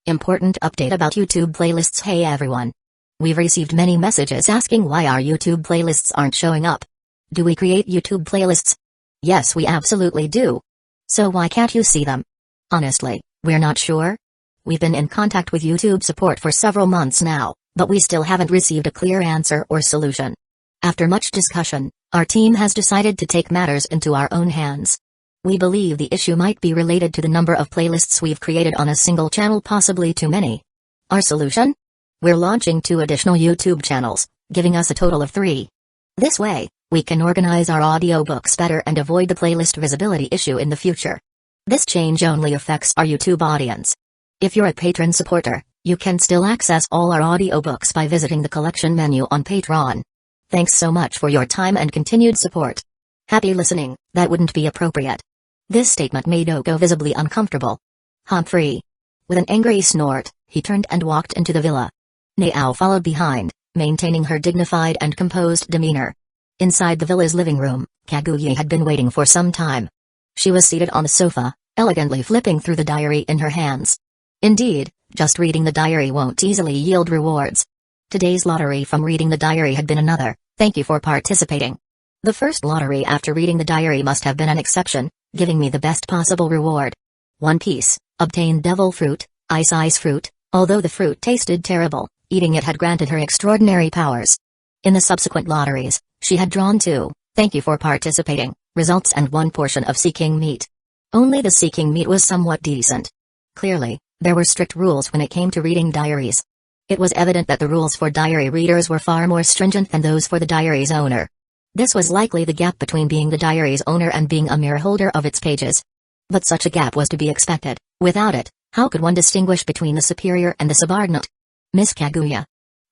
Important update about YouTube playlists. Hey everyone. We've received many messages asking why our YouTube playlists aren't showing up. Do we create YouTube playlists? Yes, we absolutely do. So why can't you see them? Honestly, we're not sure. We've been in contact with YouTube support for several months now, but we still haven't received a clear answer or solution. After much discussion, our team has decided to take matters into our own hands. We believe the issue might be related to the number of playlists we've created on a single channel, possibly too many. Our solution? We're launching 2 additional YouTube channels, giving us a total of 3. This way, we can organize our audiobooks better and avoid the playlist visibility issue in the future. This change only affects our YouTube audience. If you're a patron supporter, you can still access all our audiobooks by visiting the collection menu on Patreon. Thanks so much for your time and continued support. Happy listening. That wouldn't be appropriate. This statement made Oko visibly uncomfortable. Humphrey. With an angry snort, he turned and walked into the villa. Nao followed behind, maintaining her dignified and composed demeanor. Inside the villa's living room, Kaguya had been waiting for some time. She was seated on the sofa, elegantly flipping through the diary in her hands. Indeed, just reading the diary won't easily yield rewards. Today's lottery from reading the diary had been another. Thank you for participating. The first lottery after reading the diary must have been an exception, giving me the best possible reward. 1 piece, obtained devil fruit, ice fruit. Although the fruit tasted terrible, eating it had granted her extraordinary powers. In the subsequent lotteries, she had drawn 2, thank you for participating, results and 1 portion of seeking meat. Only the seeking meat was somewhat decent. Clearly, there were strict rules when it came to reading diaries. It was evident that the rules for diary readers were far more stringent than those for the diary's owner. This was likely the gap between being the diary's owner and being a mere holder of its pages. But such a gap was to be expected. Without it, how could one distinguish between the superior and the subordinate? Miss Kaguya.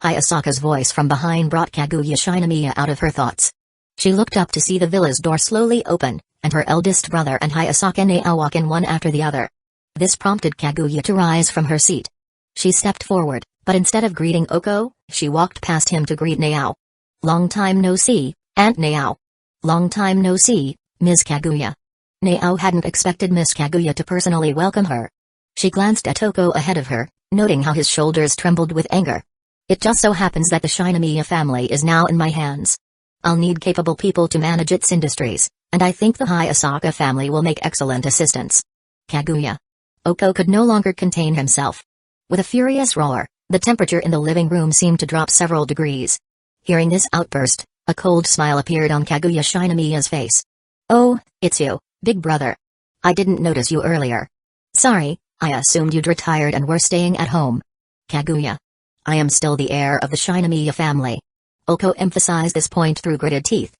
Hayasaka's voice from behind brought Kaguya Shinomiya out of her thoughts. She looked up to see the villa's door slowly open, and her eldest brother and Hayasaka Nao walk in one after the other. This prompted Kaguya to rise from her seat. She stepped forward, but instead of greeting Oko, she walked past him to greet Nao. Long time no see, Aunt Nao. Long time no see, Ms. Kaguya. Nao hadn't expected Miss Kaguya to personally welcome her. She glanced at Oko ahead of her, noting how his shoulders trembled with anger. It just so happens that the Shinomiya family is now in my hands. I'll need capable people to manage its industries, and I think the Hayasaka family will make excellent assistants. Kaguya. Oko could no longer contain himself. With a furious roar, the temperature in the living room seemed to drop several degrees. Hearing this outburst, a cold smile appeared on Kaguya Shinomiya's face. Oh, it's you, big brother. I didn't notice you earlier. Sorry, I assumed you'd retired and were staying at home. Kaguya. I am still the heir of the Shinomiya family. Oko emphasized this point through gritted teeth.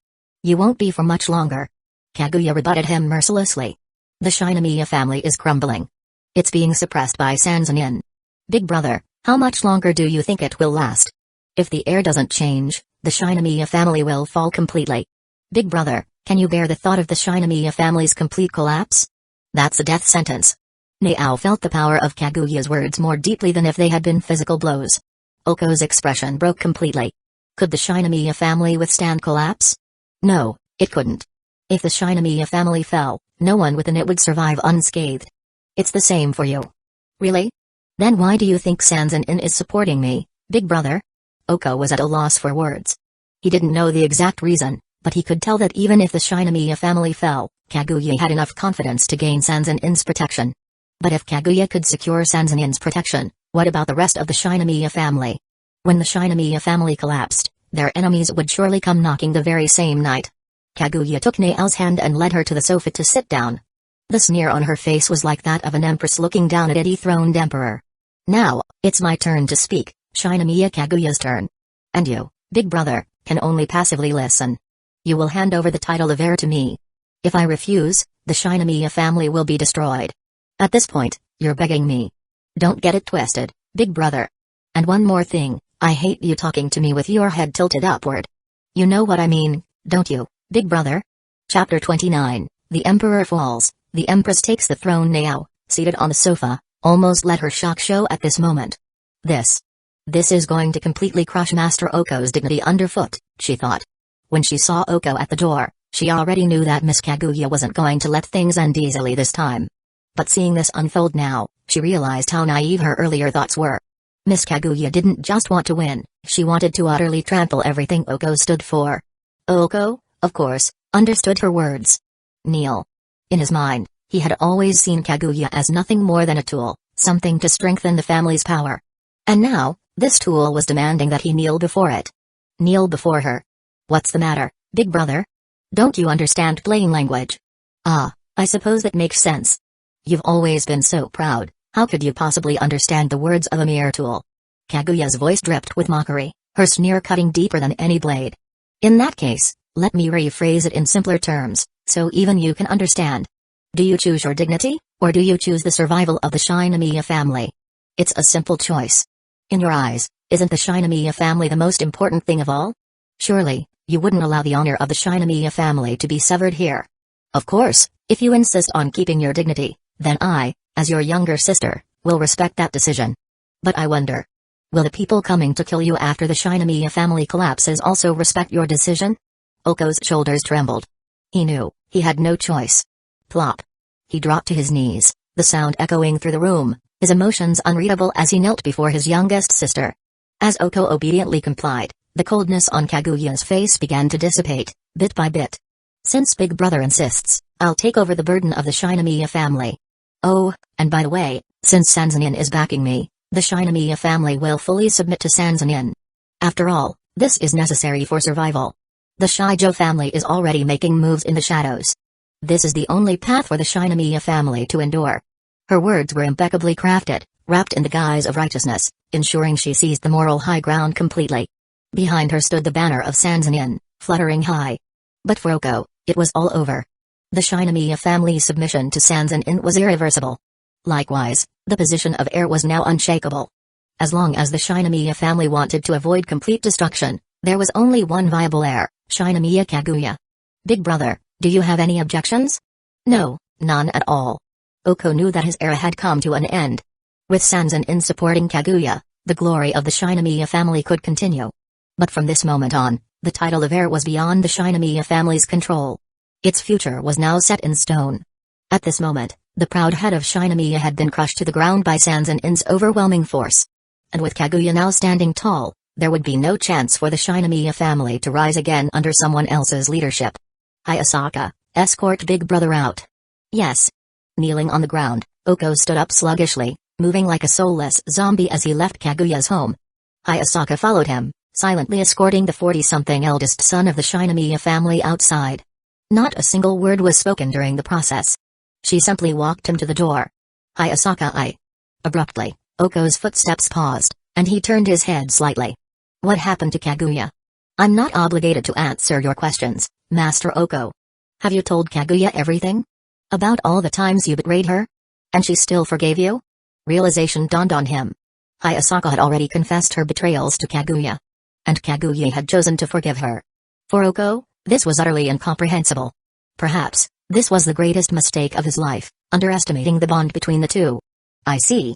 You won't be for much longer. Kaguya rebutted him mercilessly. The Shinomiya family is crumbling. It's being suppressed by Sanzanin. Big brother, how much longer do you think it will last? If the heir doesn't change, the Shinomiya family will fall completely. Big brother, can you bear the thought of the Shinomiya family's complete collapse? That's a death sentence. Nao felt the power of Kaguya's words more deeply than if they had been physical blows. Oko's expression broke completely. Could the Shinomiya family withstand collapse? No, it couldn't. If the Shinomiya family fell, no one within it would survive unscathed. It's the same for you. Really? Then why do you think Sanzanin is supporting me, big brother? Oko was at a loss for words. He didn't know the exact reason, but he could tell that even if the Shinomiya family fell, Kaguya had enough confidence to gain Sanzanin's protection. But if Kaguya could secure Sanzanin's protection, what about the rest of the Shinomiya family? When the Shinomiya family collapsed, their enemies would surely come knocking the very same night. Kaguya took Nao's hand and led her to the sofa to sit down. The sneer on her face was like that of an empress looking down at a dethroned emperor. Now, it's my turn to speak. Shinomiya Kaguya's turn. And you, big brother, can only passively listen. You will hand over the title of heir to me. If I refuse, the Shinomiya family will be destroyed. At this point, you're begging me. Don't get it twisted, big brother. And one more thing, I hate you talking to me with your head tilted upward. You know what I mean, don't you, big brother? Chapter 29, The Emperor Falls. The Empress takes the throne. Nao, seated on the sofa, almost let her shock show at this moment. This is going to completely crush Master Oko's dignity underfoot, she thought. When she saw Oko at the door, she already knew that Miss Kaguya wasn't going to let things end easily this time. But seeing this unfold now, she realized how naive her earlier thoughts were. Miss Kaguya didn't just want to win, she wanted to utterly trample everything Oko stood for. Oko, of course, understood her words. Kneel. In his mind, he had always seen Kaguya as nothing more than a tool, something to strengthen the family's power. And now, this tool was demanding that he kneel before it. Kneel before her. What's the matter, big brother? Don't you understand plain language? Ah, I suppose that makes sense. You've always been so proud, how could you possibly understand the words of a mere tool? Kaguya's voice dripped with mockery, her sneer cutting deeper than any blade. In that case, let me rephrase it in simpler terms, so even you can understand. Do you choose your dignity, or do you choose the survival of the Shinomiya family? It's a simple choice. In your eyes, isn't the Shinomiya family the most important thing of all? Surely, you wouldn't allow the honor of the Shinomiya family to be severed here. Of course, if you insist on keeping your dignity, then I, as your younger sister, will respect that decision. But I wonder, will the people coming to kill you after the Shinomiya family collapses also respect your decision? Oko's shoulders trembled. He knew, he had no choice. Plop. He dropped to his knees, the sound echoing through the room, his emotions unreadable as he knelt before his youngest sister. As Oko obediently complied, the coldness on Kaguya's face began to dissipate, bit by bit. Since Big Brother insists, I'll take over the burden of the Shinomiya family. Oh, and by the way, since Sanzanin is backing me, the Shinomiya family will fully submit to Sanzanin. After all, this is necessary for survival. The Shijo family is already making moves in the shadows. This is the only path for the Shinomiya family to endure. Her words were impeccably crafted, wrapped in the guise of righteousness, ensuring she seized the moral high ground completely. Behind her stood the banner of Sanzanin, fluttering high. But for Oko, it was all over. The Shinomiya family's submission to Sanzanin was irreversible. Likewise, the position of heir was now unshakable. As long as the Shinomiya family wanted to avoid complete destruction, there was only one viable heir, Shinomiya Kaguya. Big brother, do you have any objections? No, none at all. Oko knew that his era had come to an end. With Sanzanin supporting Kaguya, the glory of the Shinomiya family could continue. But from this moment on, the title of heir was beyond the Shinomiya family's control. Its future was now set in stone. At this moment, the proud head of Shinomiya had been crushed to the ground by Sanzanin's overwhelming force. And with Kaguya now standing tall, there would be no chance for the Shinomiya family to rise again under someone else's leadership. Hayasaka, escort Big Brother out. Yes. Kneeling on the ground, Oko stood up sluggishly, moving like a soulless zombie as he left Kaguya's home. Hayasaka followed him, silently escorting the 40-something eldest son of the Shinomiya family outside. Not a single word was spoken during the process. She simply walked him to the door. Hayasaka. Abruptly, Oko's footsteps paused, and he turned his head slightly. What happened to Kaguya? I'm not obligated to answer your questions, Master Oko. Have you told Kaguya everything? About all the times you betrayed her? And she still forgave you? Realization dawned on him. Hayasaka had already confessed her betrayals to Kaguya. And Kaguya had chosen to forgive her. For Oko, this was utterly incomprehensible. Perhaps, this was the greatest mistake of his life, underestimating the bond between the two. I see.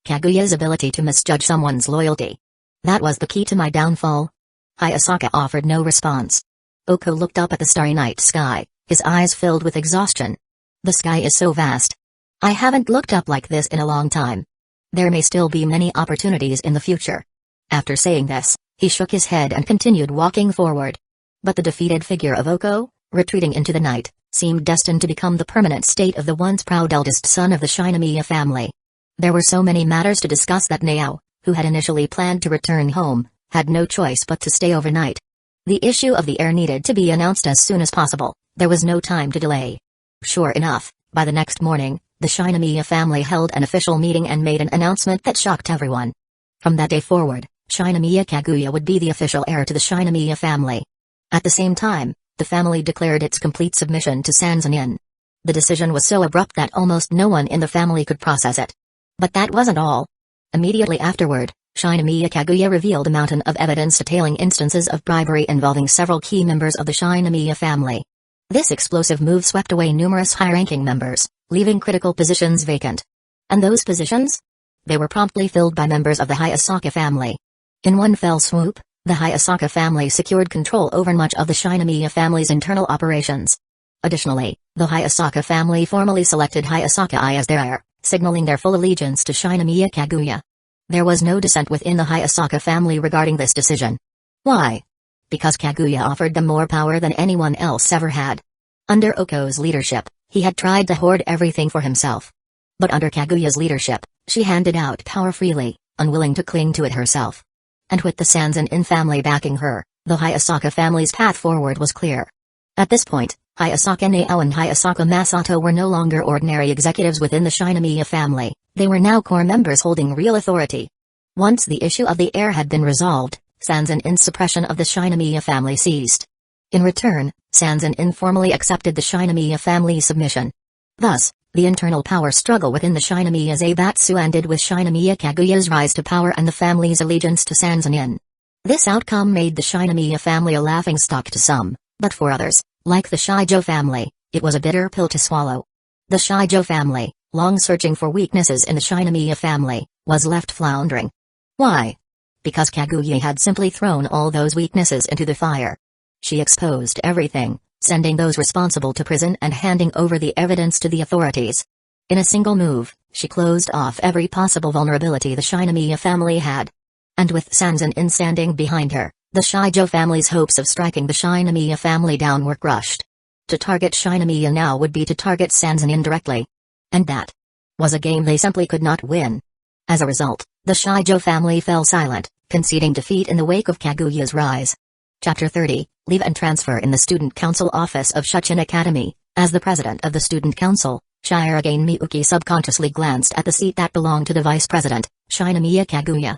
Kaguya's ability to misjudge someone's loyalty. That was the key to my downfall. Hayasaka offered no response. Oko looked up at the starry night sky, his eyes filled with exhaustion. The sky is so vast. I haven't looked up like this in a long time. There may still be many opportunities in the future. After saying this, he shook his head and continued walking forward. But the defeated figure of Oko, retreating into the night, seemed destined to become the permanent state of the once proud eldest son of the Shinomiya family. There were so many matters to discuss that Nao, who had initially planned to return home, had no choice but to stay overnight. The issue of the heir needed to be announced as soon as possible, there was no time to delay. Sure enough, by the next morning, the Shinomiya family held an official meeting and made an announcement that shocked everyone. From that day forward, Shinomiya Kaguya would be the official heir to the Shinomiya family. At the same time, the family declared its complete submission to Sanzanin. The decision was so abrupt that almost no one in the family could process it. But that wasn't all. Immediately afterward, Shinomiya Kaguya revealed a mountain of evidence detailing instances of bribery involving several key members of the Shinomiya family. This explosive move swept away numerous high-ranking members, leaving critical positions vacant. And those positions? They were promptly filled by members of the Hayasaka family. In one fell swoop, the Hayasaka family secured control over much of the Shinomiya family's internal operations. Additionally, The Hayasaka family formally selected Hayasaka I as their heir, signaling their full allegiance to Shinomiya Kaguya. There was no dissent within the Hayasaka family regarding this decision. Why? Because Kaguya offered them more power than anyone else ever had. Under Oko's leadership, he had tried to hoard everything for himself. But under Kaguya's leadership, she handed out power freely, unwilling to cling to it herself. And with the Sanzanin family backing her, the Hayasaka family's path forward was clear. At this point, Hayasaka Nao and Hayasaka Masato were no longer ordinary executives within the Shinomiya family, they were now core members holding real authority. Once the issue of the heir had been resolved, Sanzanin's suppression of the Shinomiya family ceased. In return, Sanzanin formally accepted the Shinomiya family's submission. Thus, the internal power struggle within the Shinomiya Zaibatsu ended with Shinomiya Kaguya's rise to power and the family's allegiance to Sanzanin. This outcome made the Shinomiya family a laughingstock to some, but for others, like the Shijo family, it was a bitter pill to swallow. The Shijo family, long searching for weaknesses in the Shinomiya family, was left floundering. Why? Because Kaguya had simply thrown all those weaknesses into the fire. She exposed everything, sending those responsible to prison and handing over the evidence to the authorities. In a single move, she closed off every possible vulnerability the Shinomiya family had. And with Sanzanin standing behind her, the Shijo family's hopes of striking the Shinomiya family down were crushed. To target Shinomiya now would be to target Sanzanin directly. And that was a game they simply could not win. As a result, the Shijo family fell silent, conceding defeat in the wake of Kaguya's rise. Chapter 30, Leave and Transfer in the Student Council Office of Shuchin Academy. As the president of the Student Council, Shirogane Miyuki subconsciously glanced at the seat that belonged to the vice president, Shinomiya Kaguya.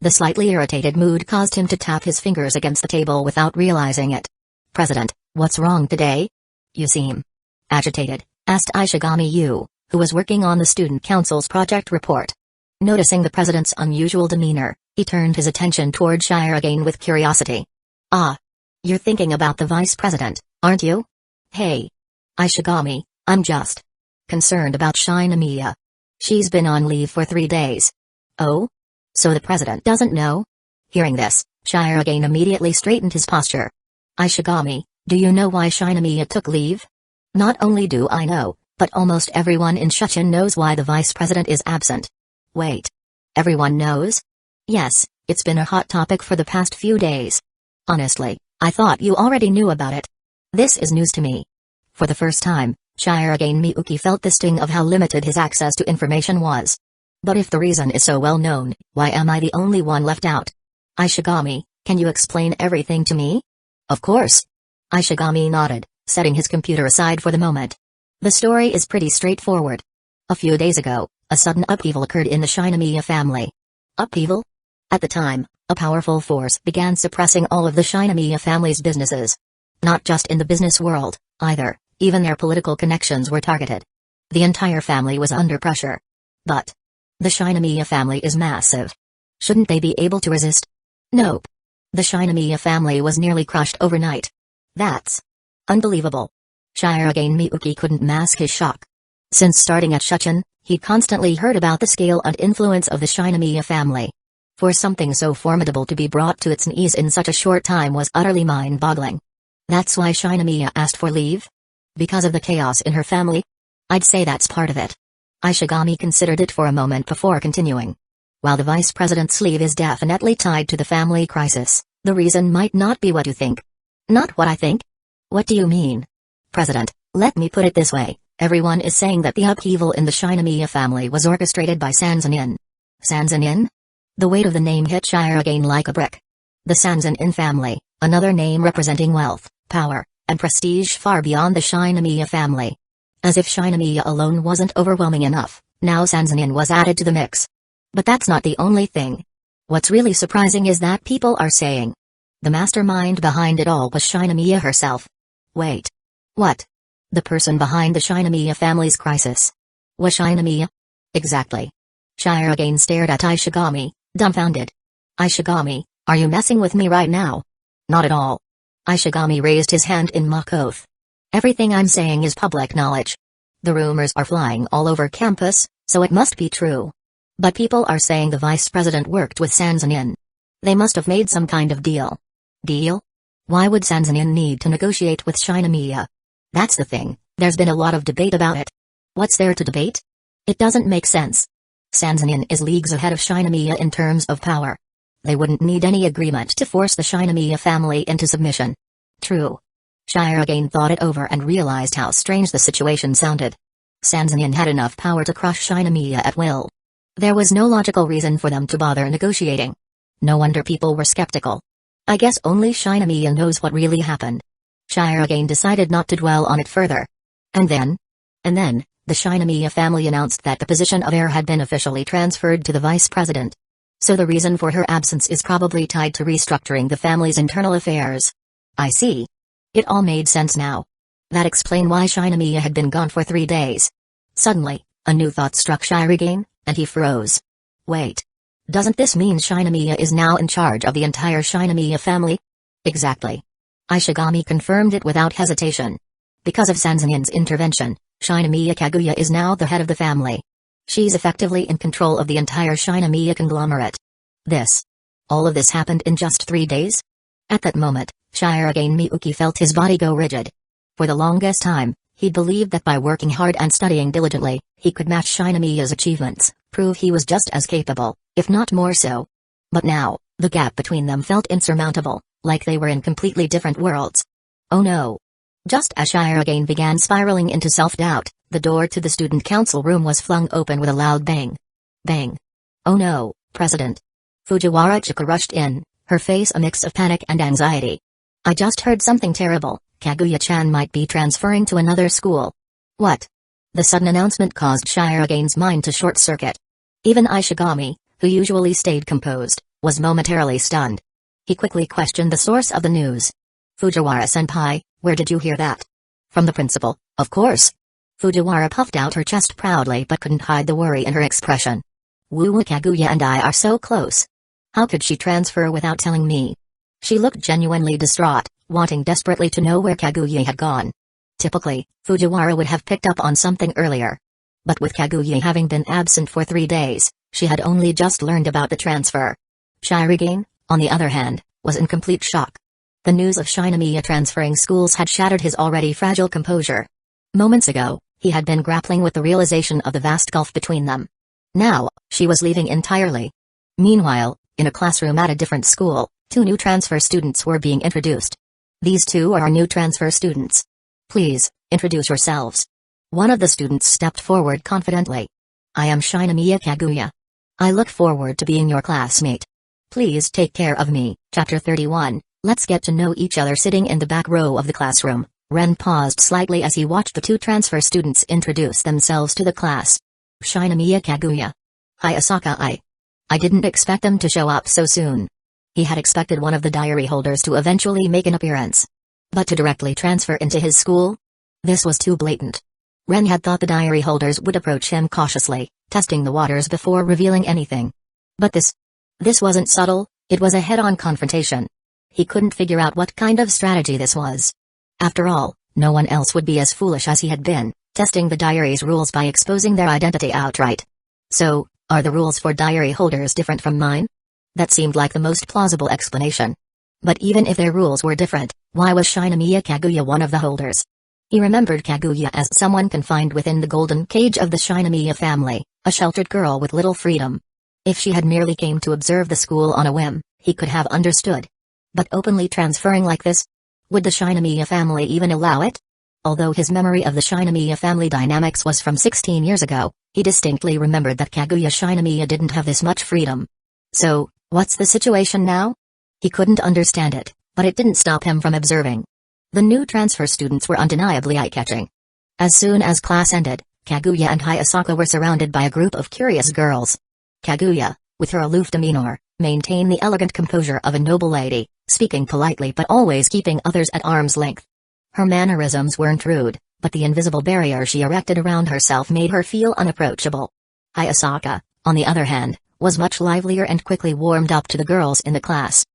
The slightly irritated mood caused him to tap his fingers against the table without realizing it. "President, what's wrong today? You seem agitated," asked Ishigami Yu, who was working on the Student Council's project report. Noticing the president's unusual demeanor, he turned his attention toward Shirogane with curiosity. "Ah. You're thinking about the vice president, aren't you?" "Hey. Ishigami, I'm just concerned about Shinomiya. She's been on leave for 3 days." "Oh? So the president doesn't know?" Hearing this, Shirogane immediately straightened his posture. "Ishigami, do you know why Shinomiya took leave?" "Not only do I know, but almost everyone in Shuchin knows why the vice president is absent." "Wait. Everyone knows?" "Yes, it's been a hot topic for the past few days." "Honestly, I thought you already knew about it." "This is news to me." For the first time, Shirogane Miyuki felt the sting of how limited his access to information was. But if the reason is so well known, why am I the only one left out? "Ishigami, can you explain everything to me?" "Of course." Ishigami nodded, setting his computer aside for the moment. The story is pretty straightforward. A few days ago, a sudden upheaval occurred in the Shinomiya family. Upheaval? At the time, a powerful force began suppressing all of the Shinomiya family's businesses. Not just in the business world, either, even their political connections were targeted. The entire family was under pressure. But the Shinomiya family is massive. Shouldn't they be able to resist? Nope. The Shinomiya family was nearly crushed overnight. That's unbelievable. Shirogane Miyuki couldn't mask his shock. Since starting at Shuchin, he'd constantly heard about the scale and influence of the Shinomiya family. For something so formidable to be brought to its knees in such a short time was utterly mind-boggling. That's why Shinomiya asked for leave? Because of the chaos in her family? I'd say that's part of it. Ishigami considered it for a moment before continuing. While the vice president's leave is definitely tied to the family crisis, the reason might not be what you think. Not what I think? What do you mean? President, let me put it this way, everyone is saying that the upheaval in the Shinomiya family was orchestrated by Sanzanin. Sanzanin? The weight of the name hit Shirogane like a brick. The Sanzanin family, another name representing wealth, power, and prestige far beyond the Shinomiya family. As if Shinomiya alone wasn't overwhelming enough, now Sanzanin was added to the mix. But that's not the only thing. What's really surprising is that people are saying the mastermind behind it all was Shinomiya herself. Wait. What? The person behind the Shinomiya family's crisis was Shinomiya? Exactly. Shirogane stared at Ishigami, dumbfounded. Ishigami, are you messing with me right now? Not at all. Ishigami raised his hand in mock oath. Everything I'm saying is public knowledge. The rumors are flying all over campus, so it must be true. But people are saying the vice president worked with Sanzanin. They must have made some kind of deal. Deal? Why would Sanzanin need to negotiate with Shinomiya? That's the thing, There's been a lot of debate about it. What's there to debate? It doesn't make sense. Sanzanin is leagues ahead of Shinomiya in terms of power. They wouldn't need any agreement to force the Shinomiya family into submission. True. Shire again thought it over and realized how strange the situation sounded. Sanzanin had enough power to crush Shinomiya at will. There was no logical reason for them to bother negotiating. No wonder people were skeptical. I guess only Shinomiya knows what really happened. Shire again decided not to dwell on it further. And then, the Shinomiya family announced that the position of heir had been officially transferred to the vice president. So the reason for her absence is probably tied to restructuring the family's internal affairs. I see. It all made sense now. That explained why Shinomiya had been gone for 3 days. Suddenly, a new thought struck Shirogane, and he froze. Wait. Doesn't this mean Shinomiya is now in charge of the entire Shinomiya family? Exactly. Ishigami confirmed it without hesitation. Because of Sanzanin's intervention, Shinomiya Kaguya is now the head of the family. She's effectively in control of the entire Shinomiya conglomerate. All of this happened in just 3 days? At that moment, Shirogane Miyuki felt his body go rigid. For the longest time, he believed that by working hard and studying diligently, he could match Shinomiya's achievements, prove he was just as capable, if not more so. But now, the gap between them felt insurmountable, like they were in completely different worlds. Oh no. Just as Shirogane began spiraling into self-doubt, the door to the student council room was flung open with a loud bang. Bang. Oh no, President. Fujiwara Chika rushed in, her face a mix of panic and anxiety. I just heard something terrible. Kaguya-chan might be transferring to another school. What? The sudden announcement caused Shirogane's mind to short-circuit. Even Ishigami, who usually stayed composed, was momentarily stunned. He quickly questioned the source of the news. Fujiwara-senpai, where did you hear that? From the principal, of course. Fujiwara puffed out her chest proudly but couldn't hide the worry in her expression. Woo Kaguya and I are so close. How could she transfer without telling me? She looked genuinely distraught, wanting desperately to know where Kaguya had gone. Typically, Fujiwara would have picked up on something earlier. But with Kaguya having been absent for 3 days, she had only just learned about the transfer. Shirogane, on the other hand, was in complete shock. The news of Shinomiya transferring schools had shattered his already fragile composure. Moments ago, he had been grappling with the realization of the vast gulf between them. Now, she was leaving entirely. Meanwhile, in a classroom at a different school, 2 new transfer students were being introduced. These 2 are our new transfer students. Please, introduce yourselves. One of the students stepped forward confidently. I am Shinomiya Kaguya. I look forward to being your classmate. Please take care of me. Chapter 31, Let's get to know each other. Sitting in the back row of the classroom, Ren paused slightly as he watched the 2 transfer students introduce themselves to the class. Shinomiya Kaguya. Hi Asaka. I didn't expect them to show up so soon. He had expected one of the diary holders to eventually make an appearance. But to directly transfer into his school? This was too blatant. Ren had thought the diary holders would approach him cautiously, testing the waters before revealing anything. But this wasn't subtle, it was a head-on confrontation. He couldn't figure out what kind of strategy this was. After all, no one else would be as foolish as he had been, testing the diary's rules by exposing their identity outright. So, are the rules for diary holders different from mine? That seemed like the most plausible explanation. But even if their rules were different, why was Shinomiya Kaguya one of the holders? He remembered Kaguya as someone confined within the golden cage of the Shinomiya family, a sheltered girl with little freedom. If she had merely came to observe the school on a whim, he could have understood. But openly transferring like this? Would the Shinomiya family even allow it? Although his memory of the Shinomiya family dynamics was from 16 years ago, he distinctly remembered that Kaguya Shinomiya didn't have this much freedom. So, what's the situation now? He couldn't understand it, but it didn't stop him from observing. The new transfer students were undeniably eye-catching. As soon as class ended, Kaguya and Hayasaka were surrounded by a group of curious girls. Kaguya, with her aloof demeanor, maintained the elegant composure of a noble lady, speaking politely but always keeping others at arm's length. Her mannerisms weren't rude, but the invisible barrier she erected around herself made her feel unapproachable. Hayasaka, on the other hand, was much livelier and quickly warmed up to the girls in the class.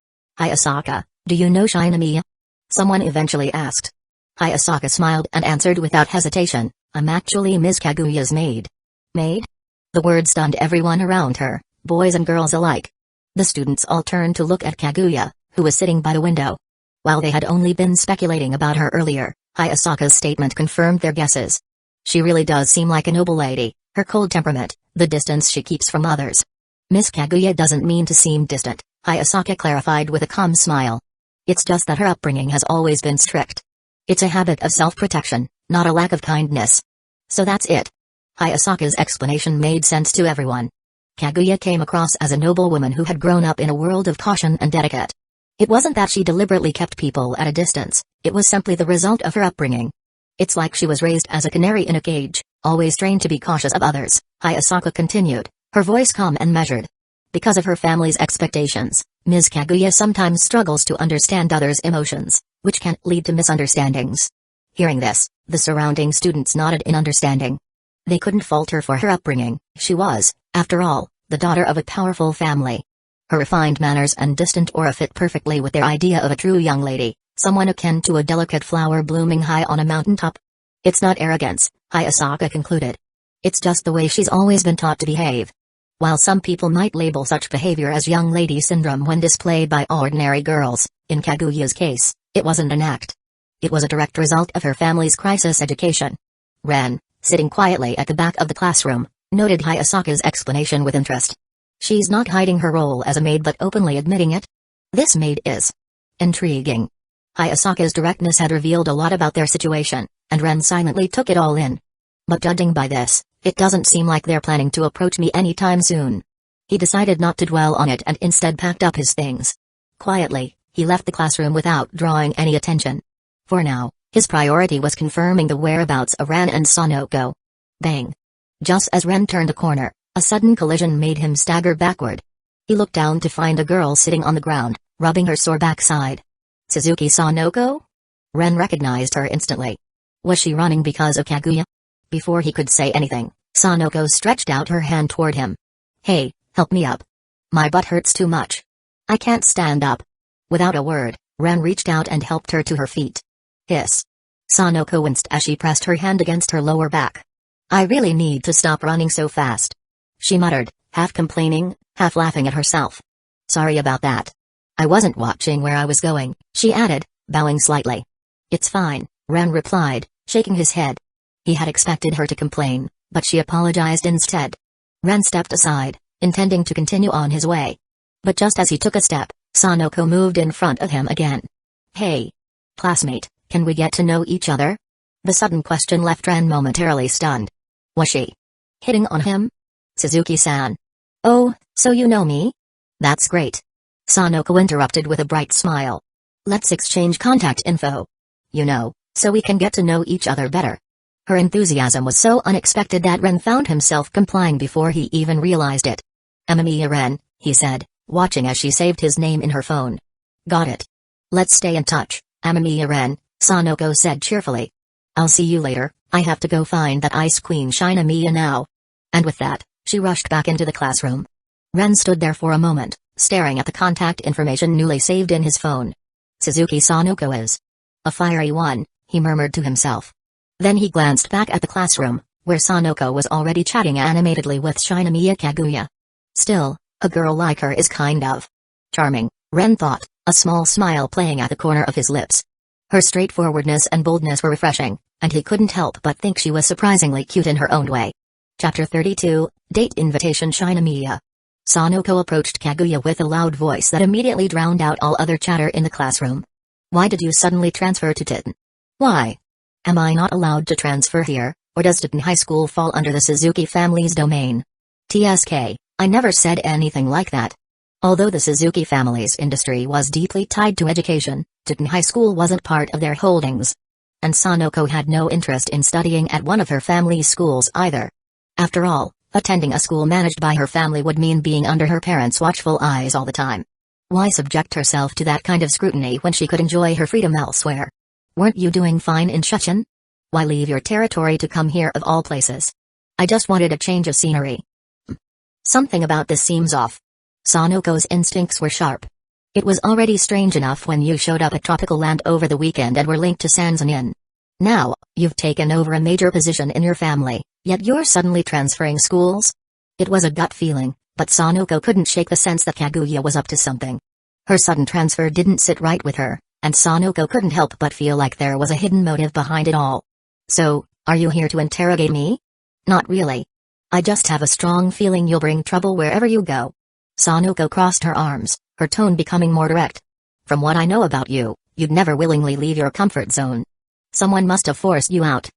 Hayasaka, do you know Shinomiya? Someone eventually asked. Hayasaka smiled and answered without hesitation, I'm actually Ms. Kaguya's maid. Maid? The word stunned everyone around her, boys and girls alike. The students all turned to look at Kaguya, who was sitting by the window. While they had only been speculating about her earlier, Hayasaka's statement confirmed their guesses. She really does seem like a noble lady, her cold temperament, the distance she keeps from others. Miss Kaguya doesn't mean to seem distant, Hayasaka clarified with a calm smile. It's just that her upbringing has always been strict. It's a habit of self-protection, not a lack of kindness. So that's it. Hayasaka's explanation made sense to everyone. Kaguya came across as a noble woman who had grown up in a world of caution and etiquette. It wasn't that she deliberately kept people at a distance, it was simply the result of her upbringing. It's like she was raised as a canary in a cage, always trained to be cautious of others, Hayasaka continued, her voice calm and measured. Because of her family's expectations, Ms. Kaguya sometimes struggles to understand others' emotions, which can lead to misunderstandings. Hearing this, the surrounding students nodded in understanding. They couldn't fault her for her upbringing, she was, after all, the daughter of a powerful family. Her refined manners and distant aura fit perfectly with their idea of a true young lady, someone akin to a delicate flower blooming high on a mountaintop. It's not arrogance, Hayasaka concluded. It's just the way she's always been taught to behave. While some people might label such behavior as young lady syndrome when displayed by ordinary girls, in Kaguya's case, it wasn't an act. It was a direct result of her family's crisis education. Ren, sitting quietly at the back of the classroom, noted Hayasaka's explanation with interest. She's not hiding her role as a maid but openly admitting it? This maid is intriguing. Hayasaka's directness had revealed a lot about their situation, and Ren silently took it all in. But judging by this, it doesn't seem like they're planning to approach me anytime soon. He decided not to dwell on it and instead packed up his things. Quietly, he left the classroom without drawing any attention. For now, his priority was confirming the whereabouts of Ren and Sanoko. Bang! Just as Ren turned a corner, a sudden collision made him stagger backward. He looked down to find a girl sitting on the ground, rubbing her sore backside. Suzuki Sanoko? Ren recognized her instantly. Was she running because of Kaguya? Before he could say anything, Sanoko stretched out her hand toward him. Hey, help me up. My butt hurts too much. I can't stand up. Without a word, Ren reached out and helped her to her feet. Hiss. Sanoko winced as she pressed her hand against her lower back. I really need to stop running so fast. She muttered, half complaining, half laughing at herself. Sorry about that. I wasn't watching where I was going, she added, bowing slightly. It's fine, Ren replied, shaking his head. He had expected her to complain, but she apologized instead. Ren stepped aside, intending to continue on his way. But just as he took a step, Sanoko moved in front of him again. Hey! Classmate, can we get to know each other? The sudden question left Ren momentarily stunned. Was she hitting on him? Suzuki-san. Oh, so you know me? That's great. Sanoko interrupted with a bright smile. Let's exchange contact info. You know, so we can get to know each other better. Her enthusiasm was so unexpected that Ren found himself complying before he even realized it. Amamiya Ren, he said, watching as she saved his name in her phone. Got it. Let's stay in touch, Amamiya Ren, Sanoko said cheerfully. I'll see you later, I have to go find that Ice Queen Shinamiya now. And with that, she rushed back into the classroom. Ren stood there for a moment, staring at the contact information newly saved in his phone. Suzuki Sanoko is a fiery one, he murmured to himself. Then he glanced back at the classroom, where Sanoko was already chatting animatedly with Shinamiya Kaguya. Still, a girl like her is kind of charming, Ren thought, a small smile playing at the corner of his lips. Her straightforwardness and boldness were refreshing, and he couldn't help but think she was surprisingly cute in her own way. Chapter 32, Date Invitation Shinamiya. Sanoko approached Kaguya with a loud voice that immediately drowned out all other chatter in the classroom. Why did you suddenly transfer to Titan? Why? Am I not allowed to transfer here, or does Titan High School fall under the Suzuki family's domain? TSK, I never said anything like that. Although the Suzuki family's industry was deeply tied to education, Titan High School wasn't part of their holdings. And Sanoko had no interest in studying at one of her family's schools either. After all, attending a school managed by her family would mean being under her parents' watchful eyes all the time. Why subject herself to that kind of scrutiny when she could enjoy her freedom elsewhere? Weren't you doing fine in Shushin? Why leave your territory to come here of all places? I just wanted a change of scenery. Something about this seems off. Sanoko's instincts were sharp. It was already strange enough when you showed up at Tropical Land over the weekend and were linked to Sanzanin. Now, you've taken over a major position in your family, yet you're suddenly transferring schools? It was a gut feeling, but Sanoko couldn't shake the sense that Kaguya was up to something. Her sudden transfer didn't sit right with her, and Sanoko couldn't help but feel like there was a hidden motive behind it all. So, are you here to interrogate me? Not really. I just have a strong feeling you'll bring trouble wherever you go. Sanoko crossed her arms, her tone becoming more direct. From what I know about you, you'd never willingly leave your comfort zone. Someone must have forced you out.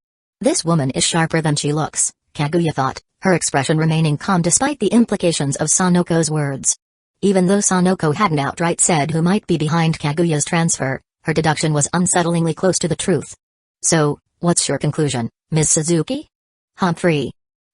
This woman is sharper than she looks, Kaguya thought, her expression remaining calm despite the implications of Sanoko's words. Even though Sanoko hadn't outright said who might be behind Kaguya's transfer, her deduction was unsettlingly close to the truth. So, what's your conclusion, Ms. Suzuki? Humphrey.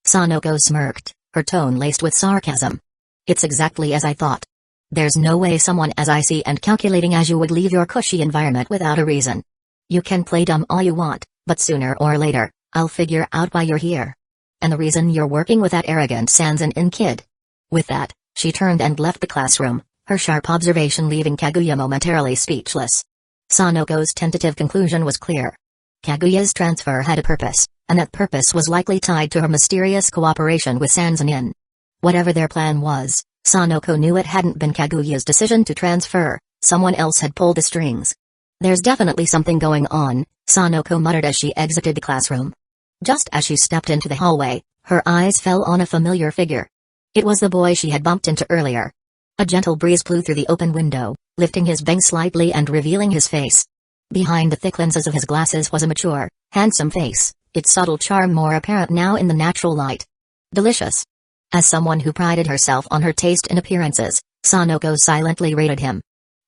Sanoko smirked, her tone laced with sarcasm. It's exactly as I thought. There's no way someone as icy and calculating as you would leave your cushy environment without a reason. You can play dumb all you want, but sooner or later, I'll figure out why you're here. And the reason you're working with that arrogant Sanzan-in kid. With that, she turned and left the classroom, her sharp observation leaving Kaguya momentarily speechless. Sanoko's tentative conclusion was clear. Kaguya's transfer had a purpose, and that purpose was likely tied to her mysterious cooperation with Sanzan-in. Whatever their plan was, Sanoko knew it hadn't been Kaguya's decision to transfer, someone else had pulled the strings. There's definitely something going on, Sanoko muttered as she exited the classroom. Just as she stepped into the hallway, her eyes fell on a familiar figure. It was the boy she had bumped into earlier. A gentle breeze blew through the open window, lifting his bang slightly and revealing his face. Behind the thick lenses of his glasses was a mature, handsome face, its subtle charm more apparent now in the natural light. Delicious. As someone who prided herself on her taste in appearances, Sanoko silently rated him.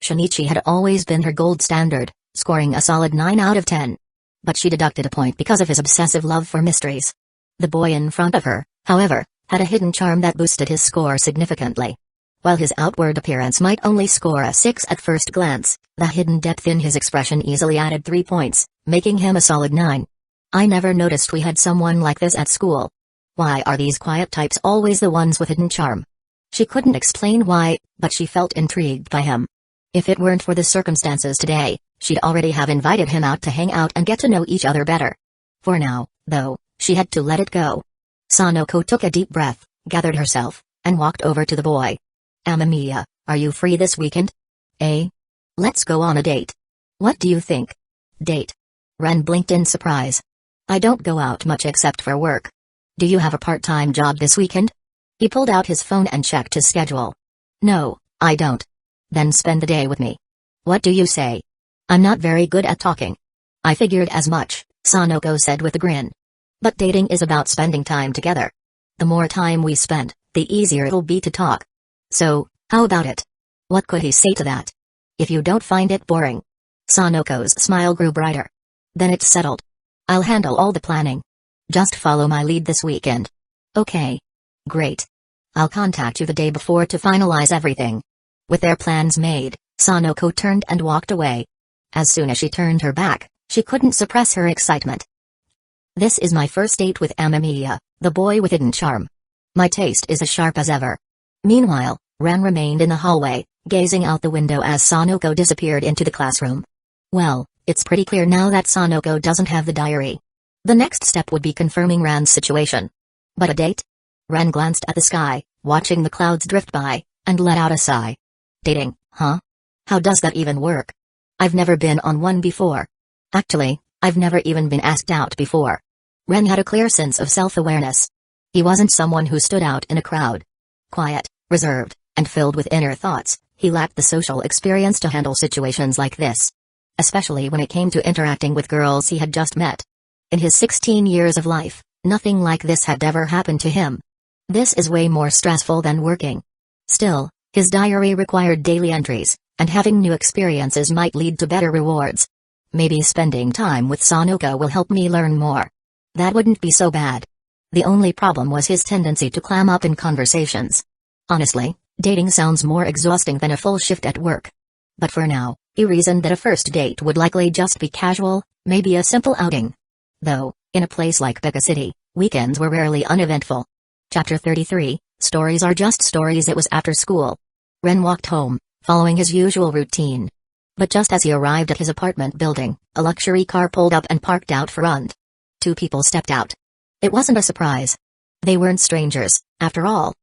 Shinichi had always been her gold standard, scoring a solid 9 out of 10. But she deducted a point because of his obsessive love for mysteries. The boy in front of her, however, had a hidden charm that boosted his score significantly. While his outward appearance might only score a 6 at first glance, the hidden depth in his expression easily added 3 points, making him a solid 9. I never noticed we had someone like this at school. Why are these quiet types always the ones with hidden charm? She couldn't explain why, but she felt intrigued by him. If it weren't for the circumstances today, she'd already have invited him out to hang out and get to know each other better. For now, though, she had to let it go. Sanoko took a deep breath, gathered herself, and walked over to the boy. Amamiya, are you free this weekend? Let's go on a date. What do you think? Date? Ren blinked in surprise. I don't go out much except for work. Do you have a part-time job this weekend? He pulled out his phone and checked his schedule. No, I don't. Then spend the day with me. What do you say? I'm not very good at talking. I figured as much, Sanoko said with a grin. But dating is about spending time together. The more time we spend, the easier it'll be to talk. So, how about it? What could he say to that? If you don't find it boring. Sanoko's smile grew brighter. Then it's settled. I'll handle all the planning. Just follow my lead this weekend. Okay. Great. I'll contact you the day before to finalize everything. With their plans made, Sanoko turned and walked away. As soon as she turned her back, she couldn't suppress her excitement. This is my first date with Amamiya, the boy with hidden charm. My taste is as sharp as ever. Meanwhile, Ren remained in the hallway, gazing out the window as Sanoko disappeared into the classroom. Well, it's pretty clear now that Sanoko doesn't have the diary. The next step would be confirming Ren's situation. But a date? Ren glanced at the sky, watching the clouds drift by, and let out a sigh. Dating, huh? How does that even work? I've never been on one before. Actually, I've never even been asked out before. Ren had a clear sense of self-awareness. He wasn't someone who stood out in a crowd. Quiet, reserved, and filled with inner thoughts, he lacked the social experience to handle situations like this. Especially when it came to interacting with girls he had just met. In his 16 years of life, nothing like this had ever happened to him. This is way more stressful than working. Still, his diary required daily entries, and having new experiences might lead to better rewards. Maybe spending time with Sanoko will help me learn more. That wouldn't be so bad. The only problem was his tendency to clam up in conversations. Honestly, dating sounds more exhausting than a full shift at work. But for now, he reasoned that a first date would likely just be casual, maybe a simple outing. Though, in a place like Beka City, weekends were rarely uneventful. Chapter 33, Stories Are Just Stories. It was after school. Ren walked home, following his usual routine. But just as he arrived at his apartment building, a luxury car pulled up and parked out front. 2 people stepped out. It wasn't a surprise. They weren't strangers, after all.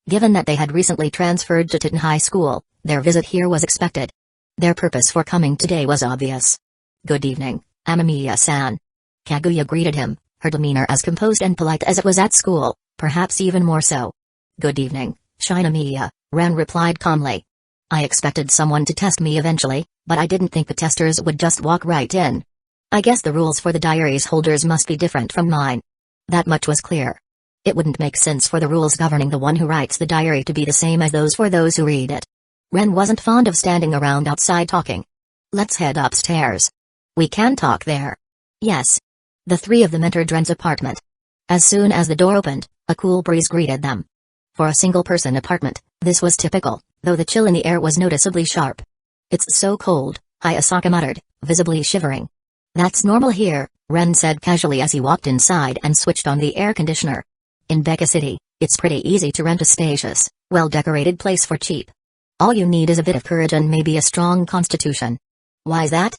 Given that they had recently transferred to Titan High School, their visit here was expected. Their purpose for coming today was obvious. "Good evening, Amamiya-san." Kaguya greeted him, her demeanor as composed and polite as it was at school, perhaps even more so. "Good evening, Shinamiya," Ren replied calmly. "I expected someone to test me eventually, but I didn't think the testers would just walk right in. I guess the rules for the diary's holders must be different from mine." That much was clear. It wouldn't make sense for the rules governing the one who writes the diary to be the same as those for those who read it. Ren wasn't fond of standing around outside talking. "Let's head upstairs." "We can talk there." "Yes." The three of them entered Ren's apartment. As soon as the door opened, a cool breeze greeted them. For a single-person apartment, this was typical, though the chill in the air was noticeably sharp. "It's so cold," Hayasaka muttered, visibly shivering. "That's normal here," Ren said casually as he walked inside and switched on the air conditioner. "In Becca City, it's pretty easy to rent a spacious, well-decorated place for cheap. All you need is a bit of courage and maybe a strong constitution." "Why's that?"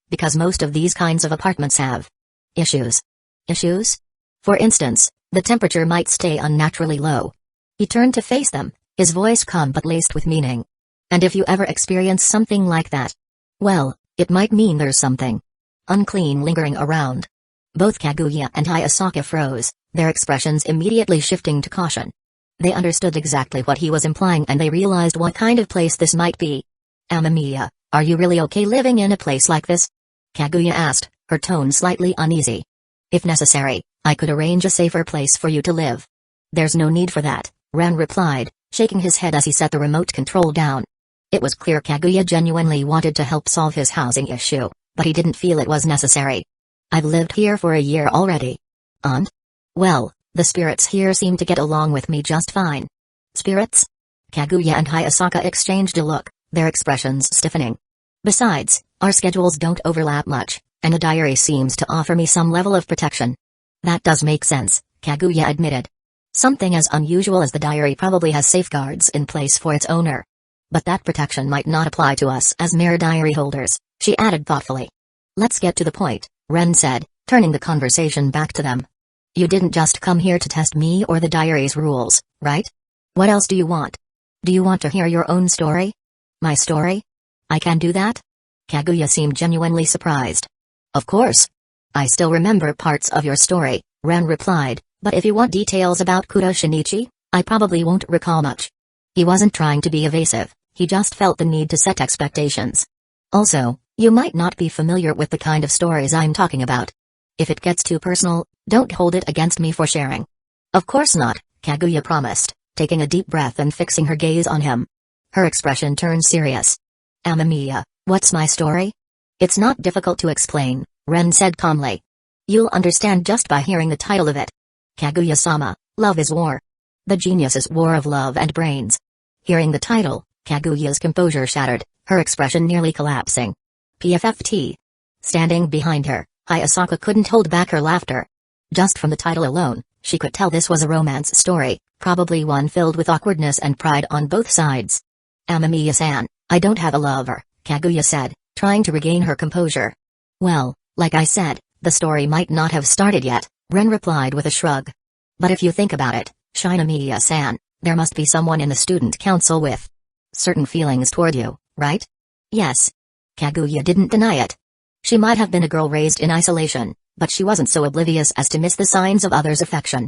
"Because most of these kinds of apartments have issues." "Issues?" "For instance, the temperature might stay unnaturally low." He turned to face them, his voice calm but laced with meaning. "And if you ever experience something like that, well, it might mean there's something unclean lingering around." Both Kaguya and Hayasaka froze, their expressions immediately shifting to caution. They understood exactly what he was implying and they realized what kind of place this might be. "Amamiya, are you really okay living in a place like this?" Kaguya asked, her tone slightly uneasy. "If necessary, I could arrange a safer place for you to live." "There's no need for that," Ren replied, shaking his head as he set the remote control down. It was clear Kaguya genuinely wanted to help solve his housing issue, but he didn't feel it was necessary. "I've lived here for a year already." "And?" "Well, the spirits here seem to get along with me just fine." "Spirits?" Kaguya and Hayasaka exchanged a look, their expressions stiffening. "Besides, our schedules don't overlap much, and the diary seems to offer me some level of protection." "That does make sense," Kaguya admitted. "Something as unusual as the diary probably has safeguards in place for its owner. But that protection might not apply to us as mere diary holders," she added thoughtfully. "Let's get to the point," Ren said, turning the conversation back to them. "You didn't just come here to test me or the diary's rules, right? What else do you want? Do you want to hear your own story?" "My story? I can do that?" Kaguya seemed genuinely surprised. "Of course. I still remember parts of your story," Ren replied, "but if you want details about Kudo Shinichi, I probably won't recall much." He wasn't trying to be evasive, he just felt the need to set expectations. "Also, you might not be familiar with the kind of stories I'm talking about. If it gets too personal, don't hold it against me for sharing." "Of course not," Kaguya promised, taking a deep breath and fixing her gaze on him. Her expression turned serious. "Amamiya, what's my story?" "It's not difficult to explain," Ren said calmly. "You'll understand just by hearing the title of it. Kaguya-sama, Love is War. The Genius's War of Love and Brains." Hearing the title, Kaguya's composure shattered, her expression nearly collapsing. PFFT. Standing behind her, Hayasaka couldn't hold back her laughter. Just from the title alone, she could tell this was a romance story, probably one filled with awkwardness and pride on both sides. "Amamiya-san, I don't have a lover," Kaguya said, trying to regain her composure. "Well, like I said, the story might not have started yet," Ren replied with a shrug. "But if you think about it, Shinamiya-san, there must be someone in the student council with certain feelings toward you, right?" "Yes." Kaguya didn't deny it. She might have been a girl raised in isolation, but she wasn't so oblivious as to miss the signs of others' affection.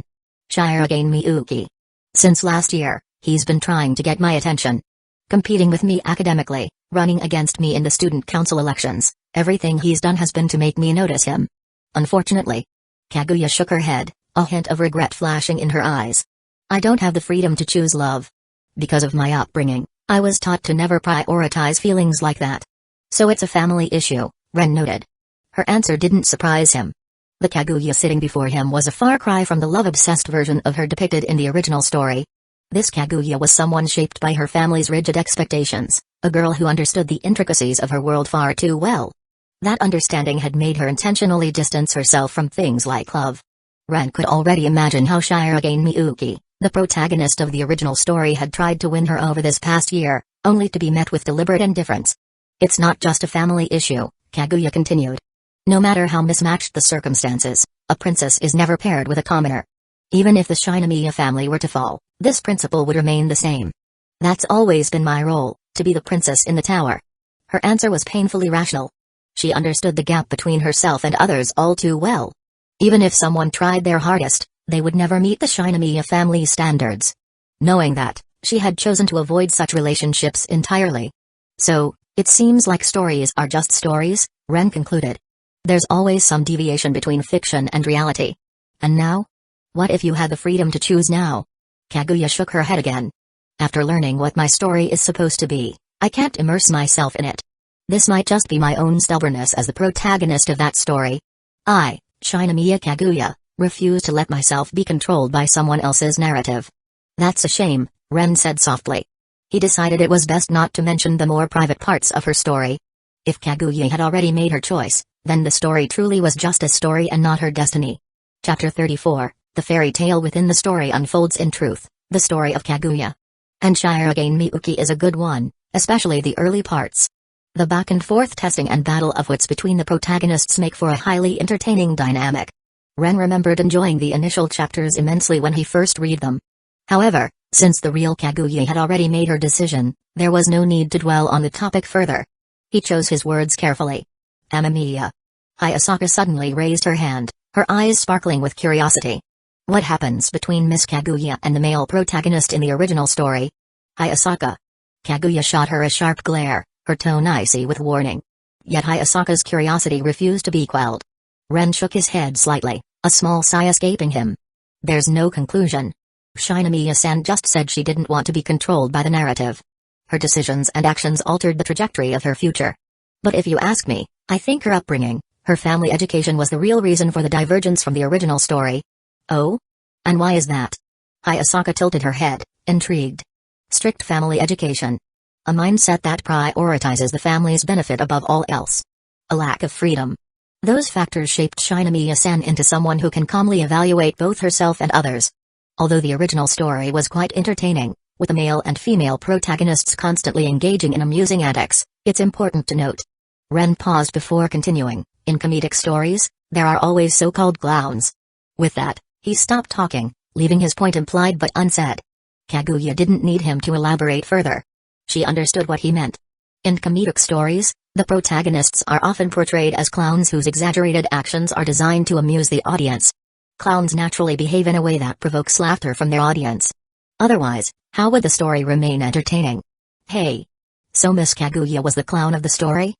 "Shirogane Miyuki. Since last year, he's been trying to get my attention. Competing with me academically, running against me in the student council elections, everything he's done has been to make me notice him. Unfortunately." Kaguya shook her head, a hint of regret flashing in her eyes. "I don't have the freedom to choose love. Because of my upbringing, I was taught to never prioritize feelings like that. So it's a family issue," Ren noted. Her answer didn't surprise him. The Kaguya sitting before him was a far cry from the love-obsessed version of her depicted in the original story. This Kaguya was someone shaped by her family's rigid expectations, a girl who understood the intricacies of her world far too well. That understanding had made her intentionally distance herself from things like love. Ren could already imagine how Shirogane Miyuki, the protagonist of the original story, had tried to win her over this past year, only to be met with deliberate indifference. "It's not just a family issue," Kaguya continued. "No matter how mismatched the circumstances, a princess is never paired with a commoner. Even if the Shinamiya family were to fall, this principle would remain the same. That's always been my role, to be the princess in the tower. Her answer was painfully rational. She understood the gap between herself and others all too well. Even if someone tried their hardest, they would never meet the Shinomiya family standards. Knowing that, she had chosen to avoid such relationships entirely. So, it seems like stories are just stories, Ren concluded. There's always some deviation between fiction and reality. And now? What if you had the freedom to choose now? Kaguya shook her head again. After learning what my story is supposed to be, I can't immerse myself in it. This might just be my own stubbornness as the protagonist of that story. I, Shinomiya Kaguya, refuse to let myself be controlled by someone else's narrative. That's a shame, Ren said softly. He decided it was best not to mention the more private parts of her story. If Kaguya had already made her choice, then the story truly was just a story and not her destiny. Chapter 34, the fairy tale within the story unfolds in truth, the story of Kaguya. And Shirogane Miyuki is a good one, especially the early parts. The back and forth testing and battle of wits between the protagonists make for a highly entertaining dynamic. Ren remembered enjoying the initial chapters immensely when he first read them. However, since the real Kaguya had already made her decision, there was no need to dwell on the topic further. He chose his words carefully. Amamiya. Hayasaka suddenly raised her hand, her eyes sparkling with curiosity. What happens between Miss Kaguya and the male protagonist in the original story? Hayasaka. Kaguya shot her a sharp glare, her tone icy with warning. Yet Hayasaka's curiosity refused to be quelled. Ren shook his head slightly, a small sigh escaping him. There's no conclusion. Shinomiya-san just said she didn't want to be controlled by the narrative. Her decisions and actions altered the trajectory of her future. But if you ask me, I think her upbringing, her family education was the real reason for the divergence from the original story. Oh? And why is that? Hayasaka tilted her head, intrigued. Strict family education. A mindset that prioritizes the family's benefit above all else. A lack of freedom. Those factors shaped Shinomiya-san into someone who can calmly evaluate both herself and others. Although the original story was quite entertaining, with the male and female protagonists constantly engaging in amusing antics, it's important to note. Ren paused before continuing, in comedic stories, there are always so-called clowns. With that, he stopped talking, leaving his point implied but unsaid. Kaguya didn't need him to elaborate further. She understood what he meant. In comedic stories, the protagonists are often portrayed as clowns whose exaggerated actions are designed to amuse the audience. Clowns naturally behave in a way that provokes laughter from their audience. Otherwise, how would the story remain entertaining? Hey! So Miss Kaguya was the clown of the story?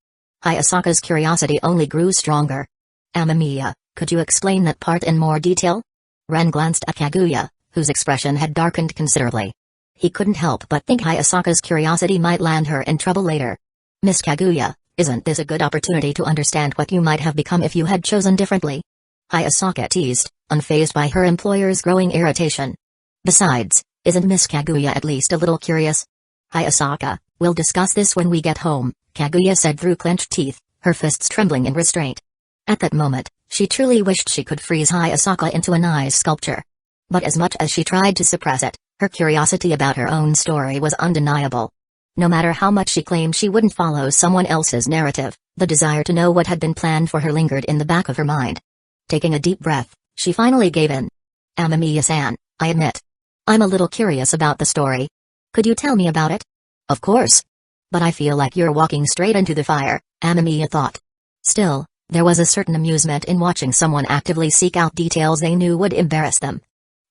Hayasaka's curiosity only grew stronger. Amamiya, could you explain that part in more detail? Ren glanced at Kaguya, whose expression had darkened considerably. He couldn't help but think Hayasaka's curiosity might land her in trouble later. Miss Kaguya, isn't this a good opportunity to understand what you might have become if you had chosen differently? Hayasaka teased, unfazed by her employer's growing irritation. Besides, isn't Miss Kaguya at least a little curious? Hayasaka, we'll discuss this when we get home, Kaguya said through clenched teeth, her fists trembling in restraint. At that moment, she truly wished she could freeze Hayasaka into an ice sculpture. But as much as she tried to suppress it, her curiosity about her own story was undeniable. No matter how much she claimed she wouldn't follow someone else's narrative, the desire to know what had been planned for her lingered in the back of her mind. Taking a deep breath, she finally gave in. Amamiya-san, I admit. I'm a little curious about the story. Could you tell me about it? Of course. But I feel like you're walking straight into the fire, Amamiya thought. Still, there was a certain amusement in watching someone actively seek out details they knew would embarrass them.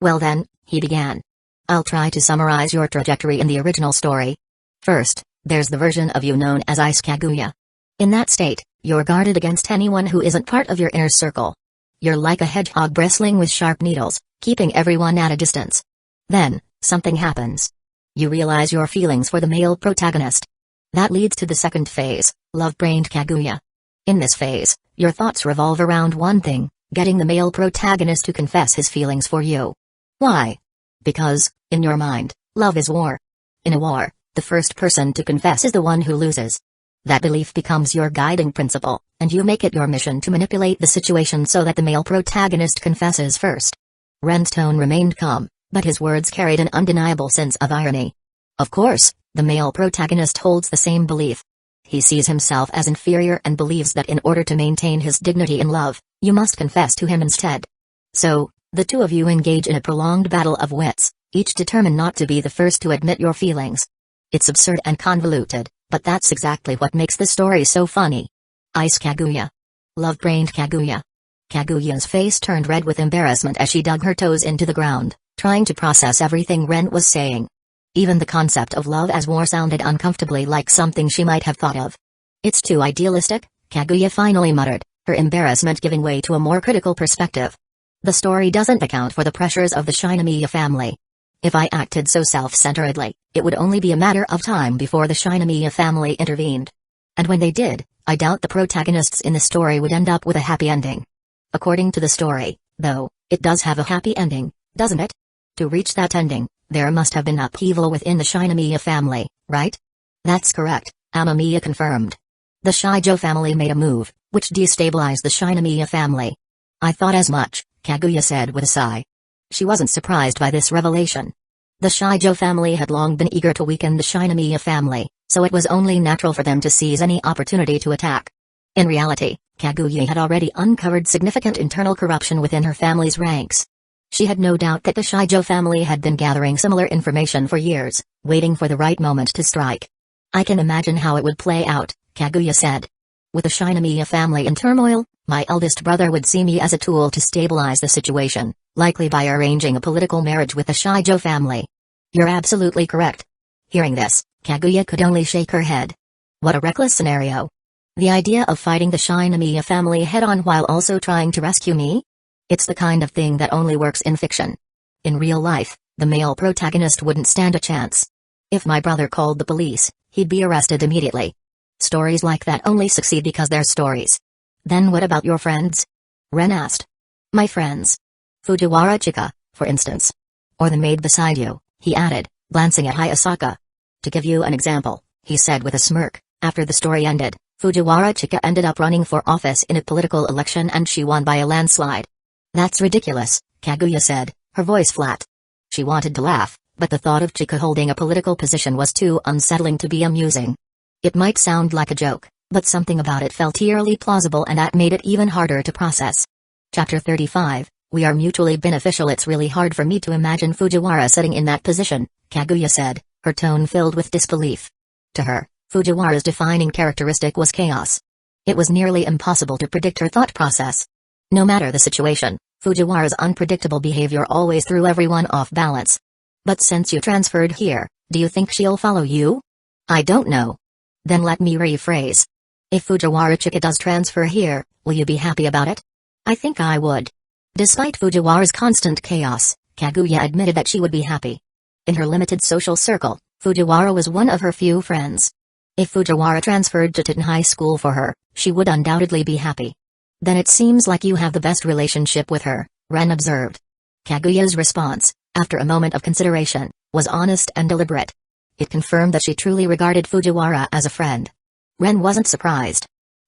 Well then, he began. I'll try to summarize your trajectory in the original story. First, there's the version of you known as Ice Kaguya. In that state, you're guarded against anyone who isn't part of your inner circle. You're like a hedgehog bristling with sharp needles, keeping everyone at a distance. Then, something happens. You realize your feelings for the male protagonist. That leads to the second phase, love-brained Kaguya. In this phase, your thoughts revolve around one thing, getting the male protagonist to confess his feelings for you. Why? Because, in your mind, love is war. In a war, the first person to confess is the one who loses. That belief becomes your guiding principle, and you make it your mission to manipulate the situation so that the male protagonist confesses first. Ren's tone remained calm, but his words carried an undeniable sense of irony. Of course, the male protagonist holds the same belief. He sees himself as inferior and believes that in order to maintain his dignity in love, you must confess to him instead. So, the two of you engage in a prolonged battle of wits, each determined not to be the first to admit your feelings. It's absurd and convoluted, But that's exactly what makes the story so funny. Ice Kaguya. Love-brained Kaguya. Kaguya's face turned red with embarrassment as she dug her toes into the ground, trying to process everything Ren was saying. Even the concept of love as war sounded uncomfortably like something she might have thought of. It's too idealistic, Kaguya finally muttered, her embarrassment giving way to a more critical perspective. The story doesn't account for the pressures of the Shinomiya family. If I acted so self-centeredly, it would only be a matter of time before the Shinomiya family intervened. And when they did, I doubt the protagonists in the story would end up with a happy ending. According to the story, though, it does have a happy ending, doesn't it? To reach that ending, there must have been upheaval within the Shinomiya family, right? That's correct, Amamiya confirmed. The Shijo family made a move, which destabilized the Shinomiya family. I thought as much, Kaguya said with a sigh. She wasn't surprised by this revelation. The Shijo family had long been eager to weaken the Shinomiya family, so it was only natural for them to seize any opportunity to attack. In reality, Kaguya had already uncovered significant internal corruption within her family's ranks. She had no doubt that the Shijo family had been gathering similar information for years, waiting for the right moment to strike. I can imagine how it would play out, Kaguya said. With the Shinomiya family in turmoil, my eldest brother would see me as a tool to stabilize the situation, likely by arranging a political marriage with the Shijo family. You're absolutely correct. Hearing this, Kaguya could only shake her head. What a reckless scenario. The idea of fighting the Shinomiya family head-on while also trying to rescue me? It's the kind of thing that only works in fiction. In real life, the male protagonist wouldn't stand a chance. If my brother called the police, he'd be arrested immediately. Stories like that only succeed because they're stories. Then what about your friends? Ren asked. My friends. Fujiwara Chika, for instance. Or the maid beside you, he added, glancing at Hayasaka. To give you an example, he said with a smirk, after the story ended, Fujiwara Chika ended up running for office in a political election and she won by a landslide. That's ridiculous, Kaguya said, her voice flat. She wanted to laugh, but the thought of Chika holding a political position was too unsettling to be amusing. It might sound like a joke, but something about it felt eerily plausible and that made it even harder to process. Chapter 35, We are mutually beneficial. It's really hard for me to imagine Fujiwara sitting in that position, Kaguya said, her tone filled with disbelief. To her, Fujiwara's defining characteristic was chaos. It was nearly impossible to predict her thought process. No matter the situation, Fujiwara's unpredictable behavior always threw everyone off balance. But since you transferred here, do you think she'll follow you? I don't know. Then let me rephrase. If Fujiwara Chika does transfer here, will you be happy about it? I think I would. Despite Fujiwara's constant chaos, Kaguya admitted that she would be happy. In her limited social circle, Fujiwara was one of her few friends. If Fujiwara transferred to Titan High School for her, she would undoubtedly be happy. Then it seems like you have the best relationship with her, Ren observed. Kaguya's response, after a moment of consideration, was honest and deliberate. It confirmed that she truly regarded Fujiwara as a friend. Ren wasn't surprised.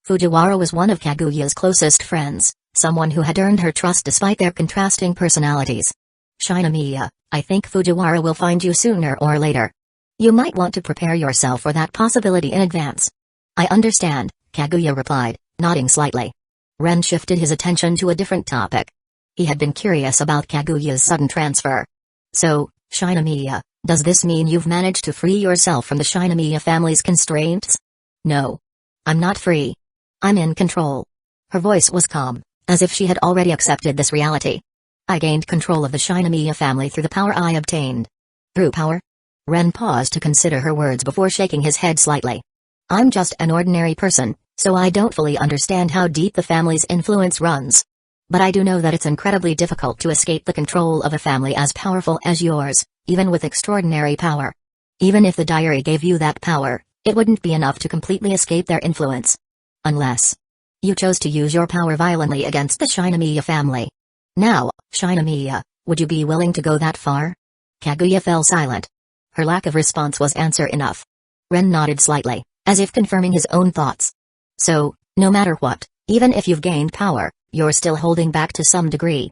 Fujiwara was one of Kaguya's closest friends, someone who had earned her trust despite their contrasting personalities. Shinomiya, I think Fujiwara will find you sooner or later. You might want to prepare yourself for that possibility in advance. I understand, Kaguya replied, nodding slightly. Ren shifted his attention to a different topic. He had been curious about Kaguya's sudden transfer. So, Shinomiya, does this mean you've managed to free yourself from the Shinomiya family's constraints? No. I'm not free. I'm in control. Her voice was calm, as if she had already accepted this reality. I gained control of the Shinomiya family through the power I obtained. Through power? Ren paused to consider her words before shaking his head slightly. I'm just an ordinary person, so I don't fully understand how deep the family's influence runs. But I do know that it's incredibly difficult to escape the control of a family as powerful as yours, even with extraordinary power. Even if the diary gave you that power, it wouldn't be enough to completely escape their influence. Unless you chose to use your power violently against the Shinomiya family. Now, Shinomiya, would you be willing to go that far? Kaguya fell silent. Her lack of response was answer enough. Ren nodded slightly, as if confirming his own thoughts. So, no matter what, even if you've gained power, you're still holding back to some degree.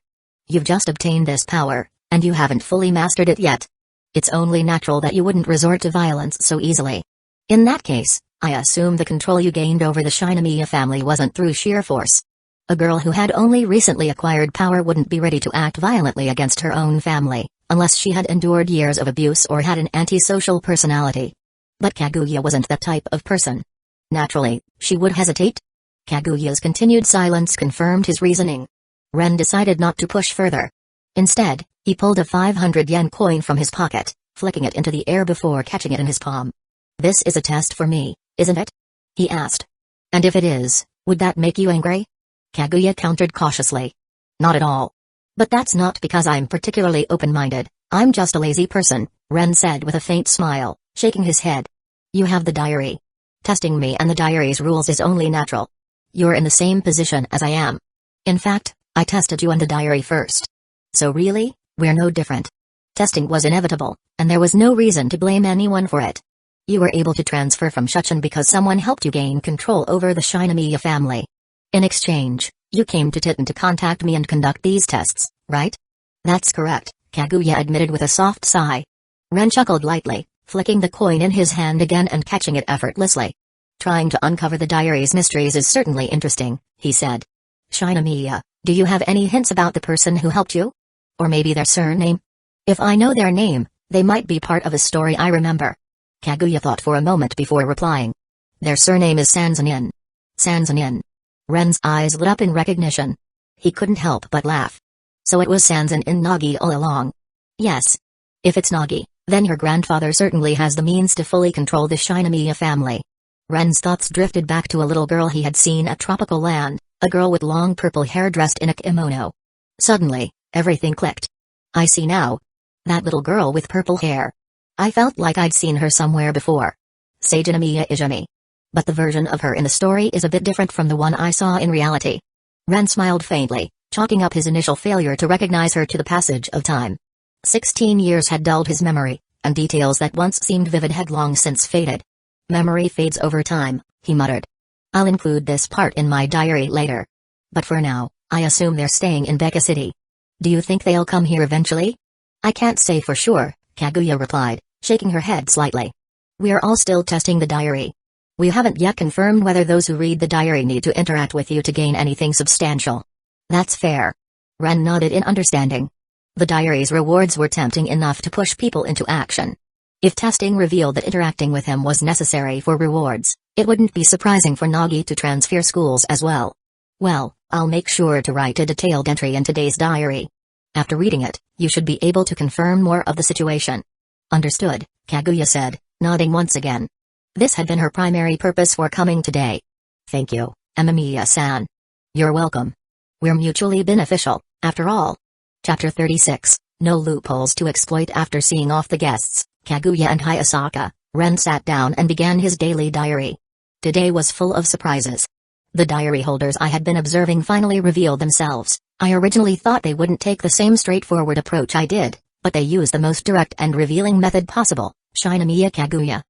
You've just obtained this power, and you haven't fully mastered it yet. It's only natural that you wouldn't resort to violence so easily. In that case, I assume the control you gained over the Shinomiya family wasn't through sheer force. A girl who had only recently acquired power wouldn't be ready to act violently against her own family, unless she had endured years of abuse or had an antisocial personality. But Kaguya wasn't that type of person. Naturally, she would hesitate. Kaguya's continued silence confirmed his reasoning. Ren decided not to push further. Instead, he pulled a 500 yen coin from his pocket, flicking it into the air before catching it in his palm. "This is a test for me, isn't it?" he asked. "And if it is, would that make you angry?" Kaguya countered cautiously. "Not at all. But that's not because I'm particularly open-minded, I'm just a lazy person," Ren said with a faint smile, shaking his head. "You have the diary. Testing me and the diary's rules is only natural. You're in the same position as I am. In fact, I tested you and the diary first. So really, we're no different. Testing was inevitable, and there was no reason to blame anyone for it. You were able to transfer from Shuchen because someone helped you gain control over the Shinomiya family. In exchange, you came to Titan to contact me and conduct these tests, right?" "That's correct," Kaguya admitted with a soft sigh. Ren chuckled lightly, flicking the coin in his hand again and catching it effortlessly. "Trying to uncover the diary's mysteries is certainly interesting," he said. "Shinomiya, do you have any hints about the person who helped you? Or maybe their surname? If I know their name, they might be part of a story I remember." Kaguya thought for a moment before replying. "Their surname is Sanzanin." "Sanzanin?" Ren's eyes lit up in recognition. He couldn't help but laugh. "So it was Sanzanin Nagi all along?" "Yes. If it's Nagi, then your grandfather certainly has the means to fully control the Shinomiya family." Ren's thoughts drifted back to a little girl he had seen at tropical land, a girl with long purple hair dressed in a kimono. Suddenly, everything clicked. "I see now. That little girl with purple hair. I felt like I'd seen her somewhere before. Seijinomiya Izumi. But the version of her in the story is a bit different from the one I saw in reality." Ren smiled faintly, chalking up his initial failure to recognize her to the passage of time. 16 years had dulled his memory, and details that once seemed vivid had long since faded. "Memory fades over time," he muttered. "I'll include this part in my diary later. But for now, I assume they're staying in Beka City. Do you think they'll come here eventually?" "I can't say for sure," Kaguya replied, shaking her head slightly. "We're all still testing the diary. We haven't yet confirmed whether those who read the diary need to interact with you to gain anything substantial." "That's fair." Ren nodded in understanding. The diary's rewards were tempting enough to push people into action. If testing revealed that interacting with him was necessary for rewards, it wouldn't be surprising for Nagi to transfer schools as well. "Well, I'll make sure to write a detailed entry in today's diary. After reading it, you should be able to confirm more of the situation." "Understood," Kaguya said, nodding once again. This had been her primary purpose for coming today. "Thank you, Amamiya-san." "You're welcome. We're mutually beneficial, after all." Chapter 36, No Loopholes to Exploit. After seeing off the guests, Kaguya and Hayasaka, Ren sat down and began his daily diary. Today was full of surprises. The diary holders I had been observing finally revealed themselves. I originally thought they wouldn't take the same straightforward approach I did, but they used the most direct and revealing method possible. Shinomiya Kaguya.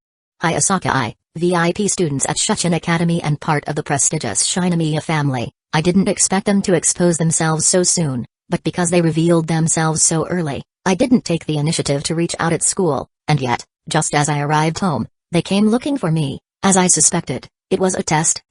Hayasaka I, VIP students at Shuchen Academy and part of the prestigious Shinomiya family. I didn't expect them to expose themselves so soon, but because they revealed themselves so early, I didn't take the initiative to reach out at school, and yet, just as I arrived home, they came looking for me. As I suspected, it was a test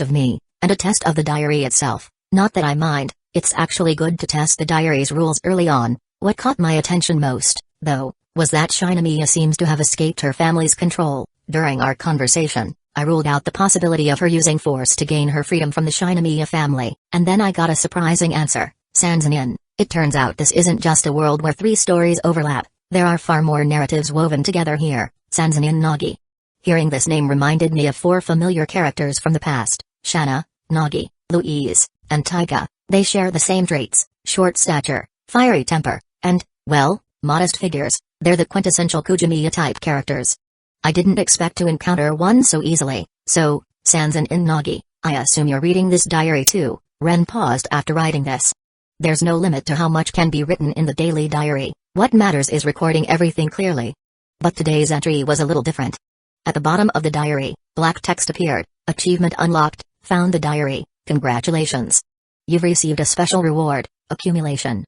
of me, and a test of the diary itself. Not that I mind, it's actually good to test the diary's rules early on. What caught my attention most, though, was that Shinomiya seems to have escaped her family's control. During our conversation, I ruled out the possibility of her using force to gain her freedom from the Shinomiya family, and then I got a surprising answer. Sanzanin. It turns out this isn't just a world where 3 stories overlap, there are far more narratives woven together here. Sanzanin Nagi. Hearing this name reminded me of 4 familiar characters from the past, Shanna, Nagi, Louise, and Taika. They share the same traits, short stature, fiery temper, and, well, modest figures. They're the quintessential Kujimiya-type characters. I didn't expect to encounter one so easily. "So, Sanzanin Nagi, I assume you're reading this diary too." Ren paused after writing this. "There's no limit to how much can be written in the daily diary. What matters is recording everything clearly." But today's entry was a little different. At the bottom of the diary, black text appeared. "Achievement unlocked, found the diary, congratulations. You've received a special reward, accumulation.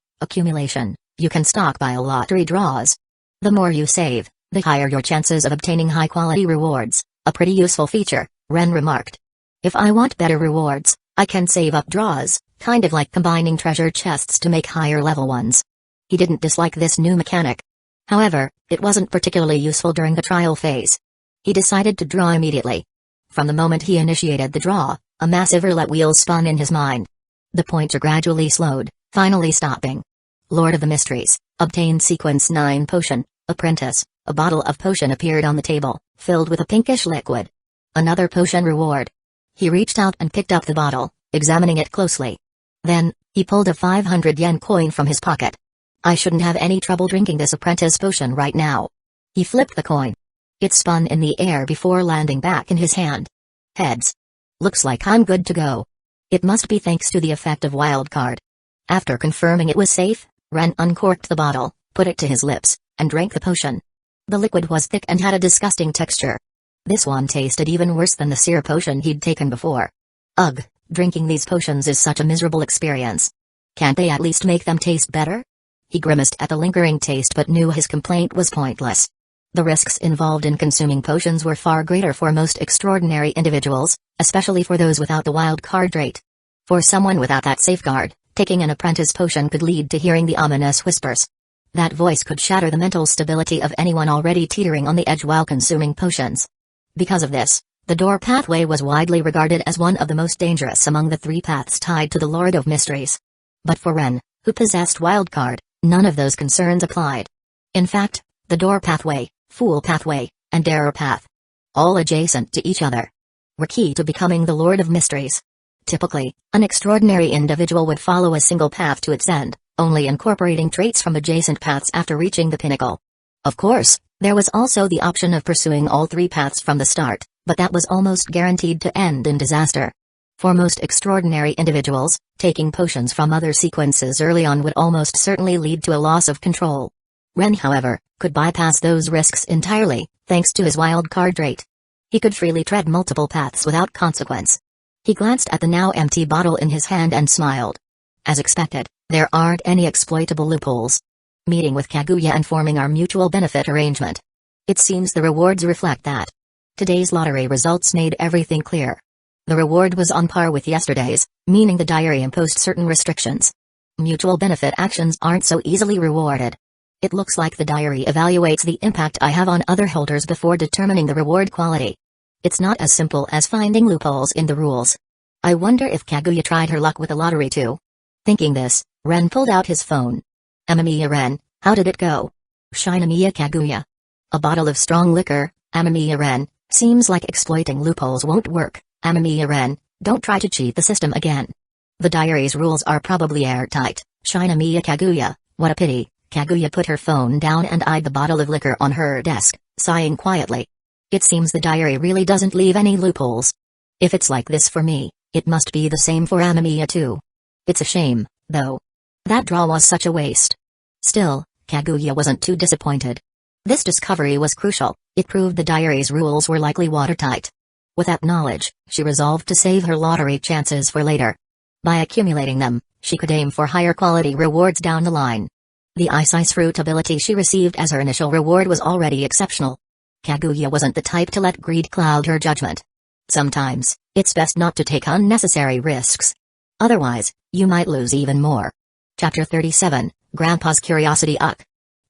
You can stockpile lottery draws. The more you save, the higher your chances of obtaining high-quality rewards. A pretty useful feature," Ren remarked. "If I want better rewards, I can save up draws, kind of like combining treasure chests to make higher-level ones." He didn't dislike this new mechanic. However, it wasn't particularly useful during the trial phase. He decided to draw immediately. From the moment he initiated the draw, a massive roulette wheel spun in his mind. The pointer gradually slowed, finally stopping. Lord of the Mysteries, obtained sequence 9 potion, apprentice. A bottle of potion appeared on the table, filled with a pinkish liquid. Another potion reward. He reached out and picked up the bottle, examining it closely. Then, he pulled a 500 yen coin from his pocket. I shouldn't have any trouble drinking this apprentice potion right now. He flipped the coin. It spun in the air before landing back in his hand. Heads. Looks like I'm good to go. It must be thanks to the effect of wild card. After confirming it was safe, Ren uncorked the bottle, put it to his lips, and drank the potion. The liquid was thick and had a disgusting texture. This one tasted even worse than the seer potion he'd taken before. Ugh, drinking these potions is such a miserable experience. Can't they at least make them taste better? He grimaced at the lingering taste but knew his complaint was pointless. The risks involved in consuming potions were far greater for most extraordinary individuals, especially for those without the wild card trait. For someone without that safeguard, taking an apprentice potion could lead to hearing the ominous whispers. That voice could shatter the mental stability of anyone already teetering on the edge while consuming potions. Because of this, the door pathway was widely regarded as one of the most dangerous among the 3 paths tied to the Lord of Mysteries. But for Ren, who possessed wildcard, none of those concerns applied. In fact, the door pathway, fool pathway, and error path, all adjacent to each other, were key to becoming the Lord of Mysteries. Typically, an extraordinary individual would follow a single path to its end, only incorporating traits from adjacent paths after reaching the pinnacle. Of course, there was also the option of pursuing all 3 paths from the start, but that was almost guaranteed to end in disaster. For most extraordinary individuals, taking potions from other sequences early on would almost certainly lead to a loss of control. Ren, however, could bypass those risks entirely, thanks to his wild card trait. He could freely tread multiple paths without consequence. He glanced at the now empty bottle in his hand and smiled. As expected, there aren't any exploitable loopholes. Meeting with Kaguya and forming our mutual benefit arrangement. It seems the rewards reflect that. Today's lottery results made everything clear. The reward was on par with yesterday's, meaning the diary imposed certain restrictions. Mutual benefit actions aren't so easily rewarded. It looks like the diary evaluates the impact I have on other holders before determining the reward quality. It's not as simple as finding loopholes in the rules. I wonder if Kaguya tried her luck with the lottery too. Thinking this, Ren pulled out his phone. Amamiya Ren, how did it go? Shinomiya Kaguya. A bottle of strong liquor, Amamiya Ren, seems like exploiting loopholes won't work. Amamiya Ren, don't try to cheat the system again. The diary's rules are probably airtight. Shinomiya Kaguya, what a pity. Kaguya put her phone down and eyed the bottle of liquor on her desk, sighing quietly. It seems the diary really doesn't leave any loopholes. If it's like this for me, it must be the same for Amamiya too. It's a shame, though. That draw was such a waste. Still, Kaguya wasn't too disappointed. This discovery was crucial. It proved the diary's rules were likely watertight. With that knowledge, she resolved to save her lottery chances for later. By accumulating them, she could aim for higher quality rewards down the line. The ice fruit ability she received as her initial reward was already exceptional. Kaguya wasn't the type to let greed cloud her judgment. Sometimes, it's best not to take unnecessary risks. Otherwise, you might lose even more. Chapter 37, Grandpa's Curiosity Uck.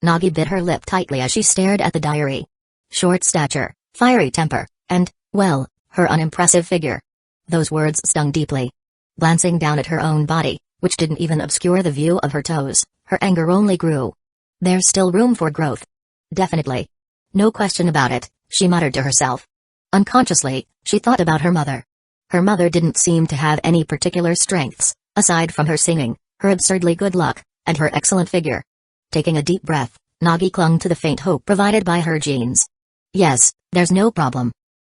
Nagi bit her lip tightly as she stared at the diary. Short stature, fiery temper, and, well, her unimpressive figure. Those words stung deeply. Glancing down at her own body, which didn't even obscure the view of her toes, her anger only grew. There's still room for growth. Definitely. No question about it, she muttered to herself. Unconsciously, she thought about her mother. Her mother didn't seem to have any particular strengths, aside from her singing, her absurdly good luck, and her excellent figure. Taking a deep breath, Nagi clung to the faint hope provided by her genes. Yes, there's no problem.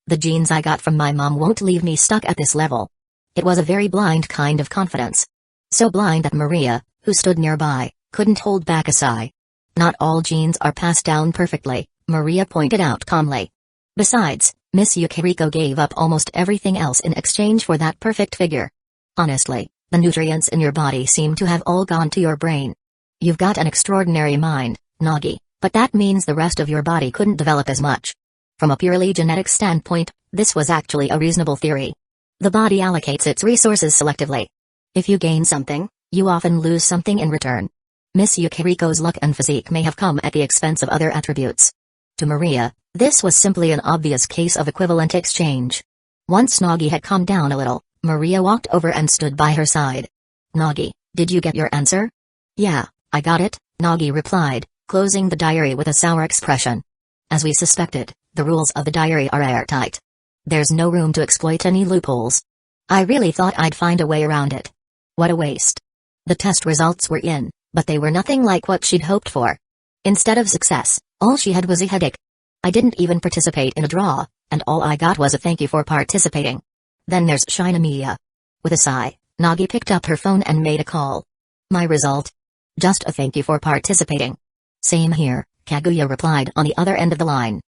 The genes I got from my mom won't leave me stuck at this level. It was a very blind kind of confidence. So blind that Maria, who stood nearby, couldn't hold back a sigh. Not all genes are passed down perfectly, Maria pointed out calmly. Besides, Miss Yukihiko gave up almost everything else in exchange for that perfect figure. Honestly, the nutrients in your body seem to have all gone to your brain. You've got an extraordinary mind, Nagi, but that means the rest of your body couldn't develop as much. From a purely genetic standpoint, this was actually a reasonable theory. The body allocates its resources selectively. If you gain something, you often lose something in return. Miss Yukihiko's luck and physique may have come at the expense of other attributes. To Maria, this was simply an obvious case of equivalent exchange. Once Nagi had calmed down a little, Maria walked over and stood by her side. "Nagi, did you get your answer?" "Yeah, I got it," Nagi replied, closing the diary with a sour expression. "As we suspected, the rules of the diary are airtight. There's no room to exploit any loopholes. I really thought I'd find a way around it. What a waste." The test results were in, but they were nothing like what she'd hoped for. Instead of success, all she had was a headache. "I didn't even participate in a draw, and all I got was a thank you for participating. Then there's Shinomiya." With a sigh, Nagi picked up her phone and made a call. "My result? Just a thank you for participating." "Same here," Kaguya replied on the other end of the line.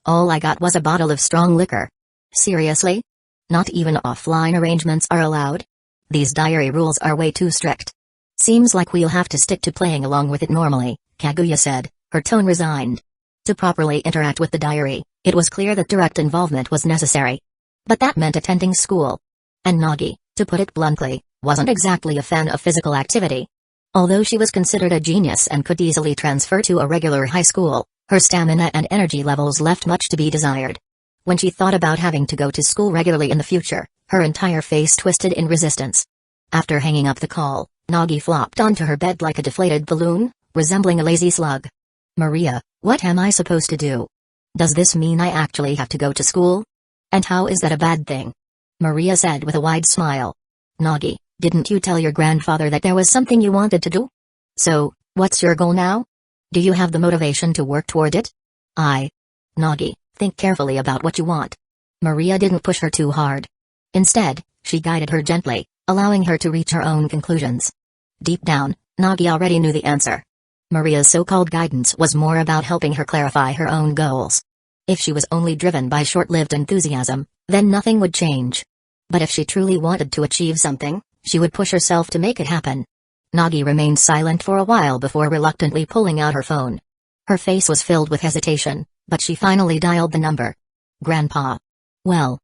"All I got was a bottle of strong liquor." "Seriously? Not even offline arrangements are allowed? These diary rules are way too strict." "Seems like we'll have to stick to playing along with it normally," Kaguya said, her tone resigned. To properly interact with the diary, it was clear that direct involvement was necessary. But that meant attending school. And Nagi, to put it bluntly, wasn't exactly a fan of physical activity. Although she was considered a genius and could easily transfer to a regular high school, her stamina and energy levels left much to be desired. When she thought about having to go to school regularly in the future, her entire face twisted in resistance. After hanging up the call, Nagi flopped onto her bed like a deflated balloon, resembling a lazy slug. "Maria, what am I supposed to do? Does this mean I actually have to go to school? And how is that a bad thing?" Maria said with a wide smile. "Nagi, didn't you tell your grandfather that there was something you wanted to do? So, what's your goal now? Do you have the motivation to work toward it?" Nagi, think carefully about what you want." Maria didn't push her too hard. Instead, she guided her gently, allowing her to reach her own conclusions. Deep down, Nagi already knew the answer. Maria's so-called guidance was more about helping her clarify her own goals. If she was only driven by short-lived enthusiasm, then nothing would change. But if she truly wanted to achieve something, she would push herself to make it happen. Nagi remained silent for a while before reluctantly pulling out her phone. Her face was filled with hesitation, but she finally dialed the number. "Grandpa." Well,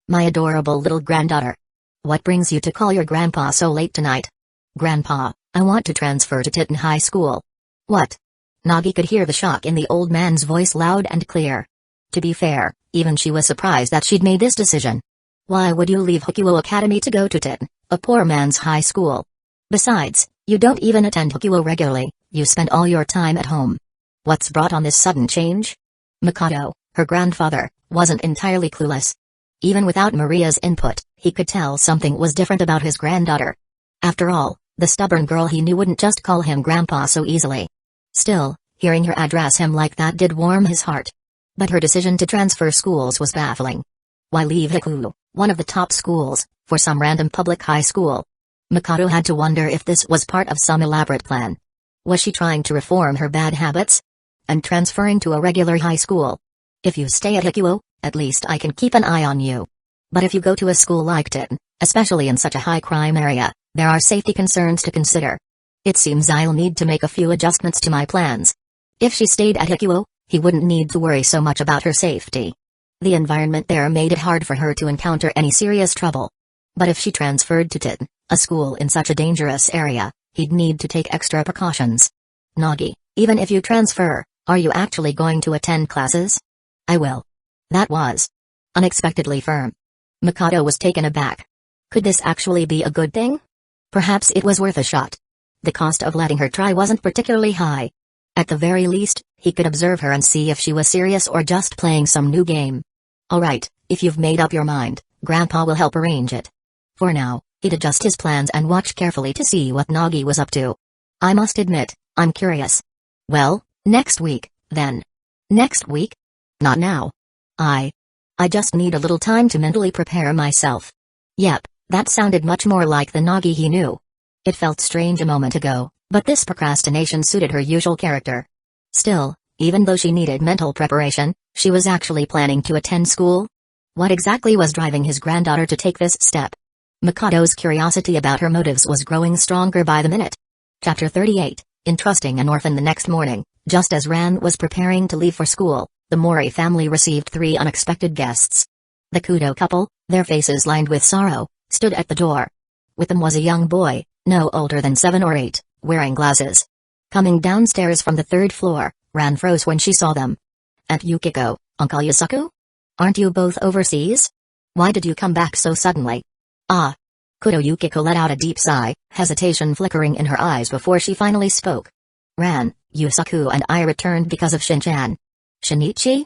my adorable little granddaughter. What brings you to call your grandpa so late tonight?" "Grandpa, I want to transfer to Titan High School." "What?" Nagi could hear the shock in the old man's voice loud and clear. To be fair, even she was surprised that she'd made this decision. Why would you leave Hokuo Academy to go to Titan, a poor man's high school? Besides, you don't even attend Hokuo regularly, you spend all your time at home. What's brought on this sudden change? Mikado, her grandfather, wasn't entirely clueless. Even without Maria's input, he could tell something was different about his granddaughter. After all, the stubborn girl he knew wouldn't just call him grandpa so easily. Still, hearing her address him like that did warm his heart. But her decision to transfer schools was baffling. Why leave Hikuyu, one of the top schools, for some random public high school? Mikado had to wonder if this was part of some elaborate plan. Was she trying to reform her bad habits? And transferring to a regular high school? "If you stay at Hikuyu, at least I can keep an eye on you. But if you go to a school like Titan, especially in such a high-crime area, there are safety concerns to consider. It seems I'll need to make a few adjustments to my plans." If she stayed at Hikuyu, he wouldn't need to worry so much about her safety. The environment there made it hard for her to encounter any serious trouble. But if she transferred to Titan, a school in such a dangerous area, he'd need to take extra precautions. "Nagi, even if you transfer, are you actually going to attend classes?" "I will." That was unexpectedly firm. Mikado was taken aback. Could this actually be a good thing? Perhaps it was worth a shot. The cost of letting her try wasn't particularly high. At the very least, he could observe her and see if she was serious or just playing some new game. "All right, if you've made up your mind, Grandpa will help arrange it." For now, he'd adjust his plans and watch carefully to see what Nagi was up to. "I must admit, I'm curious." "Well, next week, then." "Next week? Not now. I just need a little time to mentally prepare myself." Yep, that sounded much more like the Nagi he knew. It felt strange a moment ago, but this procrastination suited her usual character. Still, even though she needed mental preparation, she was actually planning to attend school. What exactly was driving his granddaughter to take this step? Mikado's curiosity about her motives was growing stronger by the minute. Chapter 38, Entrusting an Orphan. The next morning, just as Ran was preparing to leave for school, the Mori family received 3 unexpected guests. The Kudo couple, their faces lined with sorrow, stood at the door. With them was a young boy, no older than 7 or 8, wearing glasses. Coming downstairs from the 3rd floor, Ran froze when she saw them. Aunt Yukiko, Uncle Yusaku? Aren't you both overseas? Why did you come back so suddenly? Ah. Kudo Yukiko let out a deep sigh, hesitation flickering in her eyes before she finally spoke. Ran, Yusaku and I returned because of Shinchan. Shinichi?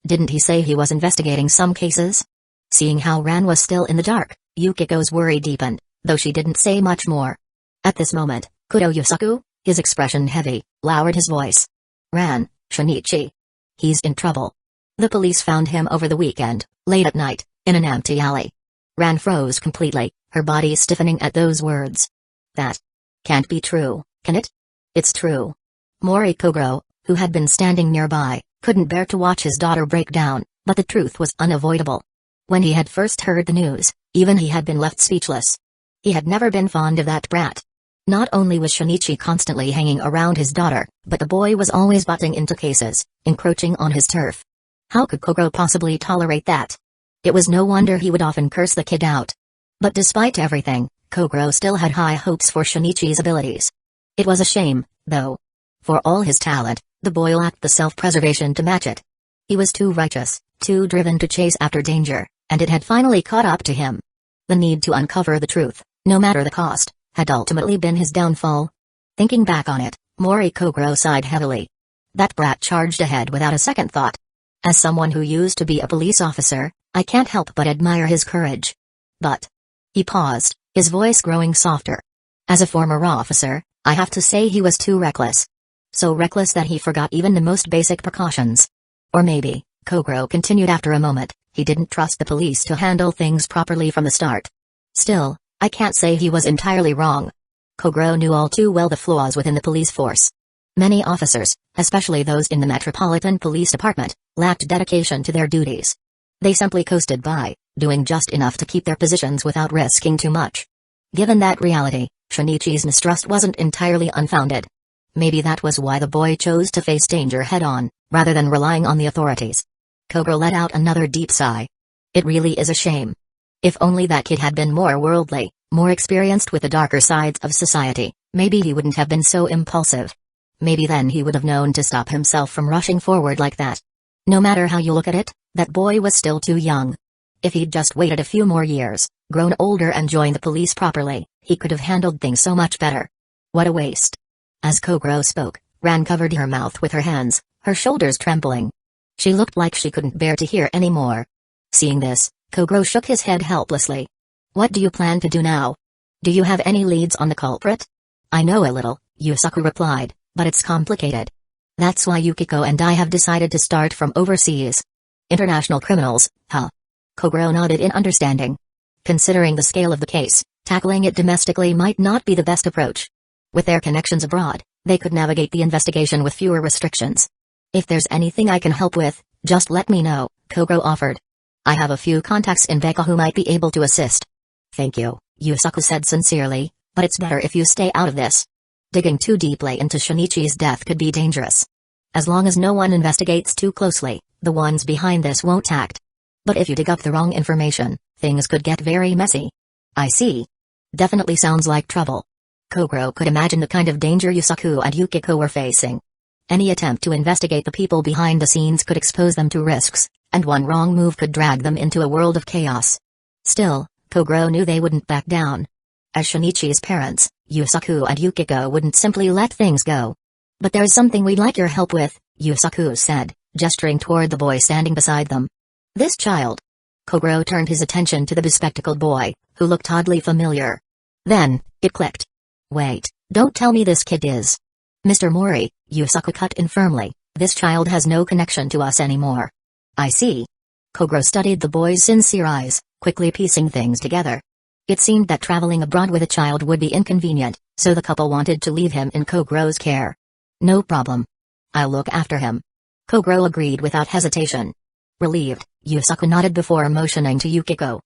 Didn't he say he was investigating some cases? Seeing how Ran was still in the dark, Yukiko's worry deepened, though she didn't say much more. At this moment, Kudo Yusaku, his expression heavy, lowered his voice. Ran, Shinichi. He's in trouble. The police found him over the weekend, late at night, in an empty alley. Ran froze completely, her body stiffening at those words. That can't be true, can it? It's true. Mori Kogoro, who had been standing nearby, couldn't bear to watch his daughter break down, but the truth was unavoidable. When he had first heard the news, even he had been left speechless. He had never been fond of that brat. Not only was Shinichi constantly hanging around his daughter, but the boy was always butting into cases, encroaching on his turf. How could Kogoro possibly tolerate that? It was no wonder he would often curse the kid out. But despite everything, Kogoro still had high hopes for Shinichi's abilities. It was a shame, though. For all his talent, the boy lacked the self-preservation to match it. He was too righteous, too driven to chase after danger, and it had finally caught up to him. The need to uncover the truth, no matter the cost, had ultimately been his downfall. Thinking back on it, Mori Kogoro sighed heavily. That brat charged ahead without a second thought. As someone who used to be a police officer, I can't help but admire his courage. But... He paused, his voice growing softer. As a former officer, I have to say he was too reckless. So reckless that he forgot even the most basic precautions. Or maybe, Kogoro continued after a moment, he didn't trust the police to handle things properly from the start. Still, I can't say he was entirely wrong. Kogoro knew all too well the flaws within the police force. Many officers, especially those in the Metropolitan Police Department, lacked dedication to their duties. They simply coasted by, doing just enough to keep their positions without risking too much. Given that reality, Shinichi's mistrust wasn't entirely unfounded. Maybe that was why the boy chose to face danger head-on, rather than relying on the authorities. Kogoro let out another deep sigh. It really is a shame. If only that kid had been more worldly, more experienced with the darker sides of society, maybe he wouldn't have been so impulsive. Maybe then he would have known to stop himself from rushing forward like that. No matter how you look at it, that boy was still too young. If he'd just waited a few more years, grown older and joined the police properly, he could have handled things so much better. What a waste. As Kogoro spoke, Ran covered her mouth with her hands, her shoulders trembling. She looked like she couldn't bear to hear any more. Seeing this, Kogoro shook his head helplessly. What do you plan to do now? Do you have any leads on the culprit? I know a little, Yusaku replied, but it's complicated. That's why Yukiko and I have decided to start from overseas. International criminals, huh? Kogoro nodded in understanding. Considering the scale of the case, tackling it domestically might not be the best approach. With their connections abroad, they could navigate the investigation with fewer restrictions. If there's anything I can help with, just let me know, Kogoro offered. I have a few contacts in Beka who might be able to assist. Thank you, Yusaku said sincerely, but it's better if you stay out of this. Digging too deeply into Shinichi's death could be dangerous. As long as no one investigates too closely, the ones behind this won't act. But if you dig up the wrong information, things could get very messy. I see. Definitely sounds like trouble. Kogoro could imagine the kind of danger Yusaku and Yukiko were facing. Any attempt to investigate the people behind the scenes could expose them to risks, and one wrong move could drag them into a world of chaos. Still, Kogoro knew they wouldn't back down. As Shinichi's parents, Yusaku and Yukiko wouldn't simply let things go. But there's something we'd like your help with, Yusaku said, gesturing toward the boy standing beside them. This child. Kogoro turned his attention to the bespectacled boy, who looked oddly familiar. Then, it clicked. Wait, don't tell me this kid is. Mr. Mori, Yusaku cut in firmly, this child has no connection to us anymore. I see. Kogoro studied the boy's sincere eyes, quickly piecing things together. It seemed that traveling abroad with a child would be inconvenient, so the couple wanted to leave him in Kogoro's care. No problem. I'll look after him. Kogoro agreed without hesitation. Relieved, Yusaku nodded before motioning to Yukiko.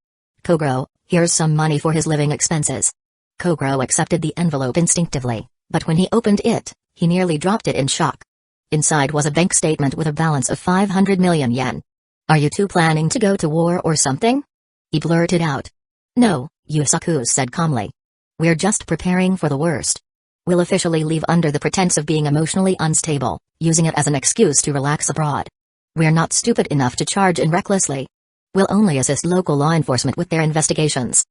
Kogoro, here's some money for his living expenses. Kogoro accepted the envelope instinctively, but when he opened it, he nearly dropped it in shock. Inside was a bank statement with a balance of 500 million yen. Are you two planning to go to war or something? He blurted out. No, Yusaku said calmly. We're just preparing for the worst. We'll officially leave under the pretense of being emotionally unstable, using it as an excuse to relax abroad. We're not stupid enough to charge in recklessly. We'll only assist local law enforcement with their investigations.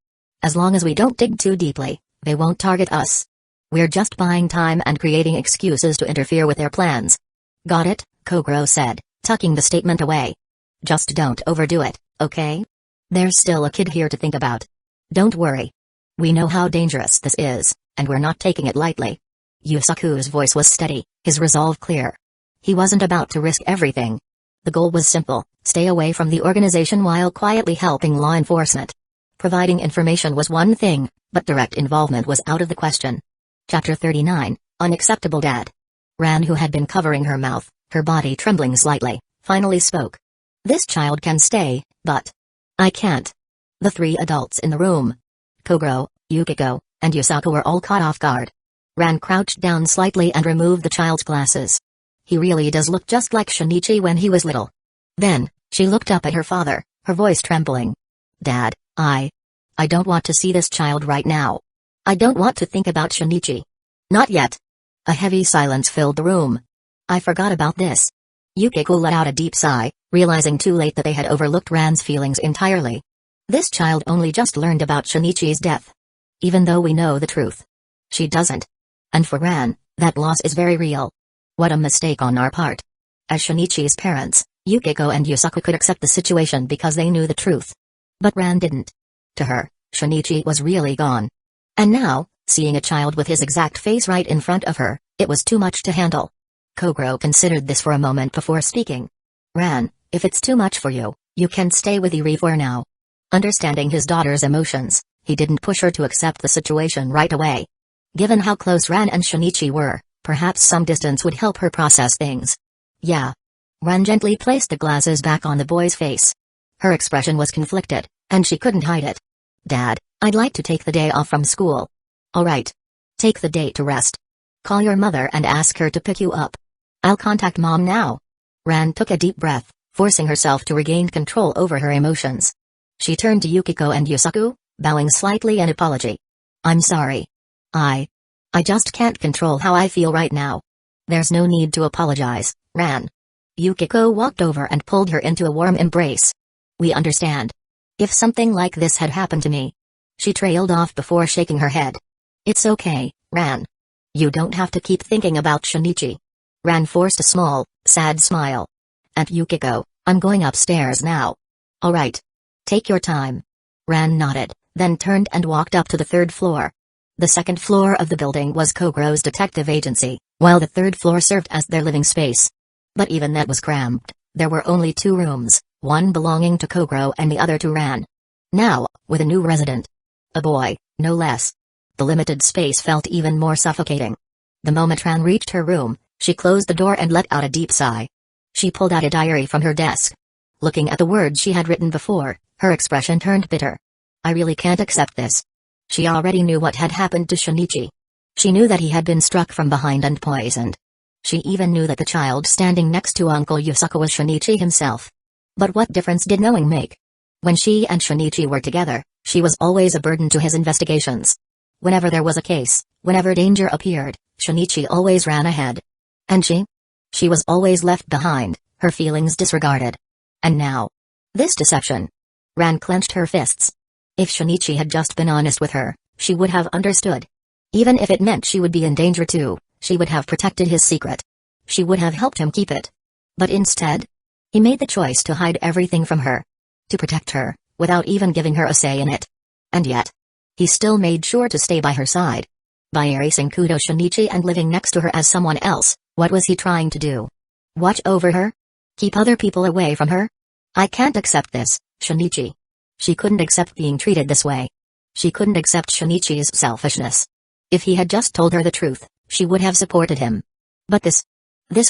As long as we don't dig too deeply, they won't target us. We're just buying time and creating excuses to interfere with their plans. Got it? Kogro said, tucking the statement away. Just don't overdo it, okay? There's still a kid here to think about. Don't worry. We know how dangerous this is, and we're not taking it lightly. Yusaku's voice was steady, his resolve clear. He wasn't about to risk everything. The goal was simple: stay away from the organization while quietly helping law enforcement. Providing information was one thing, but direct involvement was out of the question. Chapter 39, Unacceptable Dad. Ran, who had been covering her mouth, her body trembling slightly, finally spoke. This child can stay, but I can't. The three adults in the room, Kogro, Yukiko, and Yusaku, were all caught off guard. Ran crouched down slightly and removed the child's glasses. He really does look just like Shinichi when he was little. Then, she looked up at her father, her voice trembling. Dad, I don't want to see this child right now. I don't want to think about Shinichi. Not yet. A heavy silence filled the room. I forgot about this. Yukiko let out a deep sigh, realizing too late that they had overlooked Ran's feelings entirely. This child only just learned about Shinichi's death. Even though we know the truth, she doesn't. And for Ran, that loss is very real. What a mistake on our part. As Shinichi's parents, Yukiko and Yusaku could accept the situation because they knew the truth. But Ran didn't. To her, Shinichi was really gone. And now, seeing a child with his exact face right in front of her, it was too much to handle. Kogro considered this for a moment before speaking. Ran, if it's too much for you, you can stay with Iri for now. Understanding his daughter's emotions, he didn't push her to accept the situation right away. Given how close Ran and Shinichi were, perhaps some distance would help her process things. Yeah. Ran gently placed the glasses back on the boy's face. Her expression was conflicted, and she couldn't hide it. Dad, I'd like to take the day off from school. All right. Take the day to rest. Call your mother and ask her to pick you up. I'll contact Mom now. Ran took a deep breath, forcing herself to regain control over her emotions. She turned to Yukiko and Yusaku, bowing slightly in apology. I'm sorry. I just can't control how I feel right now. There's no need to apologize, Ran. Yukiko walked over and pulled her into a warm embrace. We understand. If something like this had happened to me. She trailed off before shaking her head. It's okay, Ran. You don't have to keep thinking about Shinichi. Ran forced a small, sad smile. And Yukiko, I'm going upstairs now. All right. Take your time. Ran nodded, then turned and walked up to the third floor. The second floor of the building was Kogro's detective agency, while the third floor served as their living space. But even that was cramped. There were only 2 rooms, one belonging to Kogro and the other to Ran. Now, with a new resident. A boy, no less. The limited space felt even more suffocating. The moment Ran reached her room, she closed the door and let out a deep sigh. She pulled out a diary from her desk. Looking at the words she had written before, her expression turned bitter. I really can't accept this. She already knew what had happened to Shinichi. She knew that he had been struck from behind and poisoned. She even knew that the child standing next to Uncle Yusaku was Shinichi himself. But what difference did knowing make? When she and Shinichi were together, she was always a burden to his investigations. Whenever there was a case, whenever danger appeared, Shinichi always ran ahead. And she? She was always left behind, her feelings disregarded. And now? This deception. Ran clenched her fists. If Shinichi had just been honest with her, she would have understood. Even if it meant she would be in danger too, she would have protected his secret. She would have helped him keep it. But instead, he made the choice to hide everything from her. To protect her, without even giving her a say in it. And yet, he still made sure to stay by her side. By erasing Kudo Shinichi and living next to her as someone else, what was he trying to do? Watch over her? Keep other people away from her? I can't accept this, Shinichi. She couldn't accept being treated this way. She couldn't accept Shinichi's selfishness. If he had just told her the truth, she would have supported him. But this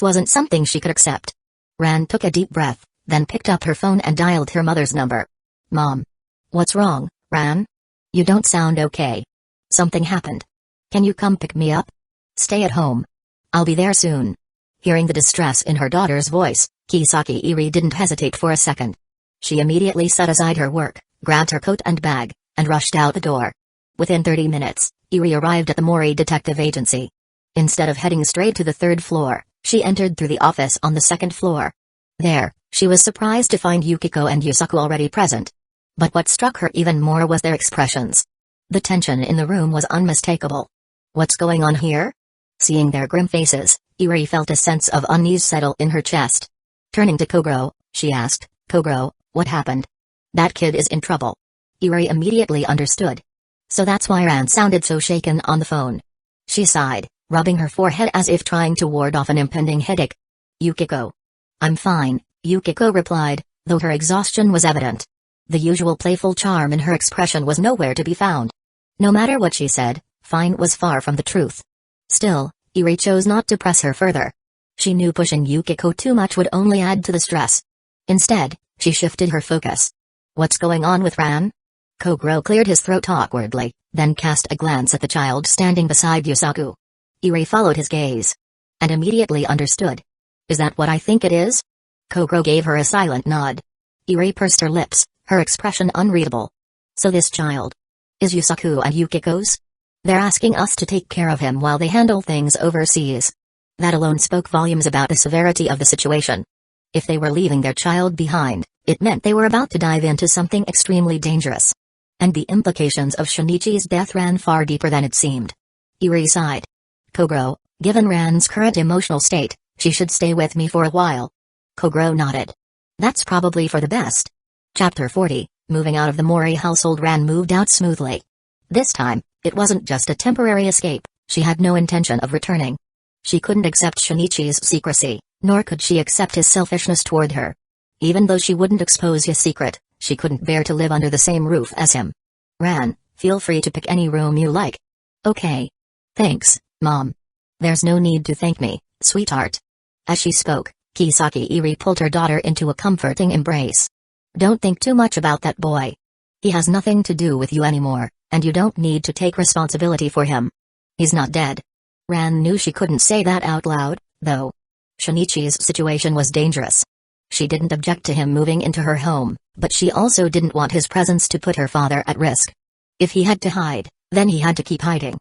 wasn't something she could accept. Ran took a deep breath, then picked up her phone and dialed her mother's number. Mom. What's wrong, Ran? You don't sound okay. Something happened. Can you come pick me up? Stay at home. I'll be there soon. Hearing the distress in her daughter's voice, Kisaki Iri didn't hesitate for a second. She immediately set aside her work, grabbed her coat and bag, and rushed out the door. Within 30 minutes, Iri arrived at the Mori Detective Agency. Instead of heading straight to the third floor, she entered through the office on the second floor. There, she was surprised to find Yukiko and Yusaku already present. But what struck her even more was their expressions. The tension in the room was unmistakable. What's going on here? Seeing their grim faces, Eri felt a sense of unease settle in her chest. Turning to Kogoro, she asked, "Kogoro, what happened?" "That kid is in trouble." Eri immediately understood. So that's why Ran sounded so shaken on the phone. She sighed, rubbing her forehead as if trying to ward off an impending headache. "Yukiko." "I'm fine," Yukiko replied, though her exhaustion was evident. The usual playful charm in her expression was nowhere to be found. No matter what she said, fine was far from the truth. Still, Eri chose not to press her further. She knew pushing Yukiko too much would only add to the stress. Instead, she shifted her focus. "What's going on with Ran?" Kogoro cleared his throat awkwardly, then cast a glance at the child standing beside Yusaku. Eri followed his gaze. And immediately understood. "Is that what I think it is?" Kogoro gave her a silent nod. Eri pursed her lips, her expression unreadable. "So this child is Yusaku and Yukiko's? They're asking us to take care of him while they handle things overseas." That alone spoke volumes about the severity of the situation. If they were leaving their child behind, it meant they were about to dive into something extremely dangerous. And the implications of Shinichi's death ran far deeper than it seemed. Eri sighed. "Kogoro, given Ran's current emotional state, she should stay with me for a while." Kogoro nodded. "That's probably for the best." Chapter 40, moving out of the Mori household. Ran moved out smoothly. This time, it wasn't just a temporary escape, she had no intention of returning. She couldn't accept Shinichi's secrecy, nor could she accept his selfishness toward her. Even though she wouldn't expose his secret, she couldn't bear to live under the same roof as him. "Ran, feel free to pick any room you like." "Okay. Thanks, Mom." "There's no need to thank me, sweetheart." As she spoke, Kisaki Eri pulled her daughter into a comforting embrace. "Don't think too much about that boy. He has nothing to do with you anymore, and you don't need to take responsibility for him. He's not dead." Ran knew she couldn't say that out loud, though. Shinichi's situation was dangerous. She didn't object to him moving into her home, but she also didn't want his presence to put her father at risk. If he had to hide, then he had to keep hiding.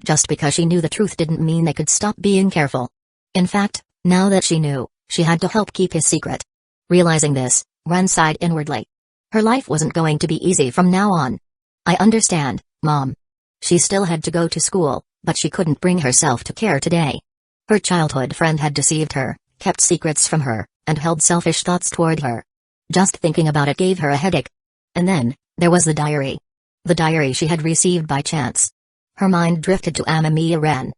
Just because she knew the truth didn't mean they could stop being careful. In fact, now that she knew, she had to help keep his secret. Realizing this, Ran sighed inwardly. Her life wasn't going to be easy from now on. "I understand, Mom." She still had to go to school, but she couldn't bring herself to care today. Her childhood friend had deceived her, kept secrets from her, and held selfish thoughts toward her. Just thinking about it gave her a headache. And then, there was the diary. The diary she had received by chance. Her mind drifted to Amamiya Ren.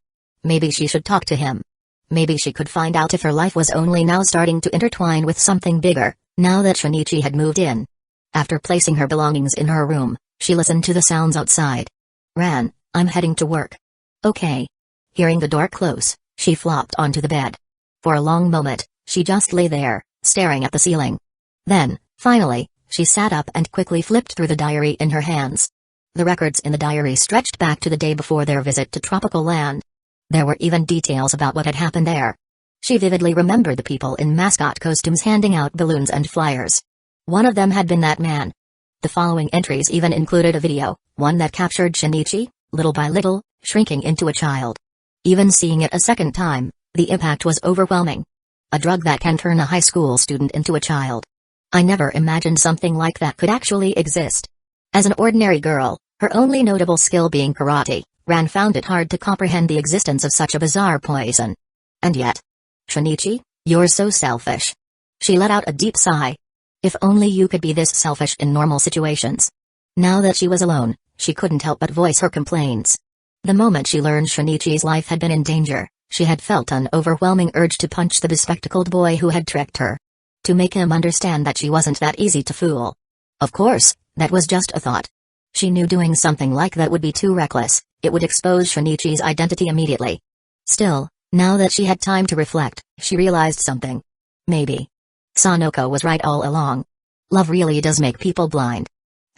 Maybe she should talk to him. Maybe she could find out if her life was only now starting to intertwine with something bigger, now that Shinichi had moved in. After placing her belongings in her room, she listened to the sounds outside. "Ran, I'm heading to work." "Okay." Hearing the door close, she flopped onto the bed. For a long moment, she just lay there, staring at the ceiling. Then, finally, she sat up and quickly flipped through the diary in her hands. The records in the diary stretched back to the day before their visit to Tropical Land. There were even details about what had happened there. She vividly remembered the people in mascot costumes handing out balloons and flyers. One of them had been that man. The following entries even included a video, one that captured Shinichi, little by little, shrinking into a child. Even seeing it a second time, the impact was overwhelming. A drug that can turn a high school student into a child. I never imagined something like that could actually exist. As an ordinary girl, her only notable skill being karate, Ran found it hard to comprehend the existence of such a bizarre poison. And yet, "Shinichi, you're so selfish." She let out a deep sigh. If only you could be this selfish in normal situations. Now that she was alone, she couldn't help but voice her complaints. The moment she learned Shinichi's life had been in danger, she had felt an overwhelming urge to punch the bespectacled boy who had tricked her. To make him understand that she wasn't that easy to fool. Of course, that was just a thought. She knew doing something like that would be too reckless, it would expose Shinichi's identity immediately. Still, now that she had time to reflect, she realized something. Maybe Sanoko was right all along. Love really does make people blind.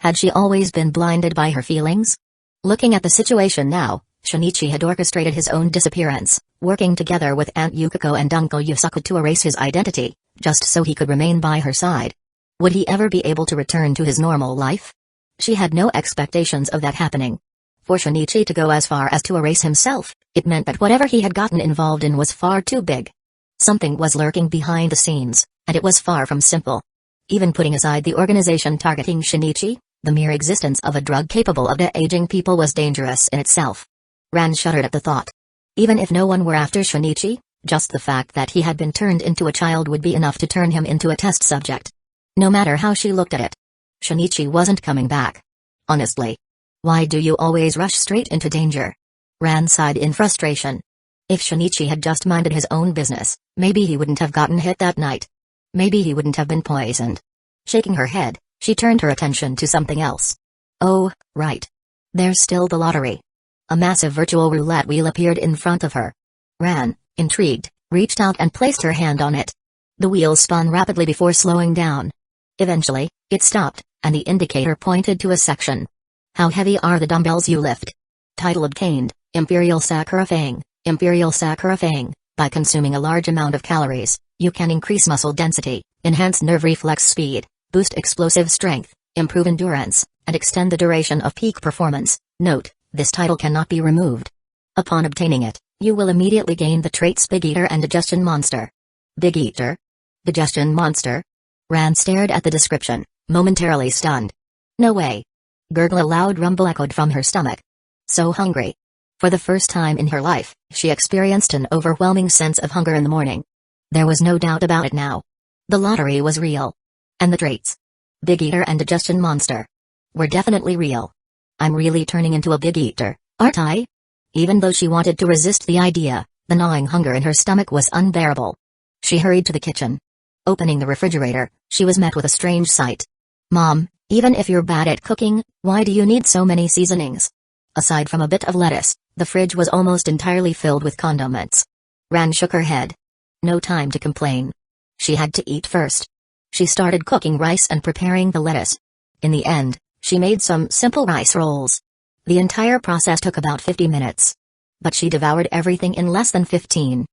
Had she always been blinded by her feelings? Looking at the situation now, Shinichi had orchestrated his own disappearance, working together with Aunt Yukiko and Uncle Yusaku to erase his identity, just so he could remain by her side. Would he ever be able to return to his normal life? She had no expectations of that happening. For Shinichi to go as far as to erase himself, it meant that whatever he had gotten involved in was far too big. Something was lurking behind the scenes, And it was far from simple. Even putting aside the organization targeting Shinichi, the mere existence of a drug capable of de-aging people was dangerous in itself. Ran shuddered at the thought. Even if no one were after Shinichi, just the fact that he had been turned into a child would be enough to turn him into a test subject. No matter how she looked at it. Shinichi wasn't coming back. Honestly. Why do you always rush straight into danger? Ran sighed in frustration. If Shinichi had just minded his own business, maybe he wouldn't have gotten hit that night. Maybe he wouldn't have been poisoned. Shaking her head, she turned her attention to something else. Oh, right. There's still the lottery. A massive virtual roulette wheel appeared in front of her. Ran, intrigued, reached out and placed her hand on it. The wheel spun rapidly before slowing down. Eventually, it stopped, and the indicator pointed to a section. How heavy are the dumbbells you lift? Title obtained, Imperial Sakura Fang. Imperial Sakura Fang. By consuming a large amount of calories, you can increase muscle density, enhance nerve reflex speed, boost explosive strength, improve endurance, and extend the duration of peak performance. Note, this title cannot be removed. Upon obtaining it, you will immediately gain the traits Big Eater and Digestion Monster. Big Eater? Digestion Monster? Ran stared at the description, momentarily stunned. No way. Gurgle a loud rumble echoed from her stomach. So hungry. For the first time in her life, she experienced an overwhelming sense of hunger in the morning. There was no doubt about it now. The lottery was real. And the traits, Big Eater and Digestion Monster, were definitely real. I'm really turning into a Big Eater, aren't I? Even though she wanted to resist the idea, the gnawing hunger in her stomach was unbearable. She hurried to the kitchen. Opening the refrigerator, she was met with a strange sight. Mom, even if you're bad at cooking, why do you need so many seasonings? Aside from a bit of lettuce, the fridge was almost entirely filled with condiments. Ran shook her head. No time to complain. She had to eat first. She started cooking rice and preparing the lettuce. In the end, she made some simple rice rolls. The entire process took about 50 minutes. But she devoured everything in less than 15.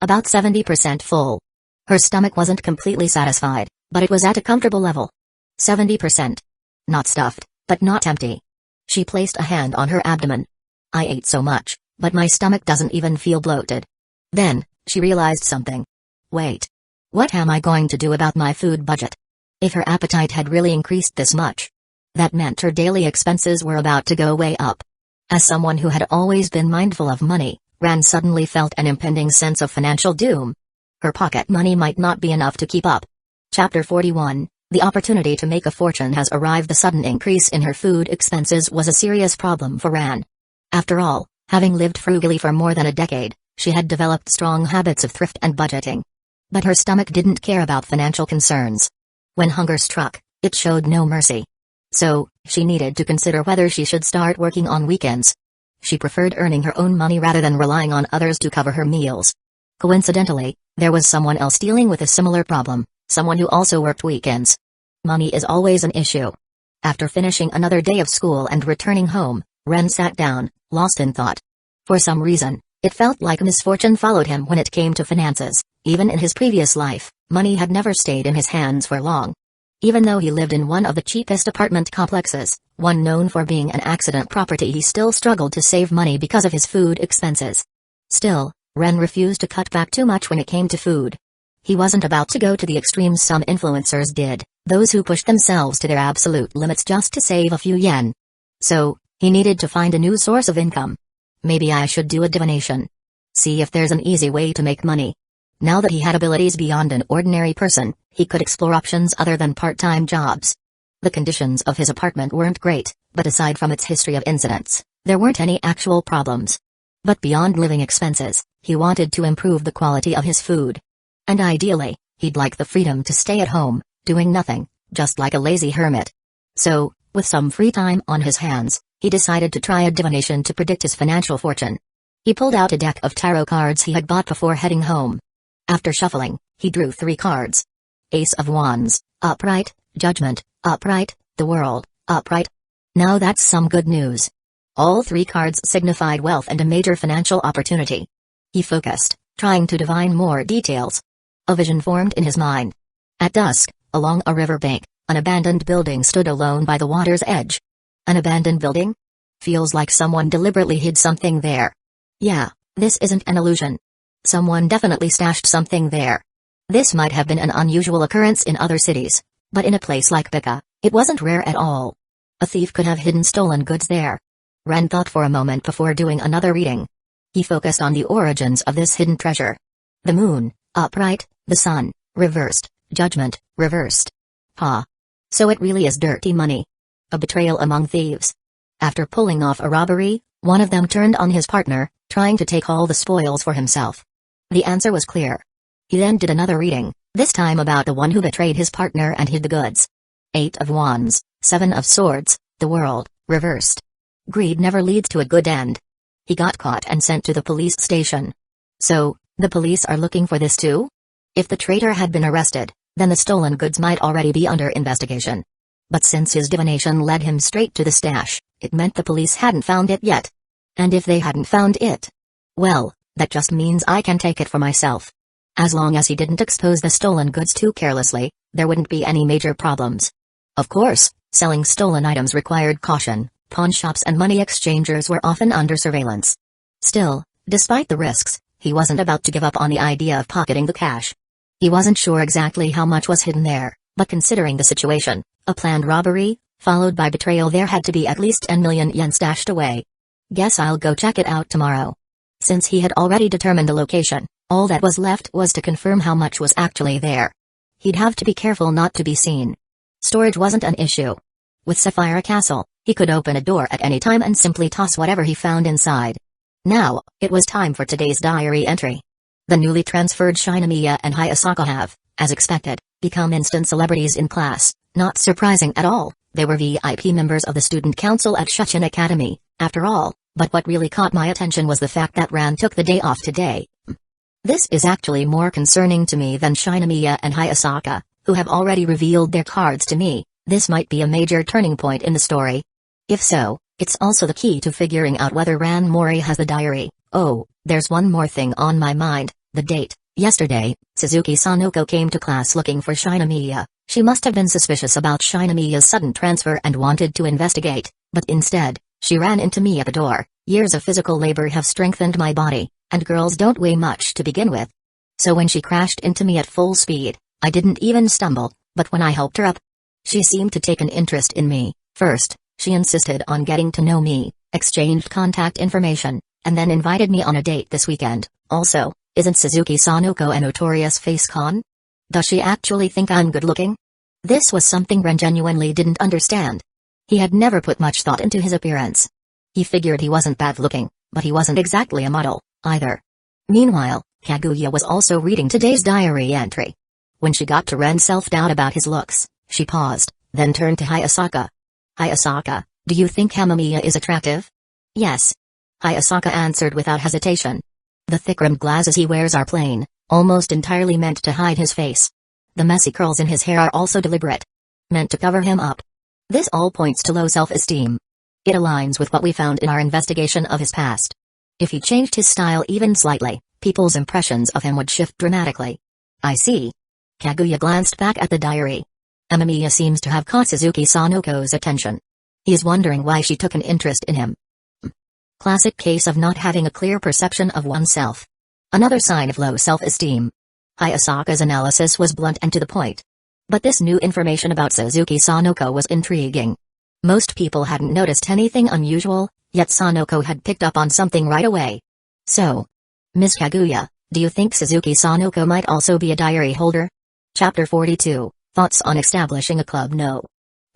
About 70% full. Her stomach wasn't completely satisfied, but it was at a comfortable level. 70%. Not stuffed, but not empty. She placed a hand on her abdomen. I ate so much, but my stomach doesn't even feel bloated. Then, she realized something. Wait. What am I going to do about my food budget? If her appetite had really increased this much, that meant her daily expenses were about to go way up. As someone who had always been mindful of money, Ran suddenly felt an impending sense of financial doom. Her pocket money might not be enough to keep up. Chapter 41, The opportunity to make a fortune has arrived. The sudden increase in her food expenses was a serious problem for Ran. After all, having lived frugally for more than a decade, she had developed strong habits of thrift and budgeting. But her stomach didn't care about financial concerns. When hunger struck, it showed no mercy. So, she needed to consider whether she should start working on weekends. She preferred earning her own money rather than relying on others to cover her meals. Coincidentally, there was someone else dealing with a similar problem, someone who also worked weekends. Money is always an issue. After finishing another day of school and returning home, Ren sat down, lost in thought. For some reason, it felt like misfortune followed him when it came to finances. Even in his previous life, money had never stayed in his hands for long. Even though he lived in one of the cheapest apartment complexes, one known for being an accident property, he still struggled to save money because of his food expenses. Still, Ren refused to cut back too much when it came to food. He wasn't about to go to the extremes some influencers did, those who pushed themselves to their absolute limits just to save a few yen. So, he needed to find a new source of income. Maybe I should do a divination. See if there's an easy way to make money. Now that he had abilities beyond an ordinary person, he could explore options other than part-time jobs. The conditions of his apartment weren't great, but aside from its history of incidents, there weren't any actual problems. But beyond living expenses, he wanted to improve the quality of his food. And ideally, he'd like the freedom to stay at home, doing nothing, just like a lazy hermit. So, with some free time on his hands, he decided to try a divination to predict his financial fortune. He pulled out a deck of tarot cards he had bought before heading home. After shuffling, he drew 3 cards. Ace of Wands, upright, Judgment, upright, the World, upright. Now that's some good news. All 3 cards signified wealth and a major financial opportunity. He focused, trying to divine more details. A vision formed in his mind. At dusk, along a river bank, an abandoned building stood alone by the water's edge. An abandoned building? Feels like someone deliberately hid something there. Yeah, this isn't an illusion. Someone definitely stashed something there. This might have been an unusual occurrence in other cities, but in a place like Bika, it wasn't rare at all. A thief could have hidden stolen goods there. Ren thought for a moment before doing another reading. He focused on the origins of this hidden treasure. The moon, upright, the sun, reversed, judgment, reversed. So it really is dirty money. A betrayal among thieves. After pulling off a robbery, one of them turned on his partner, trying to take all the spoils for himself. The answer was clear. He then did another reading, this time about the one who betrayed his partner and hid the goods. 8 of Wands, 7 of Swords, the world, reversed. Greed never leads to a good end. He got caught and sent to the police station. So, the police are looking for this too? If the traitor had been arrested, then the stolen goods might already be under investigation. But since his divination led him straight to the stash, it meant the police hadn't found it yet. And if they hadn't found it, well, that just means I can take it for myself. As long as he didn't expose the stolen goods too carelessly, there wouldn't be any major problems. Of course, selling stolen items required caution. Pawn shops and money exchangers were often under surveillance. Still, despite the risks, he wasn't about to give up on the idea of pocketing the cash. He wasn't sure exactly how much was hidden there, but considering the situation, a planned robbery, followed by betrayal, there had to be at least 10 million yen stashed away. Guess I'll go check it out tomorrow. Since he had already determined the location, all that was left was to confirm how much was actually there. He'd have to be careful not to be seen. Storage wasn't an issue. With Sefirah Castle, he could open a door at any time and simply toss whatever he found inside. Now, it was time for today's diary entry. The newly transferred Shinomiya and Hayasaka have, as expected, become instant celebrities in class. Not surprising at all, they were VIP members of the student council at Shuchin Academy, after all, but what really caught my attention was the fact that Ran took the day off today. This is actually more concerning to me than Shinomiya and Hayasaka, who have already revealed their cards to me. This might be a major turning point in the story. If so, it's also the key to figuring out whether Ran Mori has the diary. Oh, there's one more thing on my mind, the date. Yesterday, Suzuki Sanoko came to class looking for Shinomiya. She must have been suspicious about Shinomiya's sudden transfer and wanted to investigate, but instead, she ran into me at the door. Years of physical labor have strengthened my body, and girls don't weigh much to begin with. So when she crashed into me at full speed, I didn't even stumble, but when I helped her up, she seemed to take an interest in me. First, she insisted on getting to know me, exchanged contact information, and then invited me on a date this weekend. Also, isn't Suzuki Sanoko a notorious face con? Does she actually think I'm good-looking? This was something Ren genuinely didn't understand. He had never put much thought into his appearance. He figured he wasn't bad-looking, but he wasn't exactly a model, either. Meanwhile, Kaguya was also reading today's diary entry. When she got to Ren's self-doubt about his looks, she paused, then turned to Hayasaka. Hayasaka, do you think Amamiya is attractive? Yes. Hayasaka answered without hesitation. The thick-rimmed glasses he wears are plain, almost entirely meant to hide his face. The messy curls in his hair are also deliberate, meant to cover him up. This all points to low self-esteem. It aligns with what we found in our investigation of his past. If he changed his style even slightly, people's impressions of him would shift dramatically. I see. Kaguya glanced back at the diary. Amamiya seems to have caught Suzuki Sanoko's attention. He is wondering why she took an interest in him. Classic case of not having a clear perception of oneself. Another sign of low self-esteem. Hayasaka's analysis was blunt and to the point. But this new information about Suzuki Sanoko was intriguing. Most people hadn't noticed anything unusual, yet Sanoko had picked up on something right away. So, Miss Kaguya, do you think Suzuki Sanoko might also be a diary holder? Chapter 42, Thoughts on Establishing a Club. No.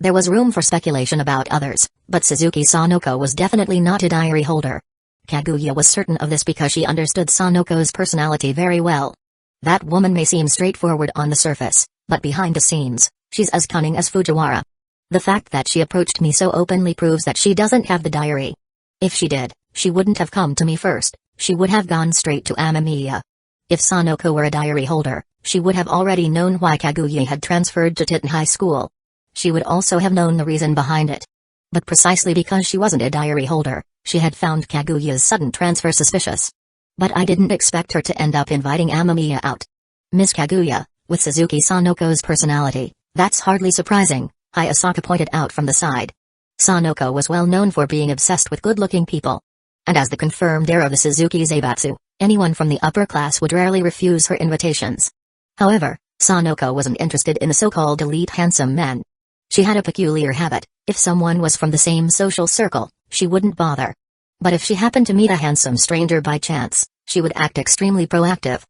There was room for speculation about others, but Suzuki Sanoko was definitely not a diary holder. Kaguya was certain of this because she understood Sanoko's personality very well. That woman may seem straightforward on the surface, but behind the scenes, she's as cunning as Fujiwara. The fact that she approached me so openly proves that she doesn't have the diary. If she did, she wouldn't have come to me first, she would have gone straight to Amamiya. If Sanoko were a diary holder, she would have already known why Kaguya had transferred to Titan High School. She would also have known the reason behind it. But precisely because she wasn't a diary holder, she had found Kaguya's sudden transfer suspicious. But I didn't expect her to end up inviting Amamiya out. Miss Kaguya, with Suzuki Sanoko's personality, that's hardly surprising, Hayasaka pointed out from the side. Sanoko was well known for being obsessed with good-looking people. And as the confirmed heir of the Suzuki Zaibatsu, anyone from the upper class would rarely refuse her invitations. However, Sanoko wasn't interested in the so-called elite handsome men. She had a peculiar habit: if someone was from the same social circle, she wouldn't bother. But if she happened to meet a handsome stranger by chance, she would act extremely proactive.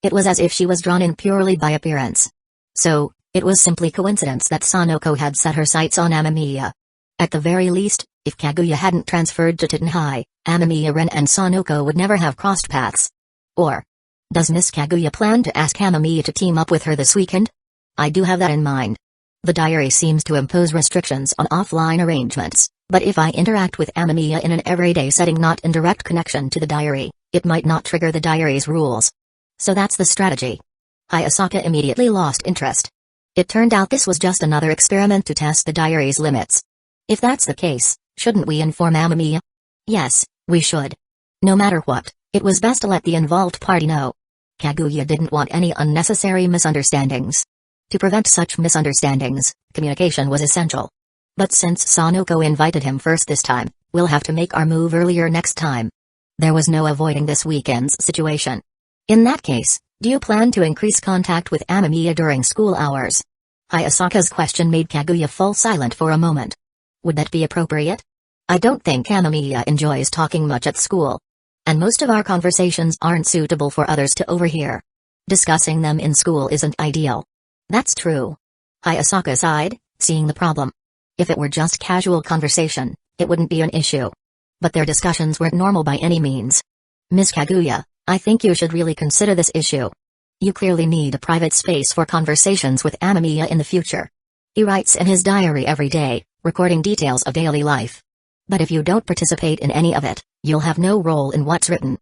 It was as if she was drawn in purely by appearance. So, it was simply coincidence that Sanoko had set her sights on Amamiya. At the very least, if Kaguya hadn't transferred to Titan High, Amamiya Ren and Sanoko would never have crossed paths. Or, does Miss Kaguya plan to ask Amamiya to team up with her this weekend? I do have that in mind. The diary seems to impose restrictions on offline arrangements, but if I interact with Amamiya in an everyday setting not in direct connection to the diary, it might not trigger the diary's rules. So that's the strategy. Hayasaka immediately lost interest. It turned out this was just another experiment to test the diary's limits. If that's the case, shouldn't we inform Amamiya? Yes, we should. No matter what, it was best to let the involved party know. Kaguya didn't want any unnecessary misunderstandings. To prevent such misunderstandings, communication was essential. But since Sanoko invited him first this time, we'll have to make our move earlier next time. There was no avoiding this weekend's situation. In that case, do you plan to increase contact with Amamiya during school hours? Hayasaka's question made Kaguya fall silent for a moment. Would that be appropriate? I don't think Amamiya enjoys talking much at school. And most of our conversations aren't suitable for others to overhear. Discussing them in school isn't ideal. That's true. Hayasaka sighed, seeing the problem. If it were just casual conversation, it wouldn't be an issue. But their discussions weren't normal by any means. Miss Kaguya, I think you should really consider this issue. You clearly need a private space for conversations with Amamiya in the future. He writes in his diary every day, recording details of daily life. But if you don't participate in any of it, you'll have no role in what's written.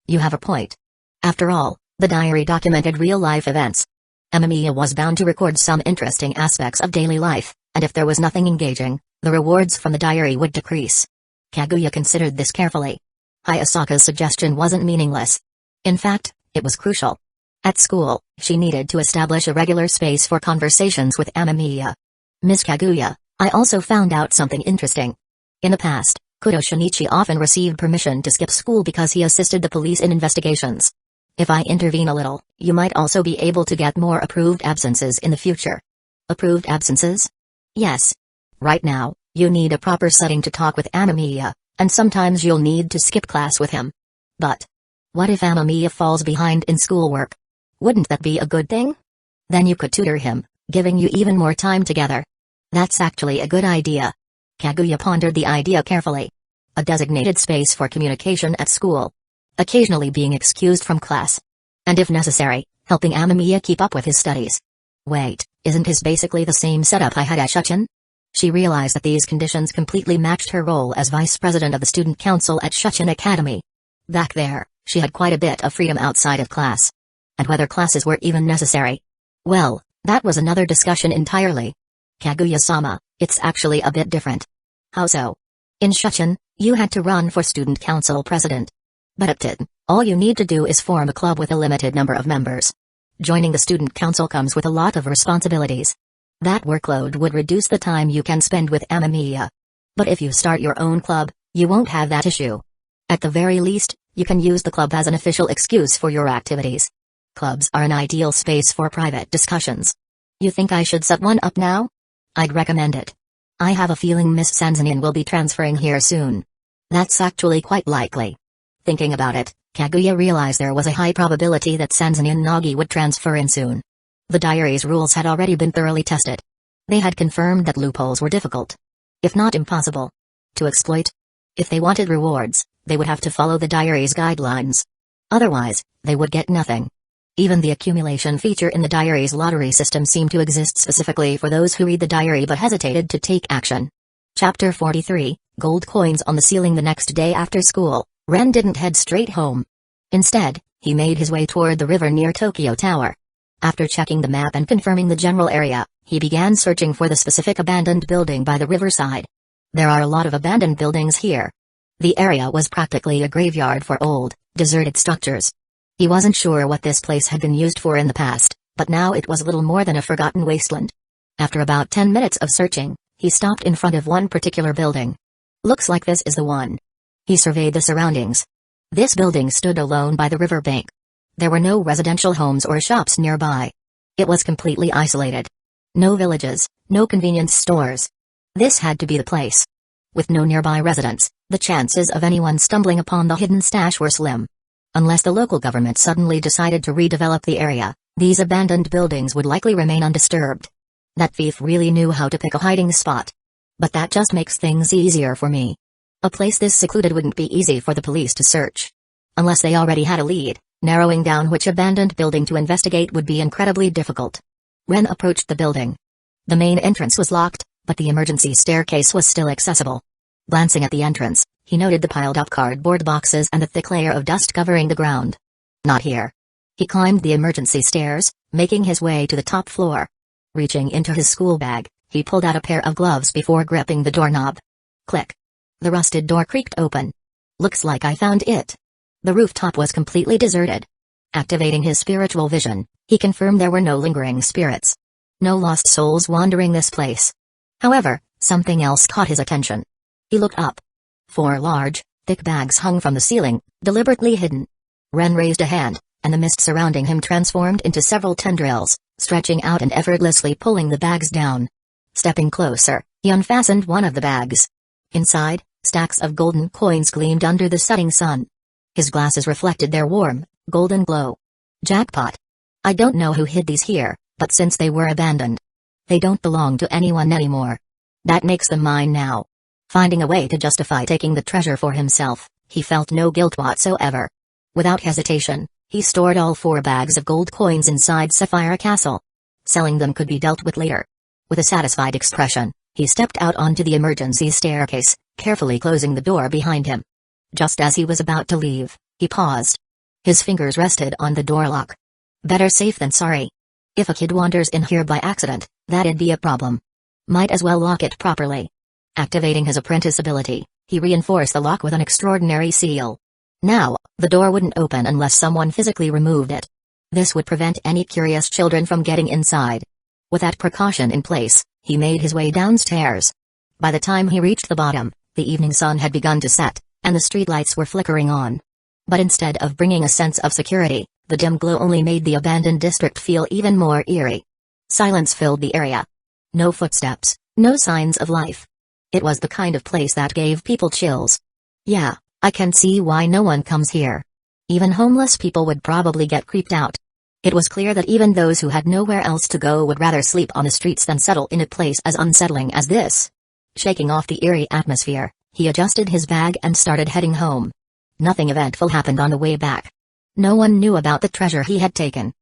You have a point. After all, the diary documented real-life events. Amamiya was bound to record some interesting aspects of daily life, and if there was nothing engaging, the rewards from the diary would decrease. Kaguya considered this carefully. Hayasaka's suggestion wasn't meaningless. In fact, it was crucial. At school, she needed to establish a regular space for conversations with Amamiya. Miss Kaguya, I also found out something interesting. In the past, Kudo Shinichi often received permission to skip school because he assisted the police in investigations. If I intervene a little, you might also be able to get more approved absences in the future. Approved absences? Yes. Right now, you need a proper setting to talk with Amamiya, and sometimes you'll need to skip class with him. But what if Amamiya falls behind in schoolwork? Wouldn't that be a good thing? Then you could tutor him, giving you even more time together. That's actually a good idea. Kaguya pondered the idea carefully. A designated space for communication at school. Occasionally being excused from class. And if necessary, helping Amamiya keep up with his studies. Wait, isn't this basically the same setup I had at Shuchin? She realized that these conditions completely matched her role as vice president of the student council at Shuchin Academy. Back there, she had quite a bit of freedom outside of class. And whether classes were even necessary. Well, that was another discussion entirely. Kaguya-sama, it's actually a bit different. How so? In Shuchin, you had to run for student council president. But at Titan, all you need to do is form a club with a limited number of members. Joining the student council comes with a lot of responsibilities. That workload would reduce the time you can spend with Amamiya. But if you start your own club, you won't have that issue. At the very least, you can use the club as an official excuse for your activities. Clubs are an ideal space for private discussions. You think I should set one up now? I'd recommend it. I have a feeling Miss Sanzanin will be transferring here soon. That's actually quite likely. Thinking about it, Kaguya realized there was a high probability that Sanzanin Nagi would transfer in soon. The diary's rules had already been thoroughly tested. They had confirmed that loopholes were difficult, if not impossible, to exploit. If they wanted rewards, they would have to follow the diary's guidelines. Otherwise, they would get nothing. Even the accumulation feature in the diary's lottery system seemed to exist specifically for those who read the diary but hesitated to take action. Chapter 43, Gold Coins on the Ceiling. The next day after school, Ren didn't head straight home. Instead, he made his way toward the river near Tokyo Tower. After checking the map and confirming the general area, he began searching for the specific abandoned building by the riverside. There are a lot of abandoned buildings here. The area was practically a graveyard for old, deserted structures. He wasn't sure what this place had been used for in the past, but now it was little more than a forgotten wasteland. After about 10 minutes of searching, he stopped in front of one particular building. Looks like this is the one. He surveyed the surroundings. This building stood alone by the riverbank. There were no residential homes or shops nearby. It was completely isolated. No villages, no convenience stores. This had to be the place. With no nearby residents, the chances of anyone stumbling upon the hidden stash were slim. Unless the local government suddenly decided to redevelop the area, these abandoned buildings would likely remain undisturbed. That thief really knew how to pick a hiding spot. But that just makes things easier for me. A place this secluded wouldn't be easy for the police to search. Unless they already had a lead, narrowing down which abandoned building to investigate would be incredibly difficult. Ren approached the building. The main entrance was locked, but the emergency staircase was still accessible. Glancing at the entrance, he noted the piled-up cardboard boxes and the thick layer of dust covering the ground. Not here. He climbed the emergency stairs, making his way to the top floor. Reaching into his school bag, he pulled out a pair of gloves before gripping the doorknob. Click. The rusted door creaked open. Looks like I found it. The rooftop was completely deserted. Activating his spiritual vision, he confirmed there were no lingering spirits. No lost souls wandering this place. However, something else caught his attention. He looked up. 4 large, thick bags hung from the ceiling, deliberately hidden. Ren raised a hand, and the mist surrounding him transformed into several tendrils, stretching out and effortlessly pulling the bags down. Stepping closer, he unfastened one of the bags. Inside, stacks of golden coins gleamed under the setting sun. His glasses reflected their warm, golden glow. Jackpot. I don't know who hid these here, but since they were abandoned, they don't belong to anyone anymore. That makes them mine now. Finding a way to justify taking the treasure for himself, he felt no guilt whatsoever. Without hesitation, he stored all 4 bags of gold coins inside Sefirah Castle. Selling them could be dealt with later. With a satisfied expression, he stepped out onto the emergency staircase, carefully closing the door behind him. Just as he was about to leave, he paused. His fingers rested on the door lock. Better safe than sorry. If a kid wanders in here by accident, that'd be a problem. Might as well lock it properly. Activating his apprentice ability, he reinforced the lock with an extraordinary seal. Now, the door wouldn't open unless someone physically removed it. This would prevent any curious children from getting inside. With that precaution in place, he made his way downstairs. By the time he reached the bottom, the evening sun had begun to set, and the streetlights were flickering on. But instead of bringing a sense of security, the dim glow only made the abandoned district feel even more eerie. Silence filled the area. No footsteps, no signs of life. It was the kind of place that gave people chills. Yeah, I can see why no one comes here. Even homeless people would probably get creeped out. It was clear that even those who had nowhere else to go would rather sleep on the streets than settle in a place as unsettling as this. Shaking off the eerie atmosphere, he adjusted his bag and started heading home. Nothing eventful happened on the way back. No one knew about the treasure he had taken.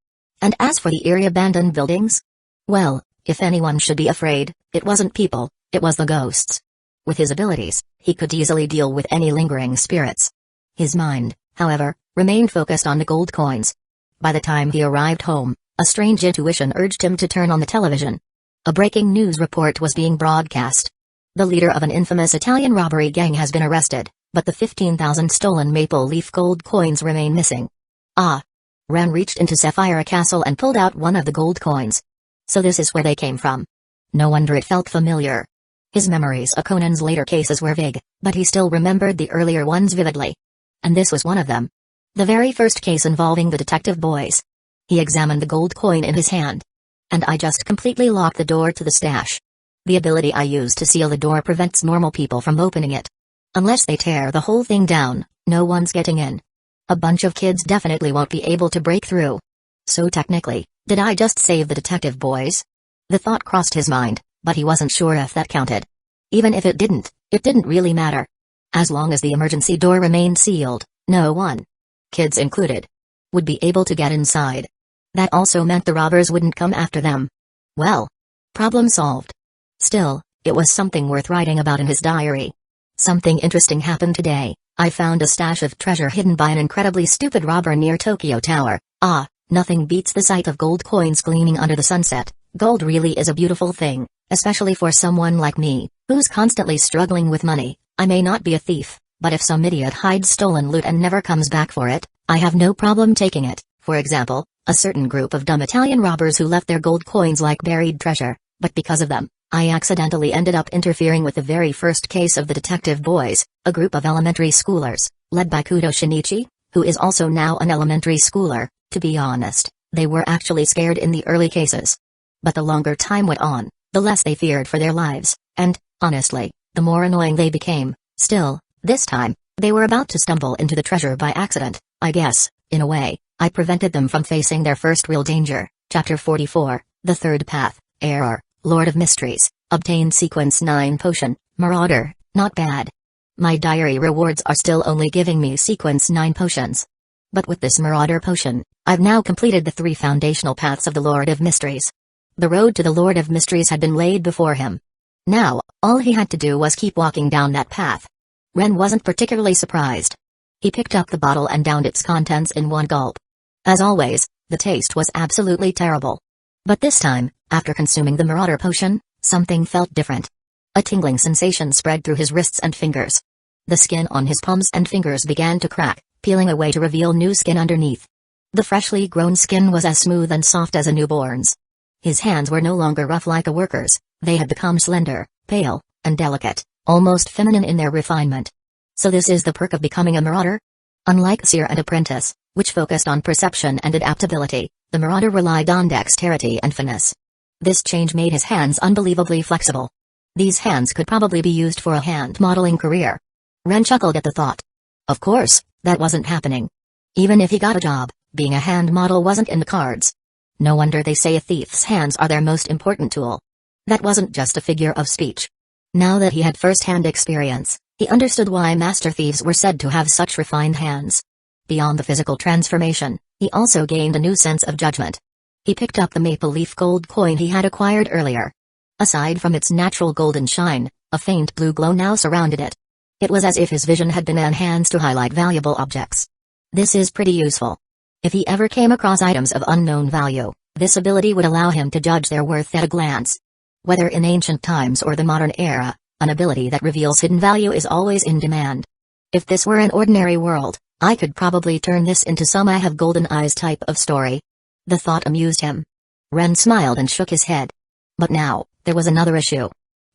And as for the eerie abandoned buildings? Well, if anyone should be afraid, it wasn't people, it was the ghosts. With his abilities, he could easily deal with any lingering spirits. His mind, however, remained focused on the gold coins. By the time he arrived home, a strange intuition urged him to turn on the television. A breaking news report was being broadcast. The leader of an infamous Italian robbery gang has been arrested, but the 15,000 stolen maple leaf gold coins remain missing. Ah! Ren reached into Sefirah Castle and pulled out one of the gold coins. So this is where they came from. No wonder it felt familiar. His memories of Conan's later cases were vague, but he still remembered the earlier ones vividly. And this was one of them. The very first case involving the detective boys. He examined the gold coin in his hand. And I just completely locked the door to the stash. The ability I use to seal the door prevents normal people from opening it. Unless they tear the whole thing down, no one's getting in. A bunch of kids definitely won't be able to break through. So technically, did I just save the detective boys? The thought crossed his mind, but he wasn't sure if that counted. Even if it didn't really matter. As long as the emergency door remained sealed, no one, kids included, would be able to get inside. That also meant the robbers wouldn't come after them. Well, problem solved. Still, it was something worth writing about in his diary. Something interesting happened today. I found a stash of treasure hidden by an incredibly stupid robber near Tokyo Tower. Ah, nothing beats the sight of gold coins gleaming under the sunset. Gold really is a beautiful thing, especially for someone like me, who's constantly struggling with money. I may not be a thief, but if some idiot hides stolen loot and never comes back for it, I have no problem taking it. For example, a certain group of dumb Italian robbers who left their gold coins like buried treasure, but because of them, I accidentally ended up interfering with the very first case of the detective boys, a group of elementary schoolers, led by Kudo Shinichi, who is also now an elementary schooler, To be honest, they were actually scared in the early cases. But the longer time went on, the less they feared for their lives, and, honestly, the more annoying they became. Still, this time, they were about to stumble into the treasure by accident. I guess, in a way, I prevented them from facing their first real danger. Chapter 44, The Third Path, Error, Lord of Mysteries, Obtained Sequence 9 Potion, Marauder, not bad. My diary rewards are still only giving me Sequence 9 potions. But with this Marauder potion, I've now completed the 3 foundational paths of the Lord of Mysteries. The road to the Lord of Mysteries had been laid before him. Now, all he had to do was keep walking down that path. Ren wasn't particularly surprised. He picked up the bottle and downed its contents in one gulp. As always, the taste was absolutely terrible. But this time, after consuming the Marauder potion, something felt different. A tingling sensation spread through his wrists and fingers. The skin on his palms and fingers began to crack, peeling away to reveal new skin underneath. The freshly grown skin was as smooth and soft as a newborn's. His hands were no longer rough like a worker's, they had become slender, pale, and delicate, almost feminine in their refinement. So this is the perk of becoming a marauder? Unlike Seer and Apprentice, which focused on perception and adaptability, the marauder relied on dexterity and finesse. This change made his hands unbelievably flexible. These hands could probably be used for a hand modeling career. Ren chuckled at the thought. Of course, that wasn't happening. Even if he got a job, being a hand model wasn't in the cards. No wonder they say a thief's hands are their most important tool. That wasn't just a figure of speech. Now that he had first-hand experience, he understood why master thieves were said to have such refined hands. Beyond the physical transformation, he also gained a new sense of judgment. He picked up the maple leaf gold coin he had acquired earlier. Aside from its natural golden shine, a faint blue glow now surrounded it. It was as if his vision had been enhanced to highlight valuable objects. This is pretty useful. If he ever came across items of unknown value, this ability would allow him to judge their worth at a glance. Whether in ancient times or the modern era, an ability that reveals hidden value is always in demand. If this were an ordinary world, I could probably turn this into some I have golden eyes type of story. The thought amused him. Ren smiled and shook his head. But now, there was another issue.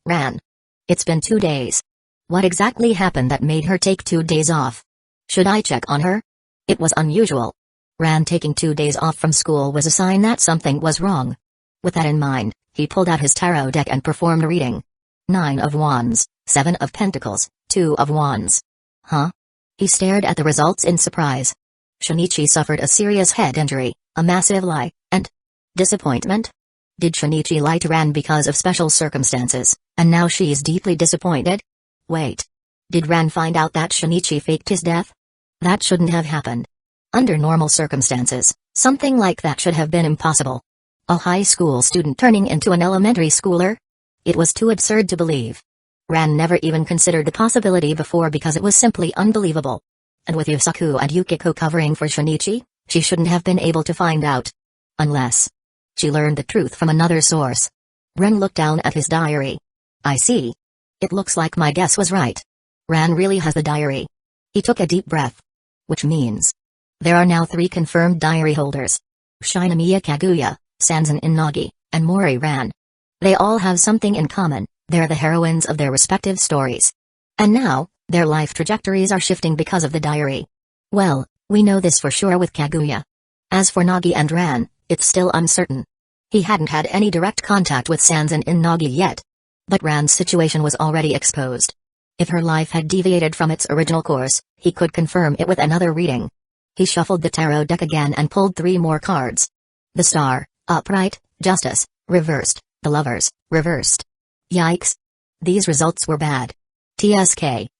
Ren. It's been 2 days. What exactly happened that made her take 2 days off? Should I check on her? It was unusual. Ran taking 2 days off from school was a sign that something was wrong. With that in mind, he pulled out his tarot deck and performed a reading. 9 of Wands, 7 of Pentacles, 2 of Wands. Huh? He stared at the results in surprise. Shinichi suffered a serious head injury, a massive lie, and disappointment? Did Shinichi lie to Ran because of special circumstances, and now she's deeply disappointed? Wait. Did Ran find out that Shinichi faked his death? That shouldn't have happened. Under normal circumstances, something like that should have been impossible. A high school student turning into an elementary schooler? It was too absurd to believe. Ran never even considered the possibility before because it was simply unbelievable. And with Yusaku and Yukiko covering for Shinichi, she shouldn't have been able to find out. Unless she learned the truth from another source. Ren looked down at his diary. I see. It looks like my guess was right. Ran really has the diary. He took a deep breath. Which means there are now 3 confirmed diary holders. Shinomiya Kaguya, Sanzen Inagi, and Mori Ran. They all have something in common, they're the heroines of their respective stories. And now, their life trajectories are shifting because of the diary. Well, we know this for sure with Kaguya. As for Nagi and Ran, it's still uncertain. He hadn't had any direct contact with Sanzen Inagi yet. But Ran's situation was already exposed. If her life had deviated from its original course, he could confirm it with another reading. He shuffled the tarot deck again and pulled 3 more cards. The Star, Upright, Justice, Reversed, the Lovers, Reversed. Yikes. These results were bad. TSK.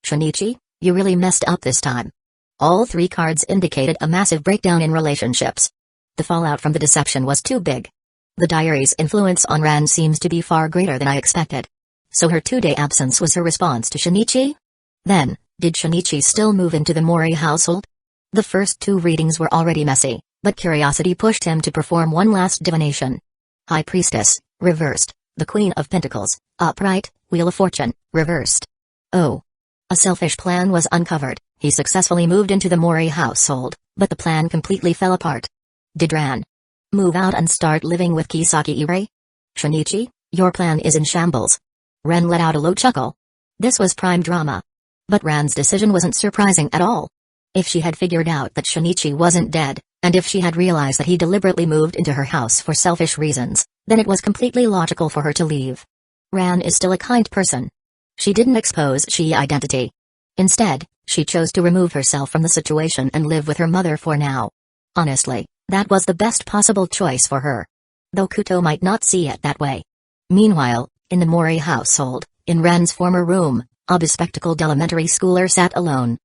Shinichi, you really messed up this time. All 3 cards indicated a massive breakdown in relationships. The fallout from the deception was too big. The diary's influence on Ran seems to be far greater than I expected. So her 2-day absence was her response to Shinichi? Then, did Shinichi still move into the Mori household? The first 2 readings were already messy, but curiosity pushed him to perform one last divination. High Priestess, Reversed, the Queen of Pentacles, Upright, Wheel of Fortune, Reversed. Oh. A selfish plan was uncovered. He successfully moved into the Mori household, but the plan completely fell apart. Did Ran move out and start living with Kisaki Ire? Shinichi, your plan is in shambles. Ren let out a low chuckle. This was prime drama. But Ran's decision wasn't surprising at all. If she had figured out that Shinichi wasn't dead, and if she had realized that he deliberately moved into her house for selfish reasons, then it was completely logical for her to leave. Ran is still a kind person. She didn't expose Shi's identity. Instead, she chose to remove herself from the situation and live with her mother for now. Honestly, that was the best possible choice for her. Though Kuto might not see it that way. Meanwhile, in the Mori household, in Ran's former room, a bespectacled elementary schooler sat alone.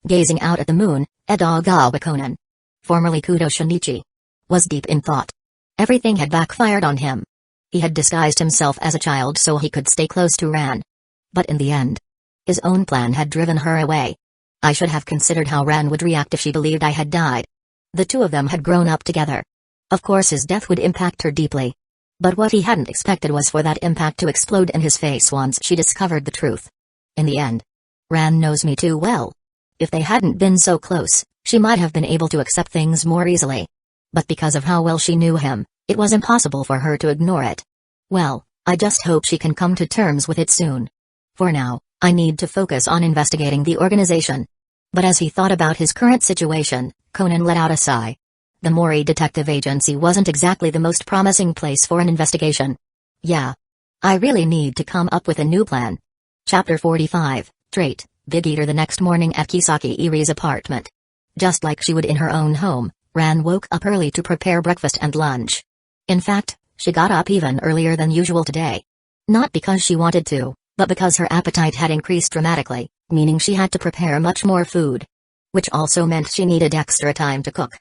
Gazing out at the moon, Edogawa Konan, formerly Kuto Shinichi, was deep in thought. Everything had backfired on him. He had disguised himself as a child so he could stay close to Ran. But in the end, his own plan had driven her away. I should have considered how Ran would react if she believed I had died. The two of them had grown up together. Of course his death would impact her deeply. But what he hadn't expected was for that impact to explode in his face once she discovered the truth. In the end, Ran knows me too well. If they hadn't been so close, she might have been able to accept things more easily. But because of how well she knew him, it was impossible for her to ignore it. Well, I just hope she can come to terms with it soon. For now, I need to focus on investigating the organization. But as he thought about his current situation, Conan let out a sigh. The Mori Detective Agency wasn't exactly the most promising place for an investigation. Yeah. I really need to come up with a new plan. Chapter 45, Trait, Big Eater. The next morning at Kisaki Iri's apartment. Just like she would in her own home, Ran woke up early to prepare breakfast and lunch. In fact, she got up even earlier than usual today. Not because she wanted to, but because her appetite had increased dramatically, meaning she had to prepare much more food. Which also meant she needed extra time to cook.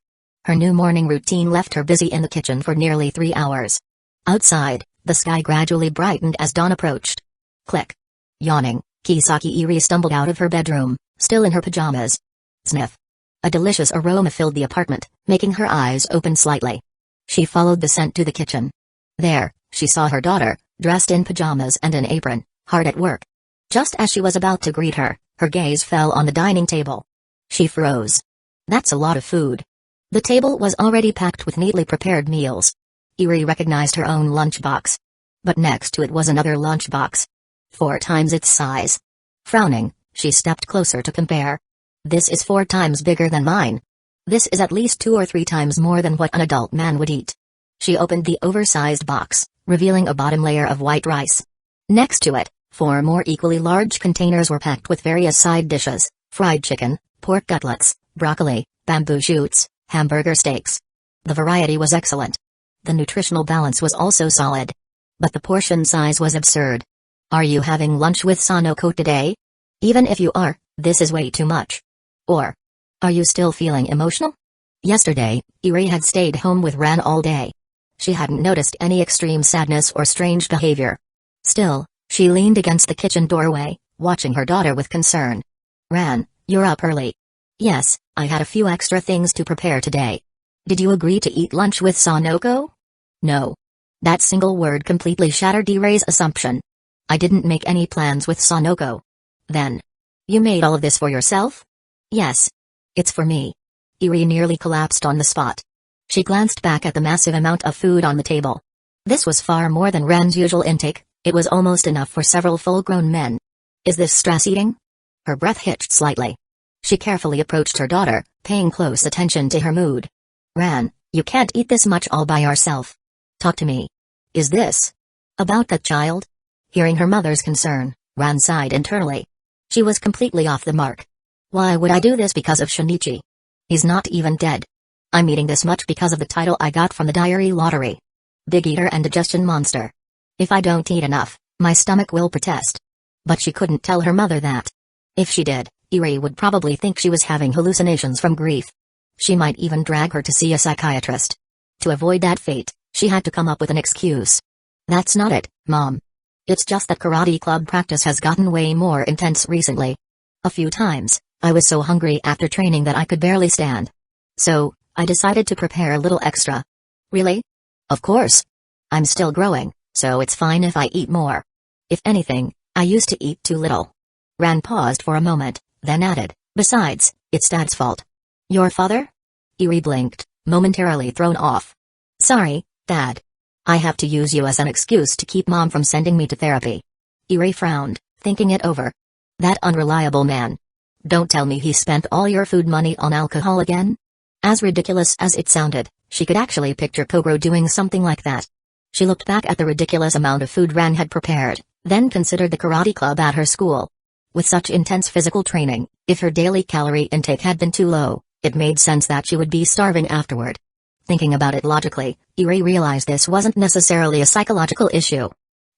Her new morning routine left her busy in the kitchen for nearly 3 hours. Outside, the sky gradually brightened as dawn approached. Click. Yawning, Kisaki Iri stumbled out of her bedroom, still in her pajamas. Sniff. A delicious aroma filled the apartment, making her eyes open slightly. She followed the scent to the kitchen. There, she saw her daughter, dressed in pajamas and an apron, hard at work. Just as she was about to greet her, her gaze fell on the dining table. She froze. That's a lot of food. The table was already packed with neatly prepared meals. Iri recognized her own lunchbox. But next to it was another lunchbox. 4 times its size. Frowning, she stepped closer to compare. This is 4 times bigger than mine. This is at least 2 or 3 times more than what an adult man would eat. She opened the oversized box, revealing a bottom layer of white rice. Next to it, 4 more equally large containers were packed with various side dishes, fried chicken, pork cutlets, broccoli, bamboo shoots, hamburger steaks. The variety was excellent. The nutritional balance was also solid. But the portion size was absurd. Are you having lunch with Sanoko today? Even if you are, this is way too much. Or, are you still feeling emotional? Yesterday, Iri had stayed home with Ran all day. She hadn't noticed any extreme sadness or strange behavior. Still, she leaned against the kitchen doorway, watching her daughter with concern. Ran, you're up early. Yes, I had a few extra things to prepare today. Did you agree to eat lunch with Sanoko? No. That single word completely shattered Iri's assumption. I didn't make any plans with Sanoko. Then. You made all of this for yourself? Yes. It's for me. Iri nearly collapsed on the spot. She glanced back at the massive amount of food on the table. This was far more than Ran's usual intake, it was almost enough for several full-grown men. Is this stress eating? Her breath hitched slightly. She carefully approached her daughter, paying close attention to her mood. Ran, you can't eat this much all by yourself. Talk to me. Is this about that child? Hearing her mother's concern, Ran sighed internally. She was completely off the mark. Why would I do this because of Shinichi? He's not even dead. I'm eating this much because of the title I got from the diary lottery. Big eater and digestion monster. If I don't eat enough, my stomach will protest. But she couldn't tell her mother that. If she did, Iri would probably think she was having hallucinations from grief. She might even drag her to see a psychiatrist. To avoid that fate, she had to come up with an excuse. That's not it, Mom. It's just that karate club practice has gotten way more intense recently. A few times, I was so hungry after training that I could barely stand. So, I decided to prepare a little extra. Really? Of course. I'm still growing, so it's fine if I eat more. If anything, I used to eat too little. Ran paused for a moment, then added, besides, it's Dad's fault. Your father? Iri blinked, momentarily thrown off. Sorry, Dad. I have to use you as an excuse to keep Mom from sending me to therapy. Iri frowned, thinking it over. That unreliable man. Don't tell me he spent all your food money on alcohol again? As ridiculous as it sounded, she could actually picture Kogoro doing something like that. She looked back at the ridiculous amount of food Ran had prepared, then considered the karate club at her school. With such intense physical training, if her daily calorie intake had been too low, it made sense that she would be starving afterward. Thinking about it logically, Iri realized this wasn't necessarily a psychological issue.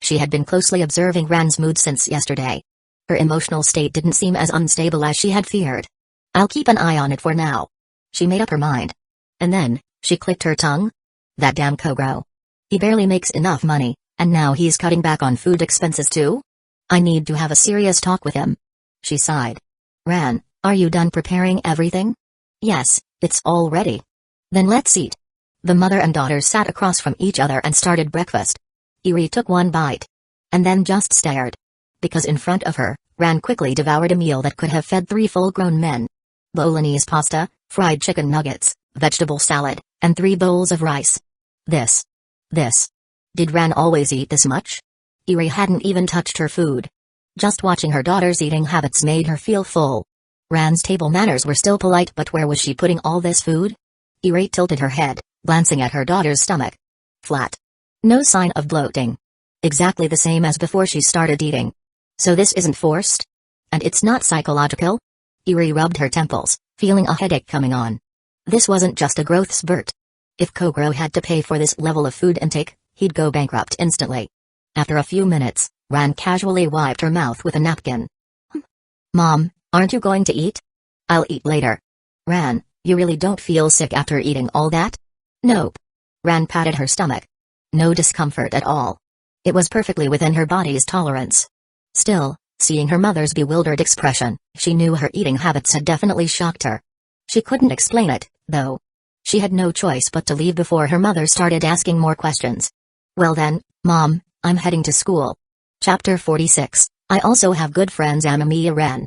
She had been closely observing Ran's mood since yesterday. Her emotional state didn't seem as unstable as she had feared. I'll keep an eye on it for now. She made up her mind. And then, she clicked her tongue. That damn Kogoro. He barely makes enough money, and now he's cutting back on food expenses too? I need to have a serious talk with him. She sighed. Ran, are you done preparing everything? Yes, it's all ready. Then let's eat. The mother and daughter sat across from each other and started breakfast. Iri took one bite. And then just stared. Because in front of her, Ran quickly devoured a meal that could have fed 3 full-grown men. Bolognese pasta, fried chicken nuggets, vegetable salad, and 3 bowls of rice. This. Did Ran always eat this much? Iri hadn't even touched her food. Just watching her daughter's eating habits made her feel full. Ran's table manners were still polite, but where was she putting all this food? Iri tilted her head, glancing at her daughter's stomach. Flat. No sign of bloating. Exactly the same as before she started eating. So this isn't forced? And it's not psychological? Iri rubbed her temples, feeling a headache coming on. This wasn't just a growth spurt. If Kogoro had to pay for this level of food intake, he'd go bankrupt instantly. After a few minutes, Ran casually wiped her mouth with a napkin. Mom, aren't you going to eat? I'll eat later. Ran, you really don't feel sick after eating all that? Nope. Ran patted her stomach. No discomfort at all. It was perfectly within her body's tolerance. Still, seeing her mother's bewildered expression, she knew her eating habits had definitely shocked her. She couldn't explain it, though. She had no choice but to leave before her mother started asking more questions. Well then, Mom, I'm heading to school. Chapter 46, I also have good friends Amamiya Ran.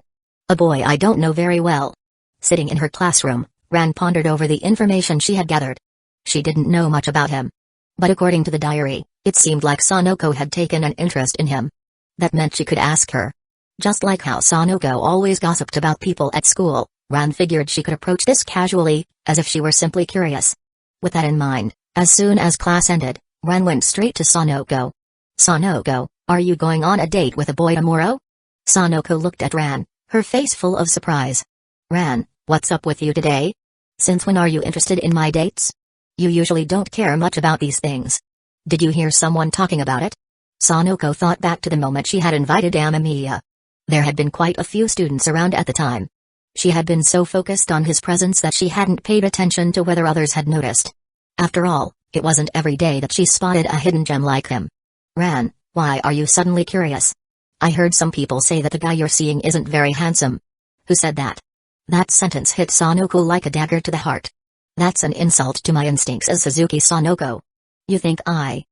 A boy I don't know very well. Sitting in her classroom, Ran pondered over the information she had gathered. She didn't know much about him. But according to the diary, it seemed like Sanoko had taken an interest in him. That meant she could ask her. Just like how Sanoko always gossiped about people at school, Ran figured she could approach this casually, as if she were simply curious. With that in mind, as soon as class ended, Ran went straight to Sanoko. Sanoko, are you going on a date with a boy tomorrow? Sanoko looked at Ran, her face full of surprise. Ran, what's up with you today? Since when are you interested in my dates? You usually don't care much about these things. Did you hear someone talking about it? Sanoko thought back to the moment she had invited Amamiya. There had been quite a few students around at the time. She had been so focused on his presence that she hadn't paid attention to whether others had noticed. After all, it wasn't every day that she spotted a hidden gem like him. Ran, why are you suddenly curious? I heard some people say that the guy you're seeing isn't very handsome. Who said that? That sentence hit Sanoko like a dagger to the heart. That's an insult to my instincts as Suzuki Sanoko. You think I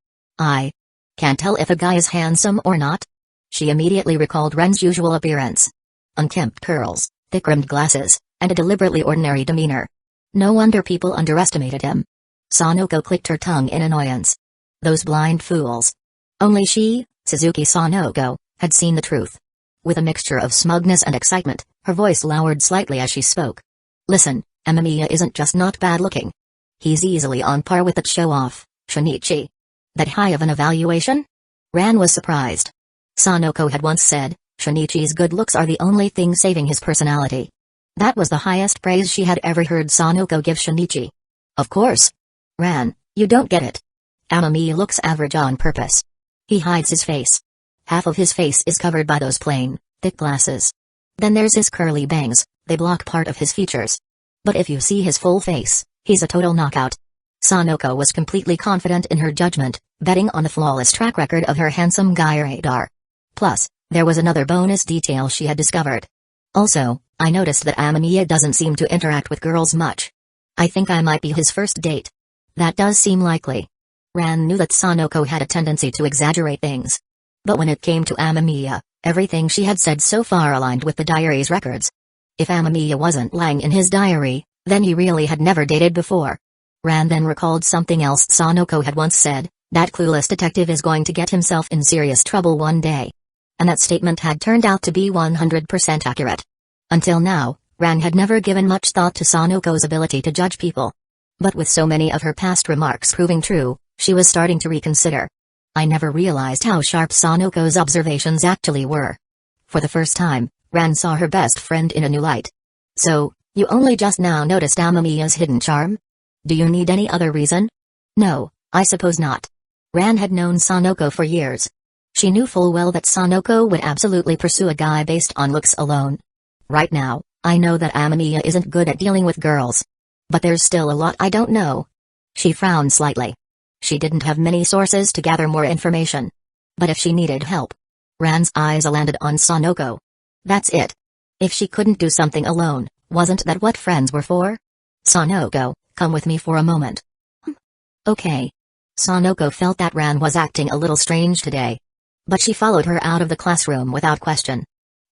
can't tell if a guy is handsome or not? She immediately recalled Ren's usual appearance. Unkempt curls, thick-rimmed glasses, and a deliberately ordinary demeanor. No wonder people underestimated him. Sanoko clicked her tongue in annoyance. Those blind fools. Only she, Suzuki Sanoko, had seen the truth. With a mixture of smugness and excitement, her voice lowered slightly as she spoke. Listen, Amamiya isn't just not bad-looking. He's easily on par with that show-off, Shinichi. That high of an evaluation? Ran was surprised. Sanoko had once said, Shinichi's good looks are the only thing saving his personality. That was the highest praise she had ever heard Sanoko give Shinichi. Of course. Ran, you don't get it. Amamiya looks average on purpose. He hides his face. Half of his face is covered by those plain, thick glasses. Then there's his curly bangs, they block part of his features. But if you see his full face, he's a total knockout. Sanoko was completely confident in her judgment, betting on the flawless track record of her handsome guy radar. Plus, there was another bonus detail she had discovered. Also, I noticed that Amamiya doesn't seem to interact with girls much. I think I might be his first date. That does seem likely. Ran knew that Sanoko had a tendency to exaggerate things. But when it came to Amamiya, everything she had said so far aligned with the diary's records. If Amamiya wasn't lying in his diary, then he really had never dated before. Ran then recalled something else Sanoko had once said, that clueless detective is going to get himself in serious trouble one day. And that statement had turned out to be 100% accurate. Until now, Ran had never given much thought to Sanoko's ability to judge people. But with so many of her past remarks proving true, she was starting to reconsider. I never realized how sharp Sanoko's observations actually were. For the first time, Ran saw her best friend in a new light. So, you only just now noticed Amamiya's hidden charm? Do you need any other reason? No, I suppose not. Ran had known Sanoko for years. She knew full well that Sanoko would absolutely pursue a guy based on looks alone. Right now, I know that Amamiya isn't good at dealing with girls. But there's still a lot I don't know. She frowned slightly. She didn't have many sources to gather more information. But if she needed help. Ran's eyes landed on Sanoko. That's it. If she couldn't do something alone, wasn't that what friends were for? Sanoko, come with me for a moment. Okay. Sanoko felt that Ran was acting a little strange today. But she followed her out of the classroom without question.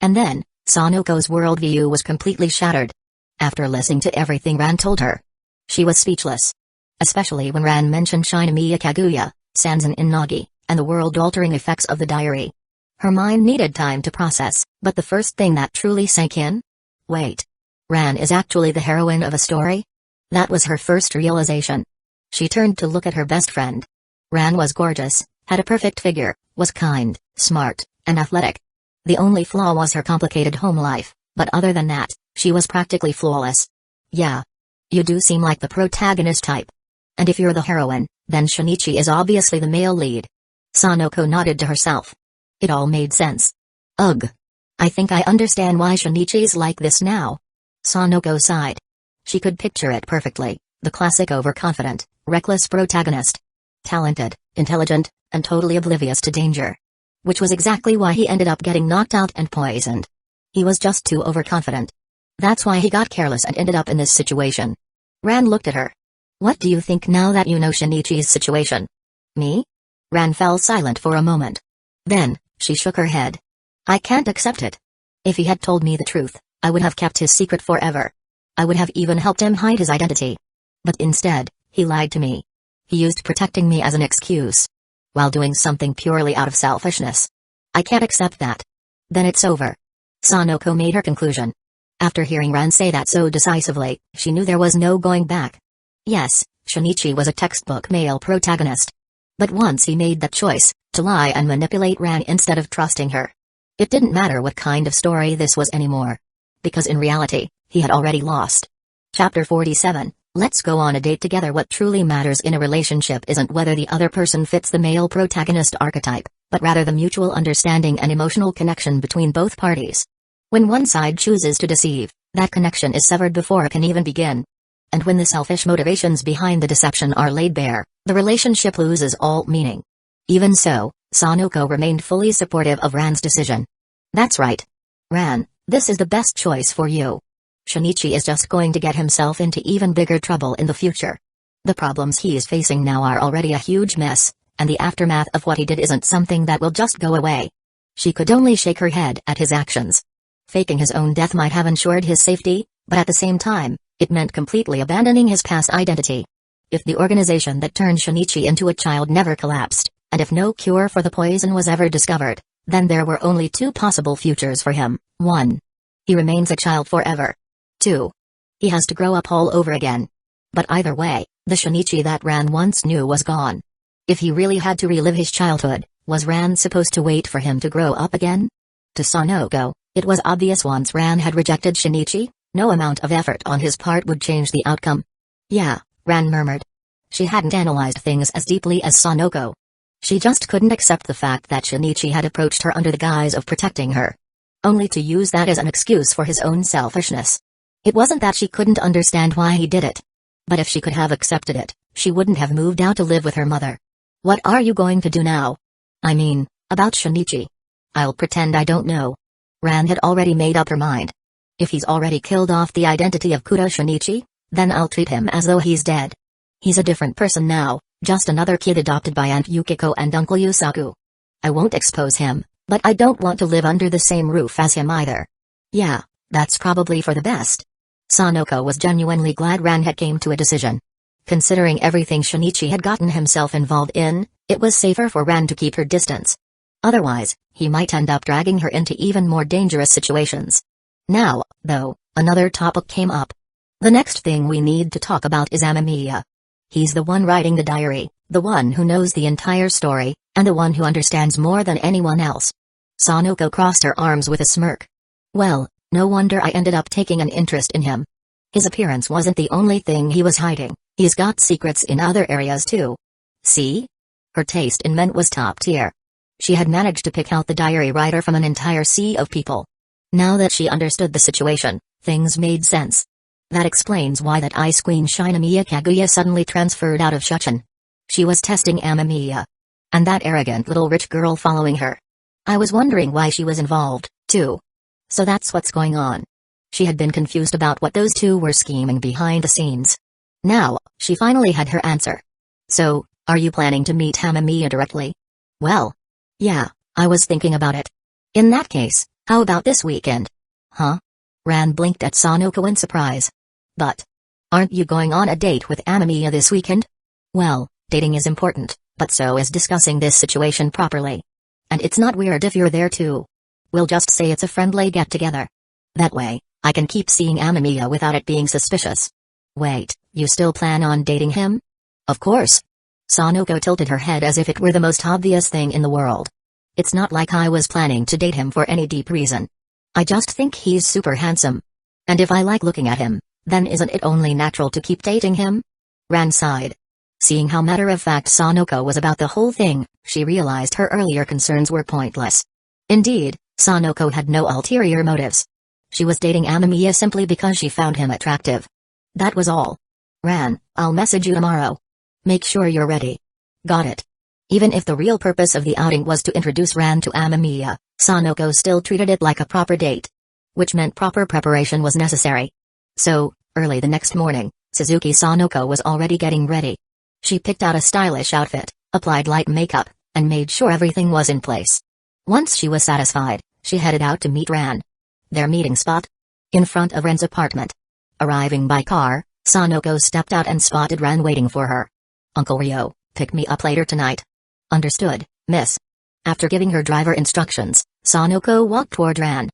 And then, Sanoko's worldview was completely shattered. After listening to everything Ran told her, she was speechless. Especially when Ran mentioned Shinomiya Kaguya, Sanzen Inagi, and the world-altering effects of the diary. Her mind needed time to process, but the first thing that truly sank in? Wait. Ran is actually the heroine of a story? That was her first realization. She turned to look at her best friend. Ran was gorgeous, had a perfect figure, was kind, smart, and athletic. The only flaw was her complicated home life, but other than that, she was practically flawless. Yeah. You do seem like the protagonist type. And if you're the heroine, then Shinichi is obviously the male lead. Sanoko nodded to herself. It all made sense. Ugh. I think I understand why Shinichi's like this now. Sanoko sighed. She could picture it perfectly, the classic overconfident, reckless protagonist. Talented, intelligent, and totally oblivious to danger. Which was exactly why he ended up getting knocked out and poisoned. He was just too overconfident. That's why he got careless and ended up in this situation. Ran looked at her. What do you think now that you know Shinichi's situation? Me? Ran fell silent for a moment. Then, she shook her head. I can't accept it. If he had told me the truth, I would have kept his secret forever. I would have even helped him hide his identity. But instead, he lied to me. He used protecting me as an excuse. While doing something purely out of selfishness. I can't accept that. Then it's over. Sanoko made her conclusion. After hearing Ran say that so decisively, she knew there was no going back. Yes, Shinichi was a textbook male protagonist. But once he made that choice, to lie and manipulate Ran instead of trusting her. It didn't matter what kind of story this was anymore. Because in reality, he had already lost. Chapter 47, Let's go on a date together. What truly matters in a relationship isn't whether the other person fits the male protagonist archetype, but rather the mutual understanding and emotional connection between both parties. When one side chooses to deceive, that connection is severed before it can even begin. And when the selfish motivations behind the deception are laid bare, the relationship loses all meaning. Even so, Sanoko remained fully supportive of Ran's decision. That's right. Ran, this is the best choice for you. Shinichi is just going to get himself into even bigger trouble in the future. The problems he is facing now are already a huge mess, and the aftermath of what he did isn't something that will just go away. She could only shake her head at his actions. Faking his own death might have ensured his safety, but at the same time, it meant completely abandoning his past identity. If the organization that turned Shinichi into a child never collapsed, and if no cure for the poison was ever discovered, then there were only two possible futures for him. 1. He remains a child forever. 2. He has to grow up all over again. But either way, the Shinichi that Ran once knew was gone. If he really had to relive his childhood, was Ran supposed to wait for him to grow up again? To Sanoko, it was obvious once Ran had rejected Shinichi, no amount of effort on his part would change the outcome. Yeah, Ran murmured. She hadn't analyzed things as deeply as Sanoko. She just couldn't accept the fact that Shinichi had approached her under the guise of protecting her. Only to use that as an excuse for his own selfishness. It wasn't that she couldn't understand why he did it. But if she could have accepted it, she wouldn't have moved out to live with her mother. What are you going to do now? I mean, about Shinichi. I'll pretend I don't know. Ran had already made up her mind. If he's already killed off the identity of Kudo Shinichi, then I'll treat him as though he's dead. He's a different person now, just another kid adopted by Aunt Yukiko and Uncle Yusaku. I won't expose him, but I don't want to live under the same roof as him either. Yeah, that's probably for the best. Sanoko was genuinely glad Ran had came to a decision. Considering everything Shinichi had gotten himself involved in, it was safer for Ran to keep her distance. Otherwise, he might end up dragging her into even more dangerous situations. Now, though, another topic came up. The next thing we need to talk about is Amamiya. He's the one writing the diary, the one who knows the entire story, and the one who understands more than anyone else. Sanoko crossed her arms with a smirk. Well, no wonder I ended up taking an interest in him. His appearance wasn't the only thing he was hiding, he's got secrets in other areas too. See? Her taste in men was top tier. She had managed to pick out the diary writer from an entire sea of people. Now that she understood the situation, things made sense. That explains why that ice queen Shinomiya Kaguya suddenly transferred out of Shuchen. She was testing Amamiya. And that arrogant little rich girl following her. I was wondering why she was involved, too. So that's what's going on. She had been confused about what those two were scheming behind the scenes. Now, she finally had her answer. So, are you planning to meet Amamiya directly? Well, yeah, I was thinking about it. In that case, how about this weekend? Huh? Ran blinked at Sanoko in surprise. But, aren't you going on a date with Amamiya this weekend? Well, dating is important, but so is discussing this situation properly. And it's not weird if you're there too. We'll just say it's a friendly get-together. That way, I can keep seeing Amamiya without it being suspicious. Wait, you still plan on dating him? Of course. Sanoko tilted her head as if it were the most obvious thing in the world. It's not like I was planning to date him for any deep reason. I just think he's super handsome. And if I like looking at him, then isn't it only natural to keep dating him? Ran sighed. Seeing how matter-of-fact Sanoko was about the whole thing, she realized her earlier concerns were pointless. Indeed, Sanoko had no ulterior motives. She was dating Amamiya simply because she found him attractive. That was all. Ran, I'll message you tomorrow. Make sure you're ready. Got it. Even if the real purpose of the outing was to introduce Ran to Amamiya, Sanoko still treated it like a proper date. Which meant proper preparation was necessary. So, early the next morning, Suzuki Sanoko was already getting ready. She picked out a stylish outfit, applied light makeup, and made sure everything was in place. Once she was satisfied, she headed out to meet Ran. Their meeting spot? In front of Ran's apartment. Arriving by car, Sanoko stepped out and spotted Ran waiting for her. Uncle Ryo, pick me up later tonight. Understood, miss. After giving her driver instructions, Sanoko walked toward Ran.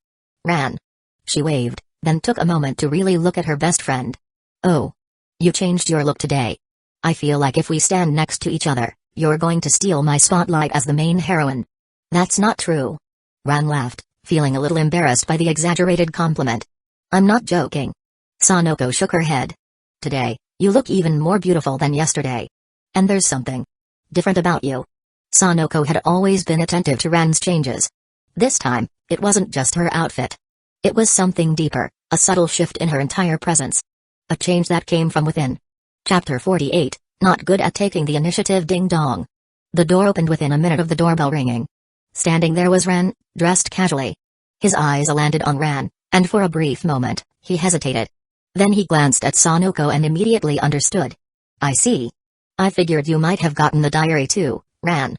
Ran. She waved, then took a moment to really look at her best friend. Oh. You changed your look today. I feel like if we stand next to each other, you're going to steal my spotlight as the main heroine. That's not true. Ran laughed, feeling a little embarrassed by the exaggerated compliment. I'm not joking. Sanoko shook her head. Today, you look even more beautiful than yesterday. And there's something different about you. Sanoko had always been attentive to Ran's changes. This time, it wasn't just her outfit. It was something deeper, a subtle shift in her entire presence. A change that came from within. Chapter 48, Not Good at Taking the Initiative. Ding dong. The door opened within a minute of the doorbell ringing. Standing there was Ran, dressed casually. His eyes landed on Ran, and for a brief moment, he hesitated. Then he glanced at Sanoko and immediately understood. I see. I figured you might have gotten the diary too, Ran.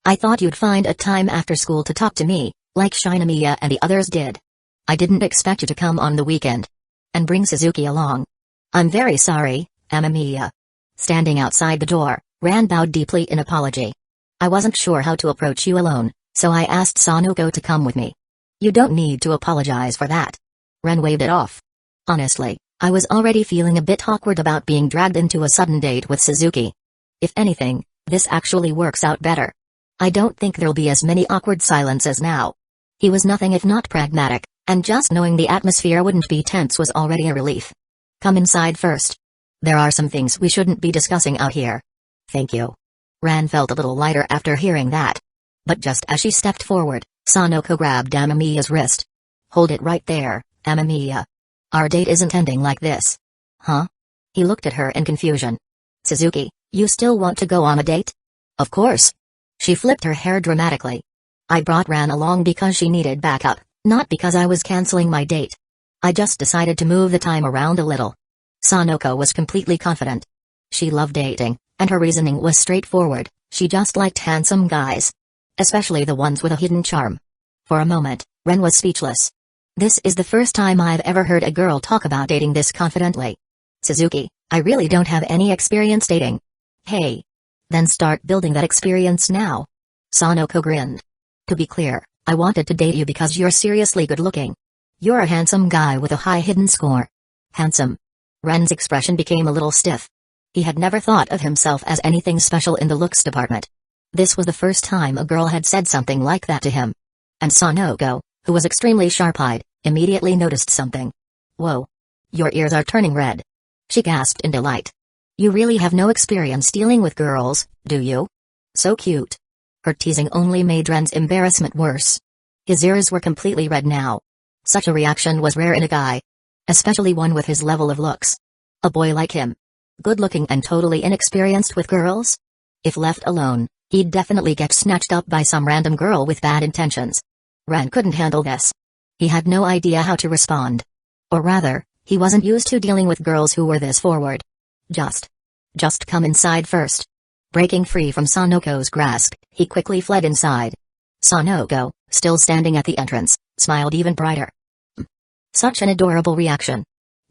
I thought you'd find a time after school to talk to me, like Shinomiya and the others did. I didn't expect you to come on the weekend. And bring Suzuki along. I'm very sorry, Amamiya. Standing outside the door, Ran bowed deeply in apology. I wasn't sure how to approach you alone, so I asked Sanoko to come with me. You don't need to apologize for that. Ran waved it off. Honestly, I was already feeling a bit awkward about being dragged into a sudden date with Suzuki. If anything, this actually works out better. I don't think there'll be as many awkward silences now. He was nothing if not pragmatic, and just knowing the atmosphere wouldn't be tense was already a relief. Come inside first. There are some things we shouldn't be discussing out here. Thank you. Ran felt a little lighter after hearing that. But just as she stepped forward, Sanoko grabbed Amamiya's wrist. Hold it right there, Amamiya. Our date isn't ending like this. Huh? He looked at her in confusion. Suzuki, you still want to go on a date? Of course. She flipped her hair dramatically. I brought Ran along because she needed backup, not because I was canceling my date. I just decided to move the time around a little. Sanoko was completely confident. She loved dating, and her reasoning was straightforward. She just liked handsome guys. Especially the ones with a hidden charm. For a moment, Ren was speechless. This is the first time I've ever heard a girl talk about dating this confidently. Suzuki, I really don't have any experience dating. Hey. Then start building that experience now. Sanoko grinned. To be clear, I wanted to date you because you're seriously good looking. You're a handsome guy with a high hidden score. Handsome. Ren's expression became a little stiff. He had never thought of himself as anything special in the looks department. This was the first time a girl had said something like that to him. And Sanoko, who was extremely sharp-eyed, immediately noticed something. Whoa. Your ears are turning red. She gasped in delight. You really have no experience dealing with girls, do you? So cute. Her teasing only made Ren's embarrassment worse. His ears were completely red now. Such a reaction was rare in a guy. Especially one with his level of looks. A boy like him. Good-looking and totally inexperienced with girls? If left alone, he'd definitely get snatched up by some random girl with bad intentions. Ren couldn't handle this. He had no idea how to respond. Or rather, he wasn't used to dealing with girls who were this forward. Just come inside first. Breaking free from Sanoko's grasp, he quickly fled inside. Sanoko, still standing at the entrance, smiled even brighter. Such an adorable reaction.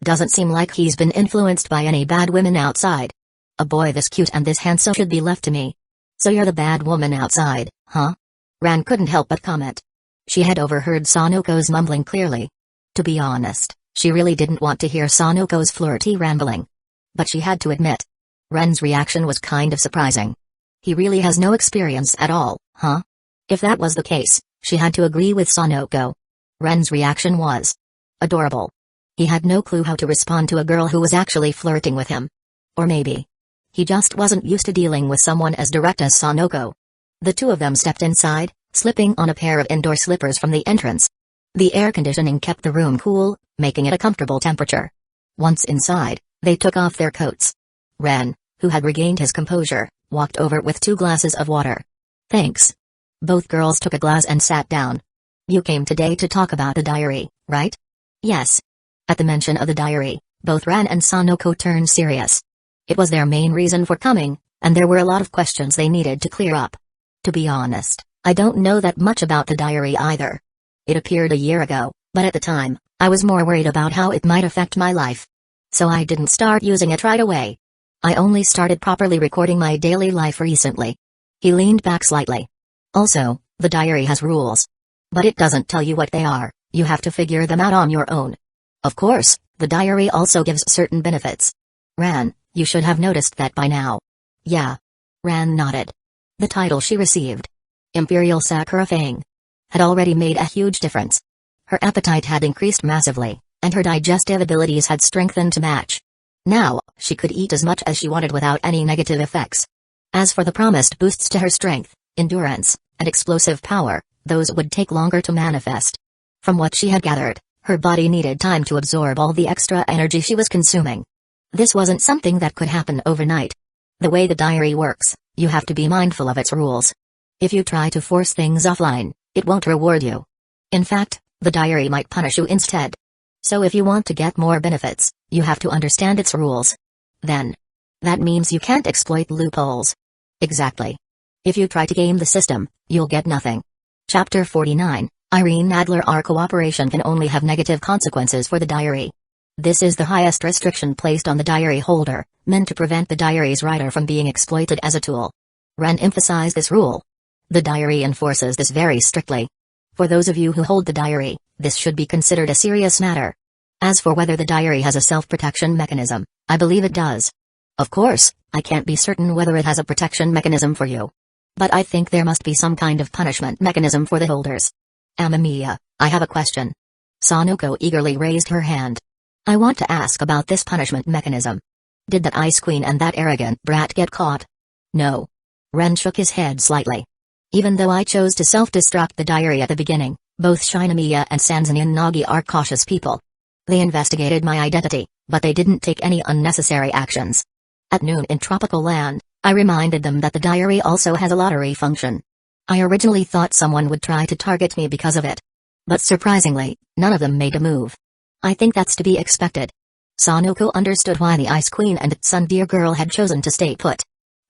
Doesn't seem like he's been influenced by any bad women outside. A boy this cute and this handsome should be left to me. So you're the bad woman outside, huh? Ran couldn't help but comment. She had overheard Sanoko's mumbling clearly. To be honest, she really didn't want to hear Sanoko's flirty rambling. But she had to admit. Ren's reaction was kind of surprising. He really has no experience at all, huh? If that was the case, she had to agree with Sanoko. Ren's reaction was adorable. He had no clue how to respond to a girl who was actually flirting with him. Or maybe he just wasn't used to dealing with someone as direct as Sanoko. The two of them stepped inside, slipping on a pair of indoor slippers from the entrance. The air conditioning kept the room cool, making it a comfortable temperature. Once inside, they took off their coats. Ren, who had regained his composure, walked over with 2 glasses of water. Thanks. Both girls took a glass and sat down. You came today to talk about the diary, right? Yes. At the mention of the diary, both Ren and Sanoko turned serious. It was their main reason for coming, and there were a lot of questions they needed to clear up. To be honest, I don't know that much about the diary either. It appeared a year ago, but at the time, I was more worried about how it might affect my life. So I didn't start using it right away. I only started properly recording my daily life recently. He leaned back slightly. Also, the diary has rules. But it doesn't tell you what they are, you have to figure them out on your own. Of course, the diary also gives certain benefits. Ran, you should have noticed that by now. Yeah. Ran nodded. The title she received, Imperial Sakura Fang, had already made a huge difference. Her appetite had increased massively, and her digestive abilities had strengthened to match. Now, she could eat as much as she wanted without any negative effects. As for the promised boosts to her strength, endurance, and explosive power, those would take longer to manifest. From what she had gathered, her body needed time to absorb all the extra energy she was consuming. This wasn't something that could happen overnight. The way the diary works, you have to be mindful of its rules. If you try to force things offline, it won't reward you. In fact, the diary might punish you instead. So if you want to get more benefits, you have to understand its rules. Then, that means you can't exploit loopholes. Exactly. If you try to game the system, you'll get nothing. Chapter 49, Irene Adler. Our cooperation can only have negative consequences for the diary. This is the highest restriction placed on the diary holder, meant to prevent the diary's writer from being exploited as a tool. Ren emphasized this rule. The diary enforces this very strictly. For those of you who hold the diary, this should be considered a serious matter. As for whether the diary has a self-protection mechanism, I believe it does. Of course, I can't be certain whether it has a protection mechanism for you. But I think there must be some kind of punishment mechanism for the holders. Amamiya, I have a question. Sanoko eagerly raised her hand. I want to ask about this punishment mechanism. Did that Ice Queen and that arrogant brat get caught? No. Ren shook his head slightly. Even though I chose to self-destruct the diary at the beginning, both Shinomiya and Sanzanin Nagi are cautious people. They investigated my identity, but they didn't take any unnecessary actions. At noon in Tropical Land, I reminded them that the diary also has a lottery function. I originally thought someone would try to target me because of it. But surprisingly, none of them made a move. I think that's to be expected. Sanoko understood why the Ice Queen and Tsundere girl had chosen to stay put.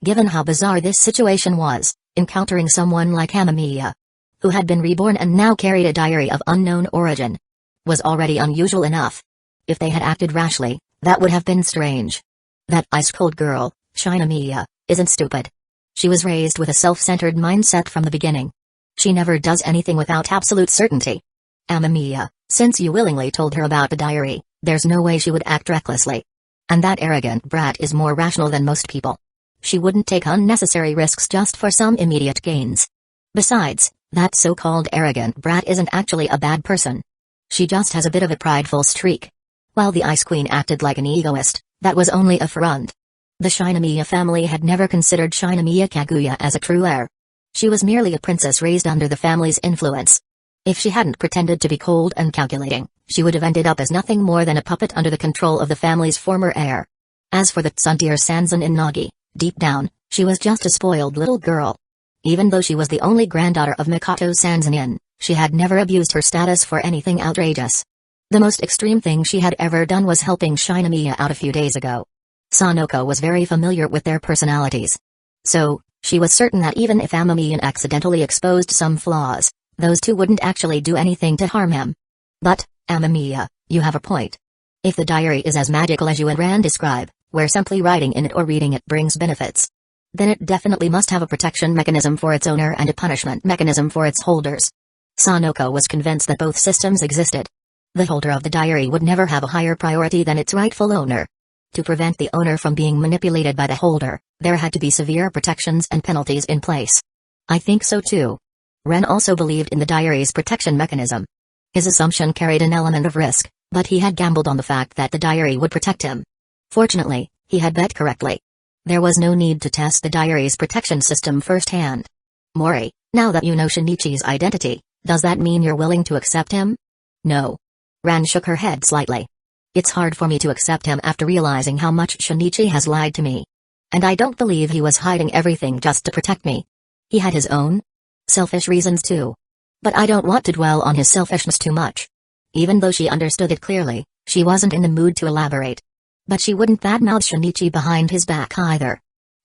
Given how bizarre this situation was, encountering someone like Amamiya, who had been reborn and now carried a diary of unknown origin, was already unusual enough. If they had acted rashly, that would have been strange. That ice-cold girl, Shinomiya, isn't stupid. She was raised with a self-centered mindset from the beginning. She never does anything without absolute certainty. Amamiya, Since you willingly told her about the diary, there's no way she would act recklessly. And that arrogant brat is more rational than most people. She wouldn't take unnecessary risks just for some immediate gains. Besides, that so-called arrogant brat isn't actually a bad person. She just has a bit of a prideful streak. While the Ice Queen acted like an egoist, that was only a front. The Shinomiya family had never considered Shinomiya Kaguya as a true heir. She was merely a princess raised under the family's influence. If she hadn't pretended to be cold and calculating, she would have ended up as nothing more than a puppet under the control of the family's former heir. As for the Tsuntir Sanzan in Nagi, deep down, she was just a spoiled little girl. Even though she was the only granddaughter of Mikoto Sanzanin, she had never abused her status for anything outrageous. The most extreme thing she had ever done was helping Shinomiya out a few days ago. Sanoko was very familiar with their personalities. So, she was certain that even if Amamiya accidentally exposed some flaws, those two wouldn't actually do anything to harm him. But, Amamiya, you have a point. If the diary is as magical as you and Ran describe, where simply writing in it or reading it brings benefits, then it definitely must have a protection mechanism for its owner and a punishment mechanism for its holders. Sanoko was convinced that both systems existed. The holder of the diary would never have a higher priority than its rightful owner. To prevent the owner from being manipulated by the holder, there had to be severe protections and penalties in place. I think so too. Ren also believed in the diary's protection mechanism. His assumption carried an element of risk, but he had gambled on the fact that the diary would protect him. Fortunately, he had bet correctly. There was no need to test the diary's protection system firsthand. Mori, now that you know Shinichi's identity, does that mean you're willing to accept him? No. Ran shook her head slightly. It's hard for me to accept him after realizing how much Shinichi has lied to me. And I don't believe he was hiding everything just to protect me. He had his own selfish reasons too. But I don't want to dwell on his selfishness too much. Even though she understood it clearly, she wasn't in the mood to elaborate. But she wouldn't badmouth Shinichi behind his back either.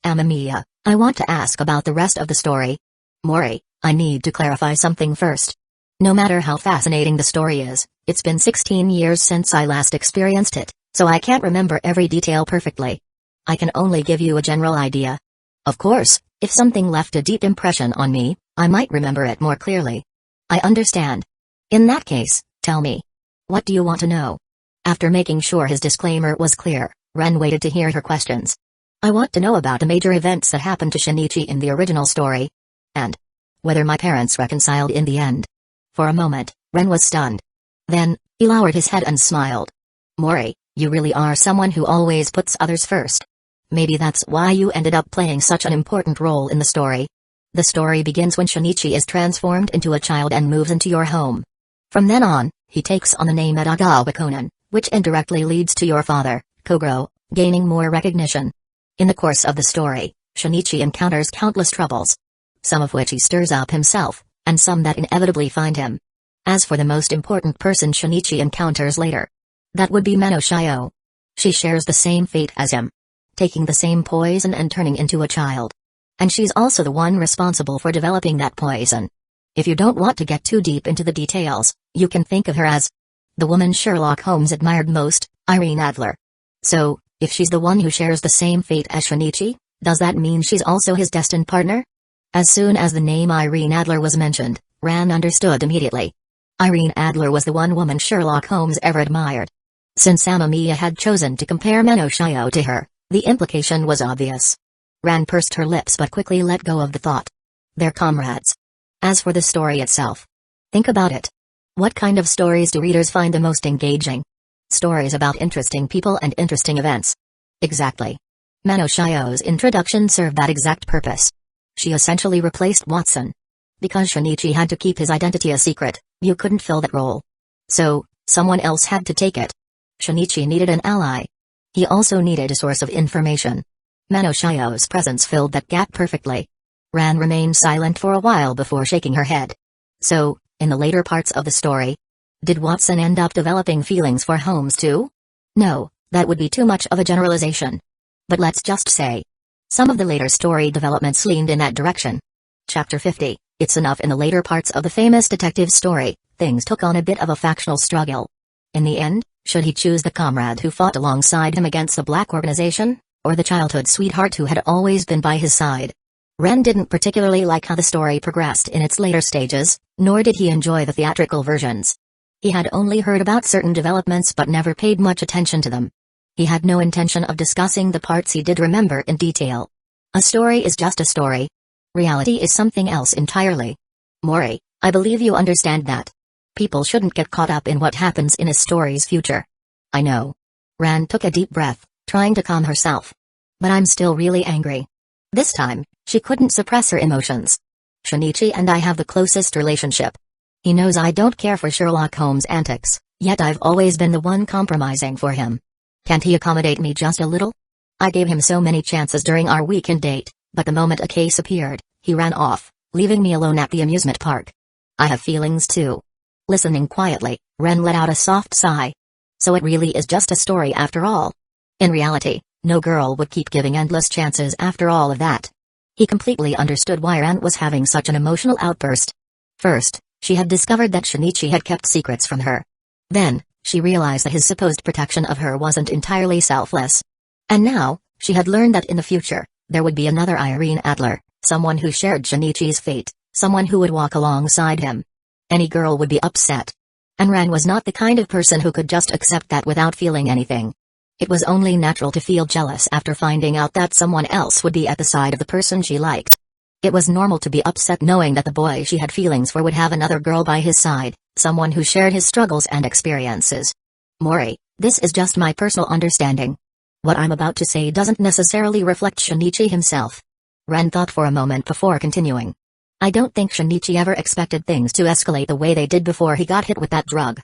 Amamiya, I want to ask about the rest of the story. Mori, I need to clarify something first. No matter how fascinating the story is, it's been 16 years since I last experienced it, so I can't remember every detail perfectly. I can only give you a general idea. Of course, if something left a deep impression on me, I might remember it more clearly. I understand. In that case, tell me. What do you want to know? After making sure his disclaimer was clear, Ren waited to hear her questions. I want to know about the major events that happened to Shinichi in the original story. And whether my parents reconciled in the end. For a moment, Ren was stunned. Then, he lowered his head and smiled. Mori, you really are someone who always puts others first. Maybe that's why you ended up playing such an important role in the story. The story begins when Shinichi is transformed into a child and moves into your home. From then on, he takes on the name Edagawa Konan, which indirectly leads to your father, Kogoro, gaining more recognition. In the course of the story, Shinichi encounters countless troubles. Some of which he stirs up himself, and some that inevitably find him. As for the most important person Shinichi encounters later, that would be Mano-shio. She shares the same fate as him. Taking the same poison and turning into a child. And she's also the one responsible for developing that poison. If you don't want to get too deep into the details, you can think of her as the woman Sherlock Holmes admired most, Irene Adler. So, if she's the one who shares the same fate as Shinichi, does that mean she's also his destined partner? As soon as the name Irene Adler was mentioned, Ran understood immediately. Irene Adler was the one woman Sherlock Holmes ever admired. Since Amamiya had chosen to compare Mano-shio to her, the implication was obvious. Ran pursed her lips but quickly let go of the thought. They're comrades. As for the story itself, think about it. What kind of stories do readers find the most engaging? Stories about interesting people and interesting events. Exactly. Mano-shio's introduction served that exact purpose. She essentially replaced Watson. Because Shinichi had to keep his identity a secret, you couldn't fill that role. So, someone else had to take it. Shinichi needed an ally. He also needed a source of information. Mano-shio's presence filled that gap perfectly. Ran remained silent for a while before shaking her head. So, in the later parts of the story, did Watson end up developing feelings for Holmes too? No, that would be too much of a generalization. But let's just say, some of the later story developments leaned in that direction. Chapter 50, It's enough. In the later parts of the famous detective story, things took on a bit of a factional struggle. In the end, should he choose the comrade who fought alongside him against the Black Organization, or the childhood sweetheart who had always been by his side? Ren didn't particularly like how the story progressed in its later stages, nor did he enjoy the theatrical versions. He had only heard about certain developments but never paid much attention to them. He had no intention of discussing the parts he did remember in detail. A story is just a story. Reality is something else entirely. Mori, I believe you understand that. People shouldn't get caught up in what happens in a story's future. I know. Ran took a deep breath, trying to calm herself. But I'm still really angry. This time, she couldn't suppress her emotions. Shinichi and I have the closest relationship. He knows I don't care for Sherlock Holmes' antics, yet I've always been the one compromising for him. Can't he accommodate me just a little? I gave him so many chances during our weekend date, but the moment a case appeared, he ran off, leaving me alone at the amusement park. I have feelings too. Listening quietly, Ren let out a soft sigh. So it really is just a story after all. In reality, no girl would keep giving endless chances after all of that. He completely understood why Ren was having such an emotional outburst. First, she had discovered that Shinichi had kept secrets from her. Then, she realized that his supposed protection of her wasn't entirely selfless. And now, she had learned that in the future, there would be another Irene Adler, someone who shared Shinichi's fate, someone who would walk alongside him. Any girl would be upset. And Ren was not the kind of person who could just accept that without feeling anything. It was only natural to feel jealous after finding out that someone else would be at the side of the person she liked. It was normal to be upset knowing that the boy she had feelings for would have another girl by his side, someone who shared his struggles and experiences. Mori, this is just my personal understanding. What I'm about to say doesn't necessarily reflect Shinichi himself. Ren thought for a moment before continuing. I don't think Shinichi ever expected things to escalate the way they did before he got hit with that drug.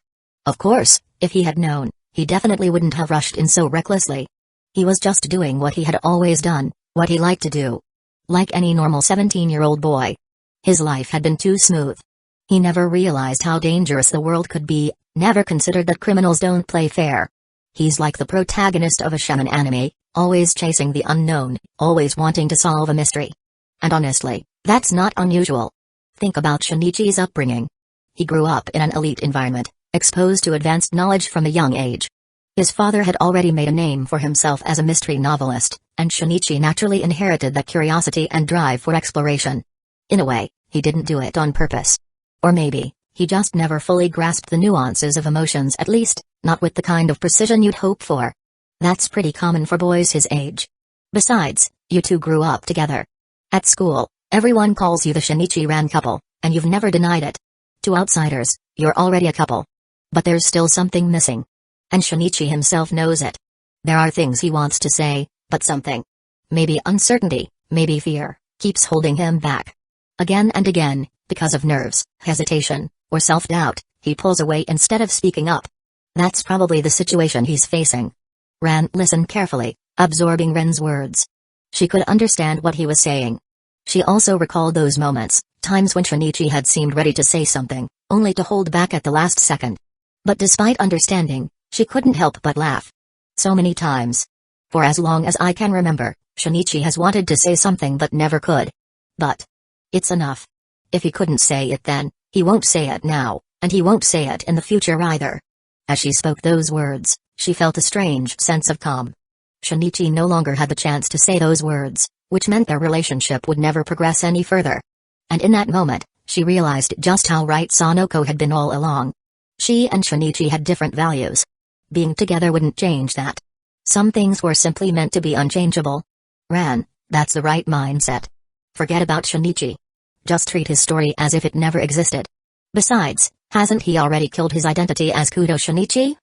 Of course, if he had known, he definitely wouldn't have rushed in so recklessly. He was just doing what he had always done, what he liked to do. Like any normal 17-year-old boy. His life had been too smooth. He never realized how dangerous the world could be, never considered that criminals don't play fair. He's like the protagonist of a shonen anime, always chasing the unknown, always wanting to solve a mystery. And honestly, that's not unusual. Think about Shinichi's upbringing. He grew up in an elite environment, exposed to advanced knowledge from a young age. His father had already made a name for himself as a mystery novelist, and Shinichi naturally inherited that curiosity and drive for exploration. In a way, he didn't do it on purpose. Or maybe, he just never fully grasped the nuances of emotions, at least, not with the kind of precision you'd hope for. That's pretty common for boys his age. Besides, you two grew up together. At school, everyone calls you the Shinichi-Ran couple, and you've never denied it. To outsiders, you're already a couple. But there's still something missing. And Shinichi himself knows it. There are things he wants to say, but something. Maybe uncertainty, maybe fear, keeps holding him back. Again and again, because of nerves, hesitation, or self-doubt, he pulls away instead of speaking up. That's probably the situation he's facing. Ran listened carefully, absorbing Ren's words. She could understand what he was saying. She also recalled those moments, times when Shinichi had seemed ready to say something, only to hold back at the last second. But despite understanding, she couldn't help but laugh. So many times. For as long as I can remember, Shinichi has wanted to say something but never could. But it's enough. If he couldn't say it then, he won't say it now, and he won't say it in the future either. As she spoke those words, she felt a strange sense of calm. Shinichi no longer had the chance to say those words, which meant their relationship would never progress any further. And in that moment, she realized just how right Sanoko had been all along. She and Shinichi had different values. Being together wouldn't change that. Some things were simply meant to be unchangeable. Ran, that's the right mindset. Forget about Shinichi. Just treat his story as if it never existed. Besides, hasn't he already killed his identity as Kudo Shinichi?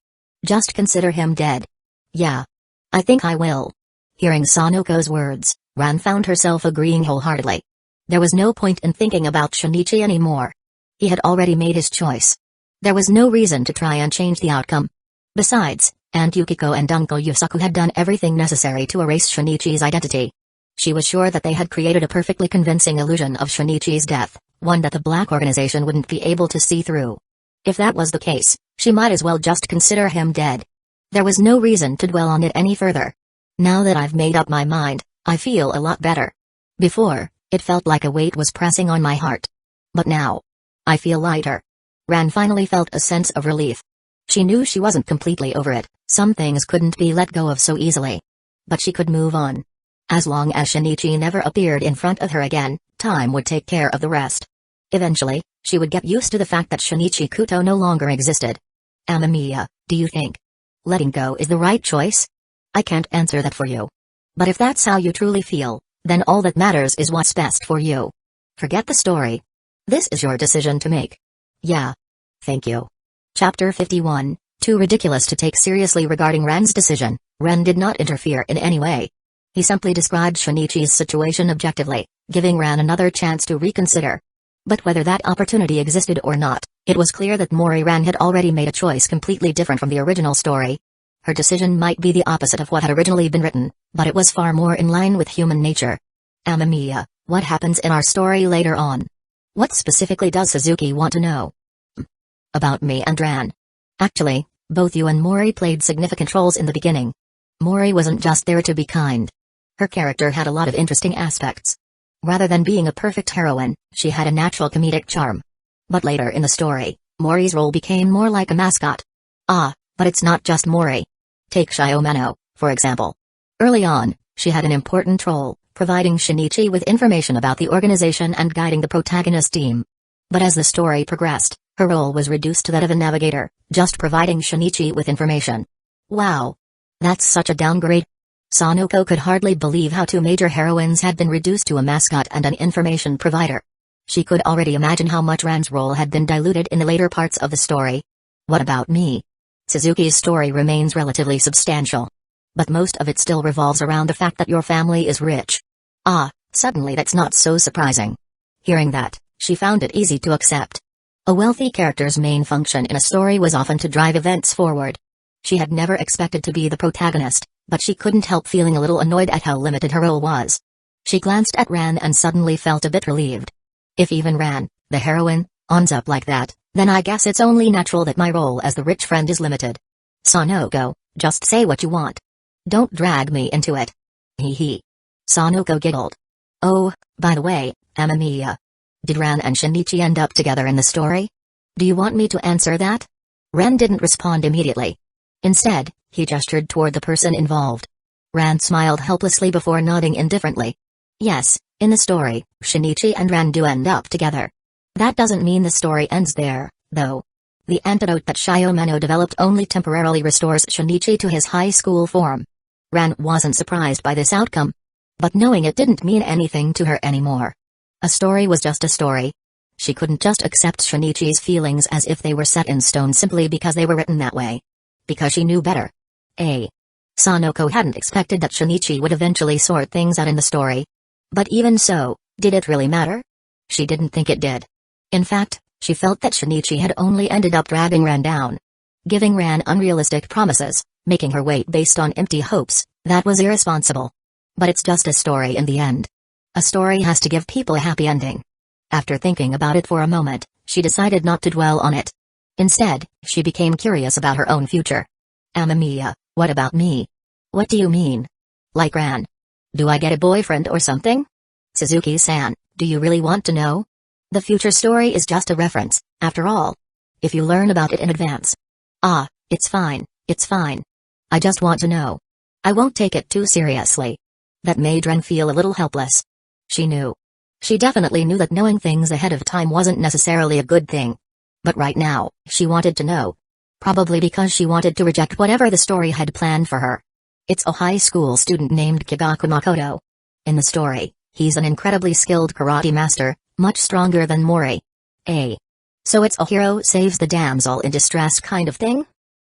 Just consider him dead. Yeah. I think I will. Hearing Sanoko's words, Ran found herself agreeing wholeheartedly. There was no point in thinking about Shinichi anymore. He had already made his choice. There was no reason to try and change the outcome. Besides, Aunt Yukiko and Uncle Yusaku had done everything necessary to erase Shinichi's identity. She was sure that they had created a perfectly convincing illusion of Shinichi's death, one that the black organization wouldn't be able to see through. If that was the case, she might as well just consider him dead. There was no reason to dwell on it any further. Now that I've made up my mind, I feel a lot better. Before, it felt like a weight was pressing on my heart. But now, I feel lighter. Ran finally felt a sense of relief. She knew she wasn't completely over it, some things couldn't be let go of so easily. But she could move on. As long as Shinichi never appeared in front of her again, time would take care of the rest. Eventually, she would get used to the fact that Shinichi Kuto no longer existed. Amamiya, do you think letting go is the right choice? I can't answer that for you. But if that's how you truly feel, then all that matters is what's best for you. Forget the story. This is your decision to make. Yeah. Thank you. Chapter 51, Too ridiculous to take seriously. Regarding Ren's decision, Ren did not interfere in any way. He simply described Shinichi's situation objectively, giving Ren another chance to reconsider. But whether that opportunity existed or not, it was clear that Ren had already made a choice completely different from the original story. Her decision might be the opposite of what had originally been written, but it was far more in line with human nature. Amamiya, what happens in our story later on? What specifically does Suzuki want to know? About me and Ran. Actually, both you and Mori played significant roles in the beginning. Mori wasn't just there to be kind. Her character had a lot of interesting aspects. Rather than being a perfect heroine, she had a natural comedic charm. But later in the story, Mori's role became more like a mascot. But it's not just Mori. Take Shiomano, for example. Early on, she had an important role, providing Shinichi with information about the organization and guiding the protagonist team. But as the story progressed, her role was reduced to that of a navigator, just providing Shinichi with information. Wow! That's such a downgrade. Sanoko could hardly believe how two major heroines had been reduced to a mascot and an information provider. She could already imagine how much Ran's role had been diluted in the later parts of the story. What about me? Suzuki's story remains relatively substantial. But most of it still revolves around the fact that your family is rich. Suddenly that's not so surprising. Hearing that, she found it easy to accept. A wealthy character's main function in a story was often to drive events forward. She had never expected to be the protagonist, but she couldn't help feeling a little annoyed at how limited her role was. She glanced at Ran and suddenly felt a bit relieved. If even Ran, the heroine, owns up like that, then I guess it's only natural that my role as the rich friend is limited. Sanoko, just say what you want. Don't drag me into it. Hee hee. Sanoko giggled. Oh, by the way, Amamiya. Did Ran and Shinichi end up together in the story? Do you want me to answer that? Ran didn't respond immediately. Instead, he gestured toward the person involved. Ran smiled helplessly before nodding indifferently. Yes, in the story, Shinichi and Ran do end up together. That doesn't mean the story ends there, though. The antidote that Shiomano developed only temporarily restores Shinichi to his high school form. Ran wasn't surprised by this outcome. But knowing it didn't mean anything to her anymore. A story was just a story. She couldn't just accept Shinichi's feelings as if they were set in stone simply because they were written that way. Because she knew better. Sanoko hadn't expected that Shinichi would eventually sort things out in the story. But even so, did it really matter? She didn't think it did. In fact, she felt that Shinichi had only ended up dragging Ran down. Giving Ran unrealistic promises, making her wait based on empty hopes, that was irresponsible. But it's just a story in the end. A story has to give people a happy ending. After thinking about it for a moment, she decided not to dwell on it. Instead, she became curious about her own future. Amamiya, what about me? What do you mean? Like Ran? Do I get a boyfriend or something? Suzuki-san, do you really want to know? The future story is just a reference, after all. If you learn about it in advance. It's fine, it's fine. I just want to know. I won't take it too seriously. That made Ren feel a little helpless. She knew. She definitely knew that knowing things ahead of time wasn't necessarily a good thing. But right now, she wanted to know. Probably because she wanted to reject whatever the story had planned for her. It's a high school student named Kigaku Makoto. In the story, he's an incredibly skilled karate master, much stronger than Mori. So it's a hero saves the damsel in distress kind of thing?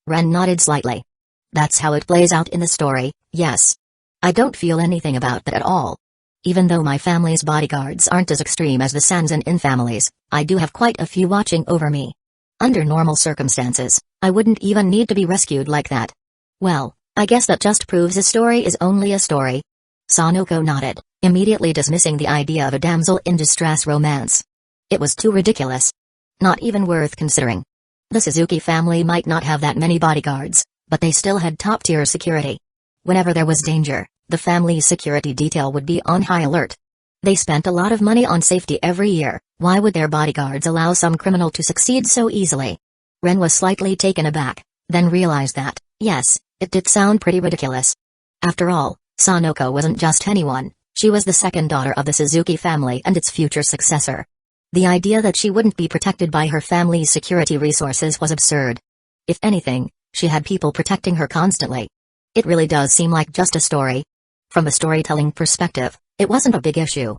Ren nodded slightly. That's how it plays out in the story, yes. I don't feel anything about that at all. Even though my family's bodyguards aren't as extreme as the Sanzan-in families, I do have quite a few watching over me. Under normal circumstances, I wouldn't even need to be rescued like that. Well, I guess that just proves a story is only a story. Sanoko nodded, immediately dismissing the idea of a damsel in distress romance. It was too ridiculous. Not even worth considering. The Suzuki family might not have that many bodyguards, but they still had top-tier security. Whenever there was danger, the family's security detail would be on high alert. They spent a lot of money on safety every year. Why would their bodyguards allow some criminal to succeed so easily? Ren was slightly taken aback, then realized that, yes, it did sound pretty ridiculous. After all, Sanoko wasn't just anyone, she was the second daughter of the Suzuki family and its future successor. The idea that she wouldn't be protected by her family's security resources was absurd. If anything, she had people protecting her constantly. It really does seem like just a story. From a storytelling perspective, it wasn't a big issue.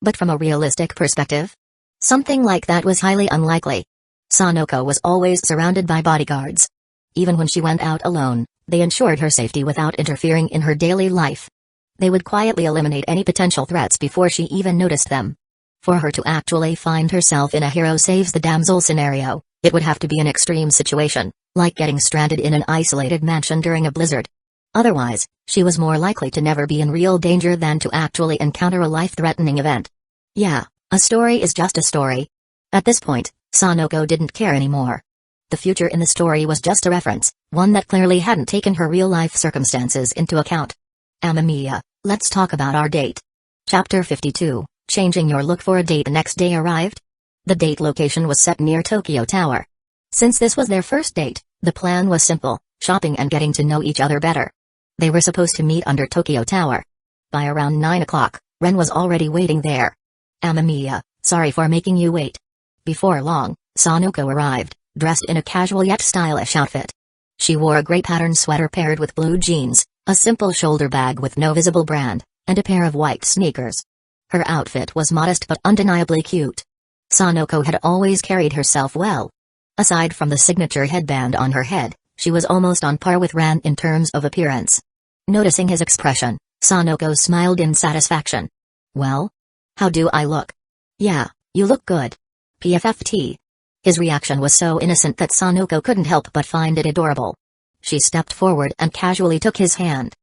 But from a realistic perspective? Something like that was highly unlikely. Sanoko was always surrounded by bodyguards. Even when she went out alone, they ensured her safety without interfering in her daily life. They would quietly eliminate any potential threats before she even noticed them. For her to actually find herself in a hero saves the damsel scenario, it would have to be an extreme situation, like getting stranded in an isolated mansion during a blizzard. Otherwise, she was more likely to never be in real danger than to actually encounter a life-threatening event. Yeah, a story is just a story. At this point, Sanoko didn't care anymore. The future in the story was just a reference, one that clearly hadn't taken her real-life circumstances into account. Amamiya, let's talk about our date. Chapter 52, Changing Your Look for a Date. The next day arrived. The date location was set near Tokyo Tower. Since this was their first date, the plan was simple, shopping and getting to know each other better. They were supposed to meet under Tokyo Tower. By around 9 o'clock, Ren was already waiting there. Amamiya, sorry for making you wait. Before long, Sanoko arrived, dressed in a casual yet stylish outfit. She wore a gray pattern sweater paired with blue jeans, a simple shoulder bag with no visible brand, and a pair of white sneakers. Her outfit was modest but undeniably cute. Sanoko had always carried herself well. Aside from the signature headband on her head, she was almost on par with Ran in terms of appearance. Noticing his expression, Sanoko smiled in satisfaction. Well? How do I look? Yeah, you look good. PFFT. His reaction was so innocent that Sanoko couldn't help but find it adorable. She stepped forward and casually took his hand.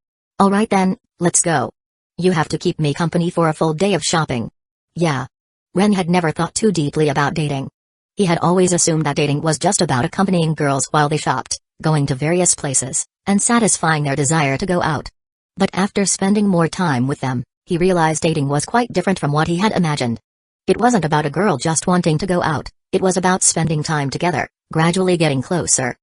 Alright then, let's go. You have to keep me company for a full day of shopping. Yeah. Ren had never thought too deeply about dating. He had always assumed that dating was just about accompanying girls while they shopped, going to various places, and satisfying their desire to go out. But after spending more time with them, he realized dating was quite different from what he had imagined. It wasn't about a girl just wanting to go out, it was about spending time together, gradually getting closer.